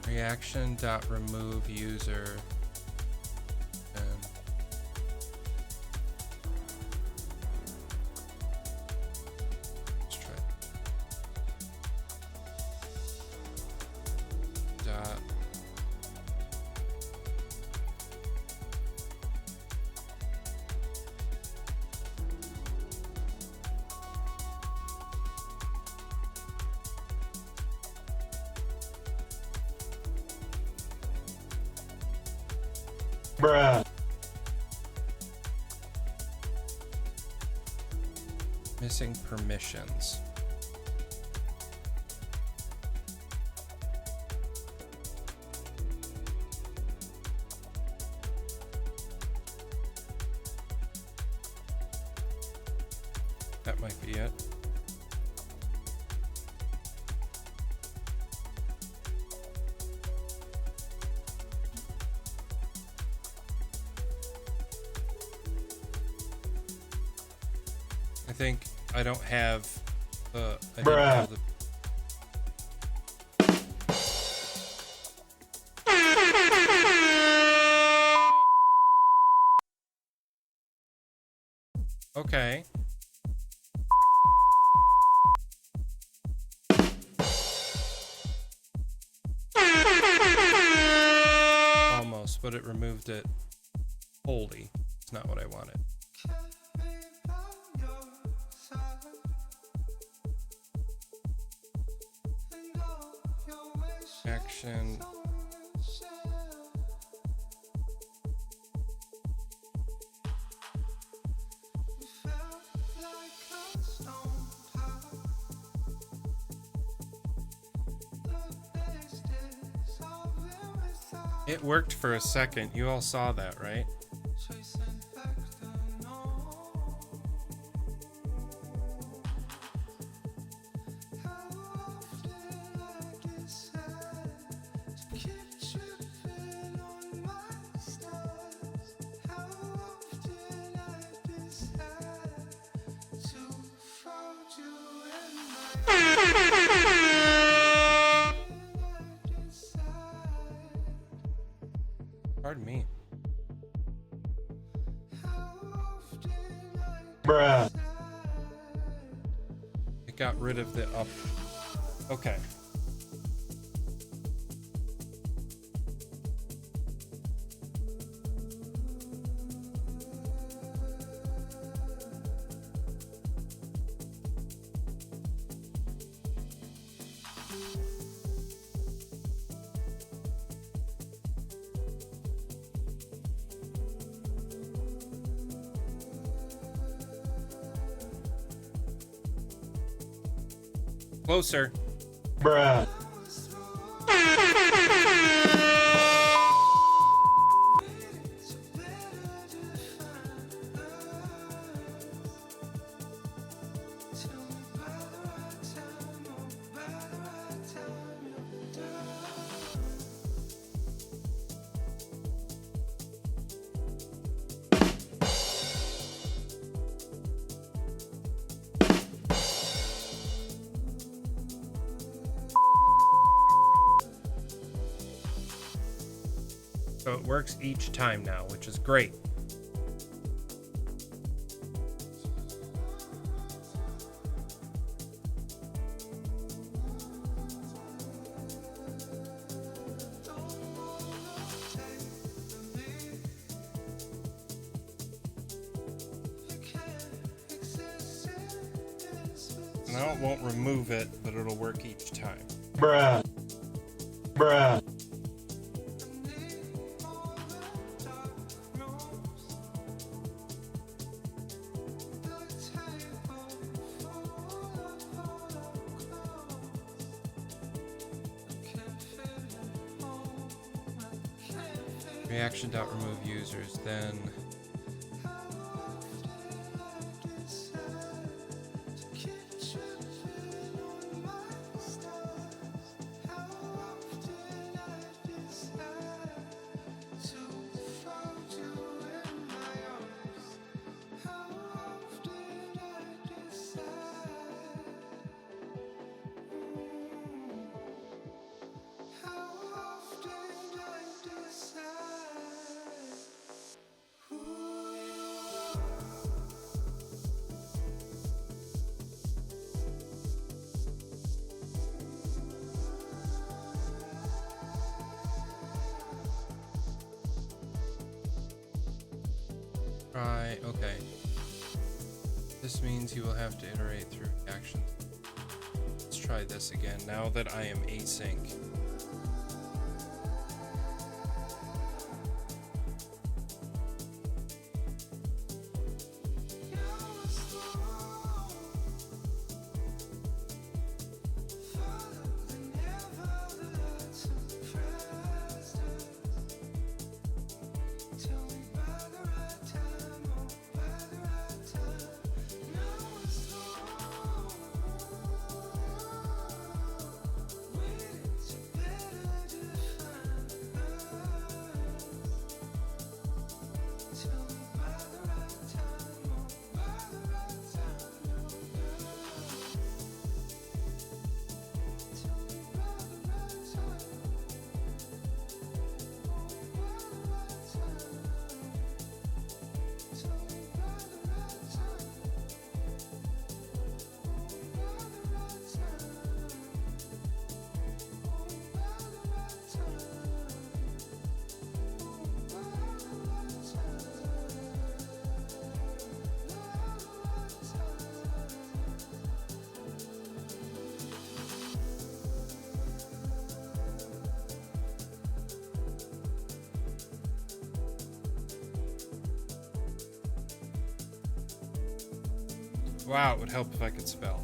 Reaction.remove user and let's try dot
Bruh.
missing permissions. That might be it. I think I don't have I didn't
Bruh.
have the okay. Almost, but it removed it wholly. It's not what I wanted. Action. It worked for a second. You all saw that, right? Pardon me.
Bruh.
It got rid of the up. Okay. Closer.
Bruh.
So it works each time now, which is great. Now it won't remove it, but it'll work each time.
Bruh. Bruh.
Reaction.remove users, then try. Okay. This means you will have to iterate through actions. Let's try this again now that I am async. Wow, it would help if I could spell.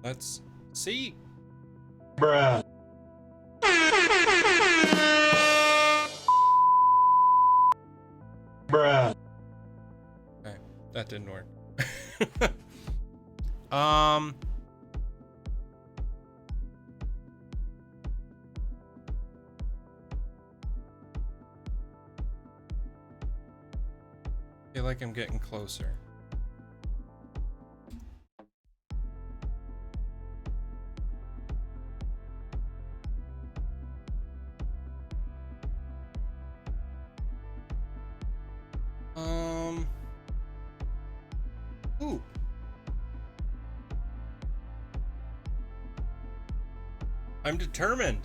Let's see.
Bruh. Bruh.
Okay, that didn't work. Feel like I'm getting closer. Ooh. I'm determined.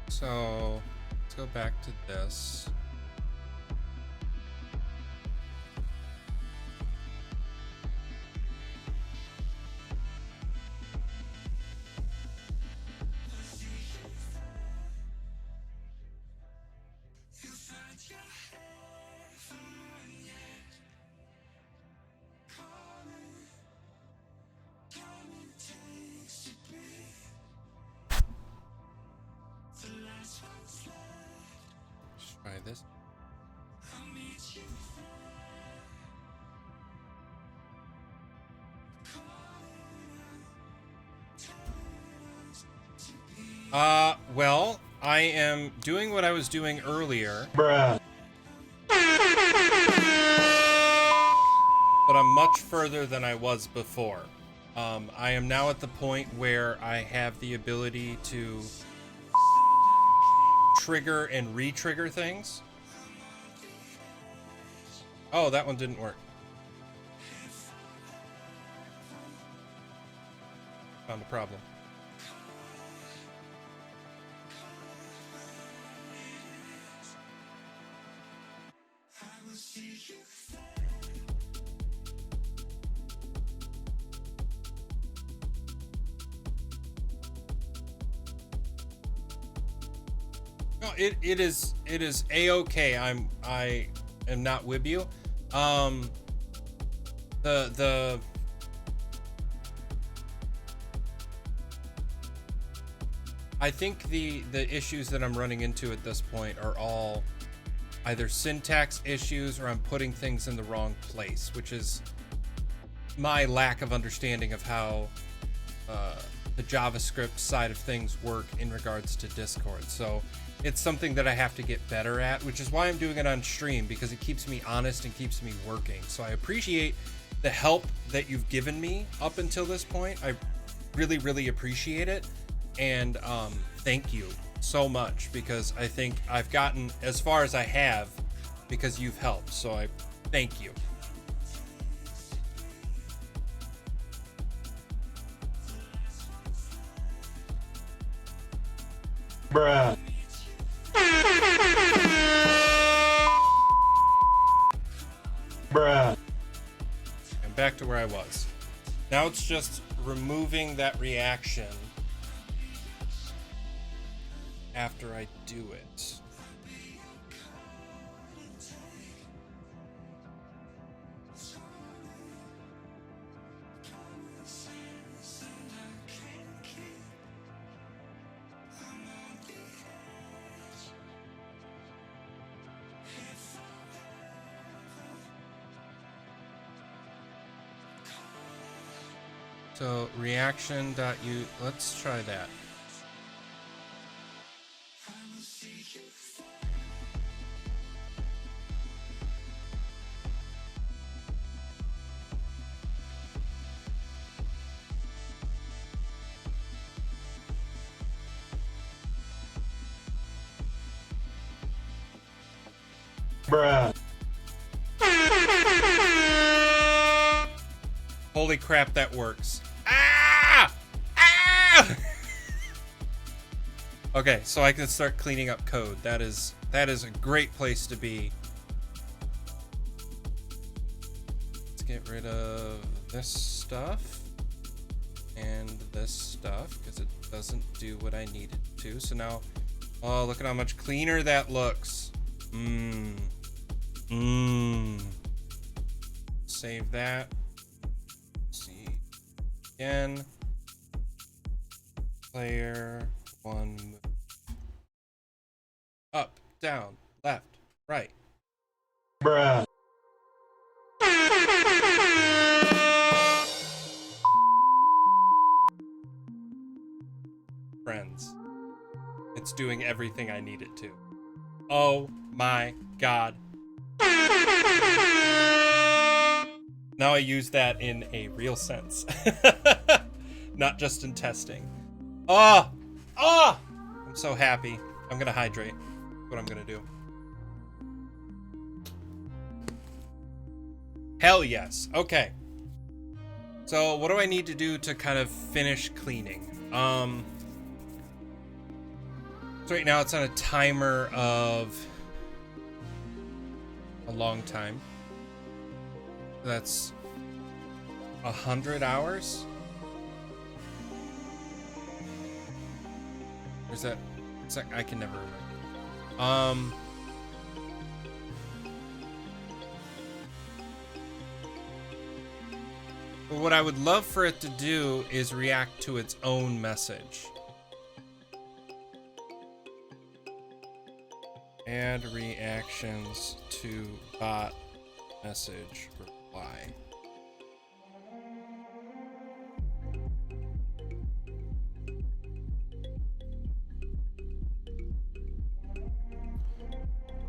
So let's go back to this. Let's try this. Well, I am doing what I was doing earlier,
Bruh.
but I'm much further than I was before. I am now at the point where I have the ability to trigger and re-trigger things. Oh, that one didn't work. Found a problem. No, it is a-okay. I am not with you. The I think the issues that I'm running into at this point are all either syntax issues or I'm putting things in the wrong place, which is my lack of understanding of how the JavaScript side of things work in regards to Discord. So it's something that I have to get better at, which is why I'm doing it on stream, because it keeps me honest and keeps me working. So I appreciate the help that you've given me up until this point. I really, really appreciate it. And thank you so much, because I think I've gotten as far as I have because you've helped. So I thank you.
Bruh. Bruh.
I'm back to where I was. Now it's just removing that reaction after I do it. So reaction.u, let's try that.
Bruh.
Holy crap, that works. Ah! Ah! Okay, so I can start cleaning up code. That is a great place to be. Let's get rid of this stuff and this stuff because it doesn't do what I need it to. So now, oh, look at how much cleaner that looks. Save that. See again. Player one. Move. Up, down, left, right.
Bruh.
Friends. It's doing everything I need it to. Oh my god. Now I use that in a real sense. Not just in testing. Oh! Oh! I'm so happy. I'm gonna hydrate. What I'm gonna do. Hell yes. Okay. So what do I need to do to kind of finish cleaning? So right now it's on a timer of a long time. That's 100 hours? Or is that, it's like, I can never remember. But what I would love for it to do is react to its own message. Add reactions to bot message reply.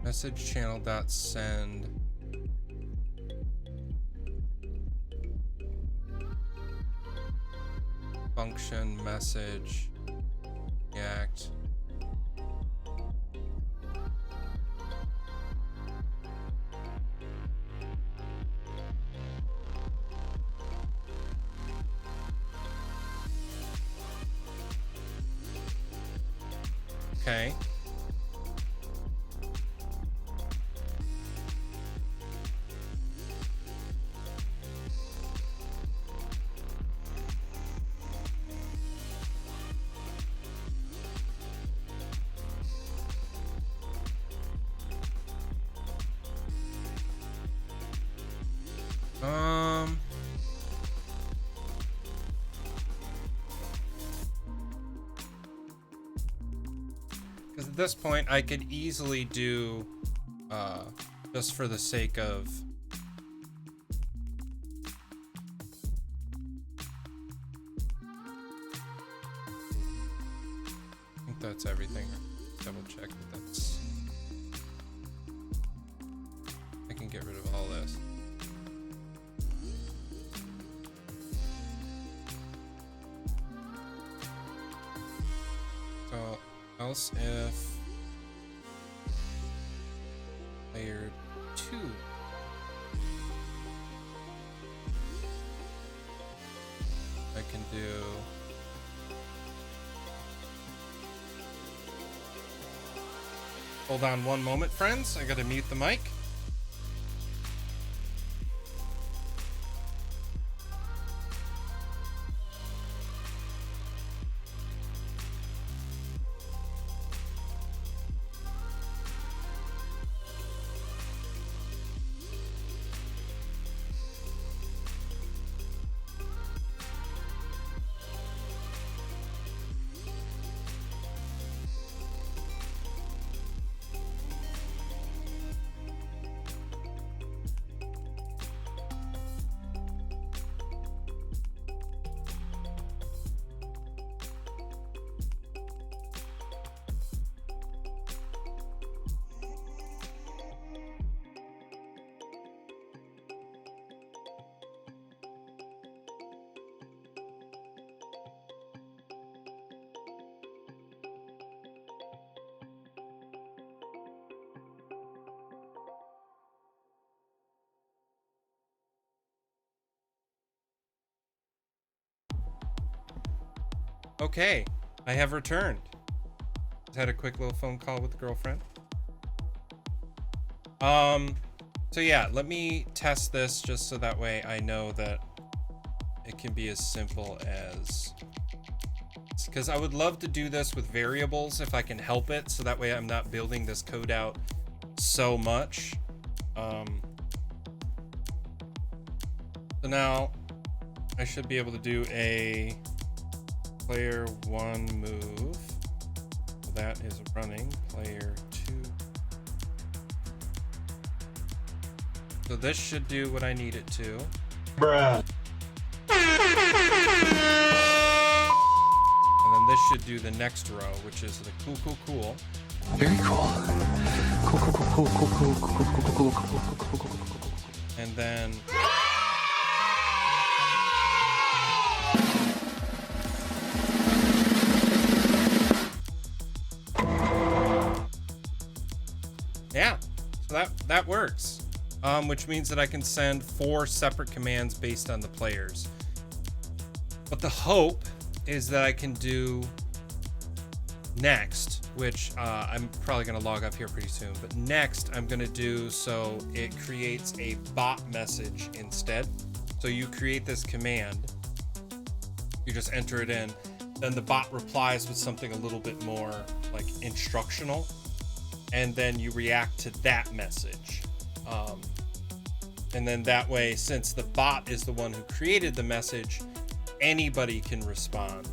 Message channel dot send. Function message react. Okay. Because at this point, I could easily do, just for the sake of... I think that's everything. Double check that that's... I can get rid of all this. So, else if player 2 I can do hold on one moment, friends. I gotta mute the mic. Okay, I have returned. Just had a quick little phone call with the girlfriend. So yeah, let me test this just so that way I know that it can be as simple as... Because I would love to do this with variables if I can help it, so that way I'm not building this code out so much. So now I should be able to do a player 1 move. That is running player 2. So this should do what I need it to.
Bruh.
And then this should do the next row, which is the cool.
Very cool. Cool.
And then yeah, so that works. Which means that I can send 4 separate commands based on the players. But the hope is that I can do next, which I'm probably going to log off here pretty soon. But next, I'm going to do so it creates a bot message instead. So you create this command, you just enter it in, then the bot replies with something a little bit more like instructional, and then you react to that message. And then that way, since the bot is the one who created the message, anybody can respond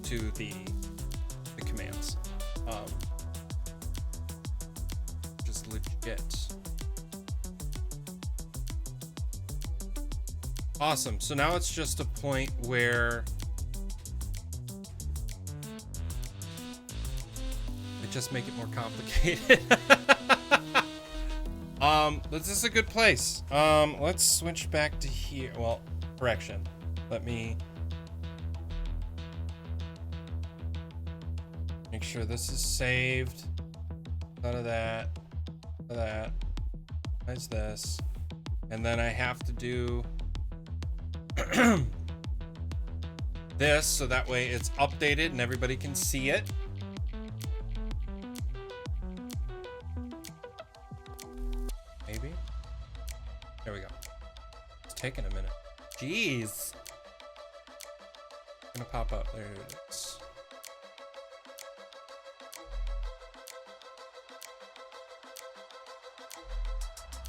to the commands. Just legit. Awesome. So now it's just a point where it just make it more complicated. This is a good place. Let's switch back to here. Well, correction. Let me make sure this is saved. None of that. None of that. Nice this. And then I have to do this so that way it's updated and everybody can see it. There we go. It's taking a minute. Jeez. Gonna pop up. There it is.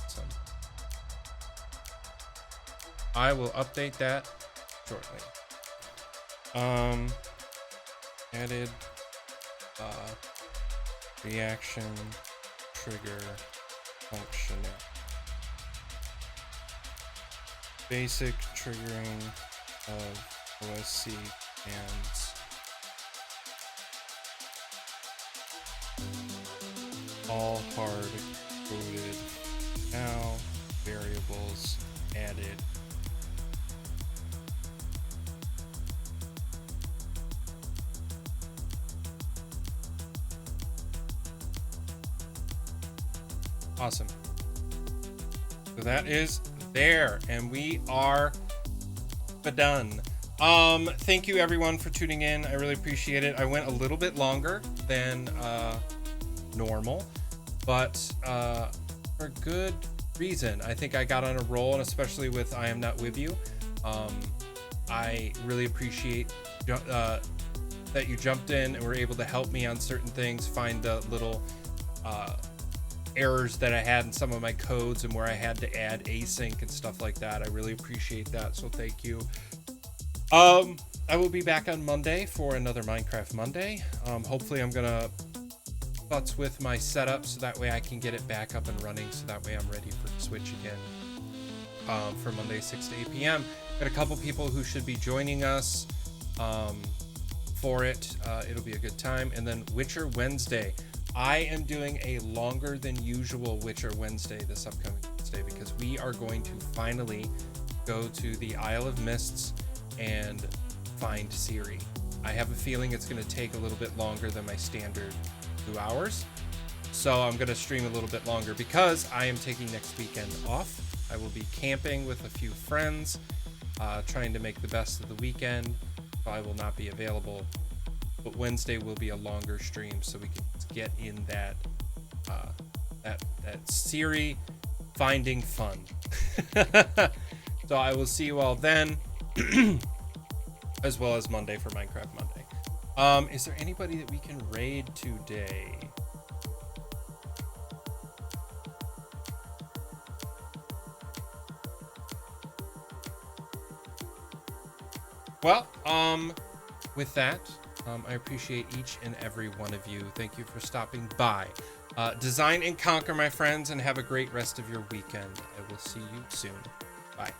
Awesome. I will update that shortly. Added reaction trigger function. Basic triggering of OSC commands. All hard coded now. Variables added. Awesome. So that is there, and we are done. Thank you everyone for tuning in. I really appreciate it. I went a little bit longer than normal, but for good reason. I think I got on a roll, and especially with I Am Not With You. I really appreciate that you jumped in and were able to help me on certain things, find the little errors that I had in some of my codes and where I had to add async and stuff like that. I really appreciate that, so thank you. I will be back on Monday for another Minecraft Monday. Hopefully I'm gonna futz with my setup so that way I can get it back up and running, so that way I'm ready for Switch again for Monday 6 to 8 p.m. Got a couple people who should be joining us for it. It'll be a good time. And then Witcher Wednesday. I am doing a longer than usual Witcher Wednesday this upcoming Wednesday because we are going to finally go to the Isle of Mists and find Ciri. I have a feeling it's going to take a little bit longer than my standard 2 hours. So I'm going to stream a little bit longer because I am taking next weekend off. I will be camping with a few friends, trying to make the best of the weekend. So I will not be available. But Wednesday will be a longer stream so we can get in that Ciri finding fun. So I will see you all then, as well as Monday for Minecraft Monday. Is there anybody that we can raid today? Well, with that, I appreciate each and every one of you. Thank you for stopping by. Design and conquer, my friends, and have a great rest of your weekend. I will see you soon. Bye.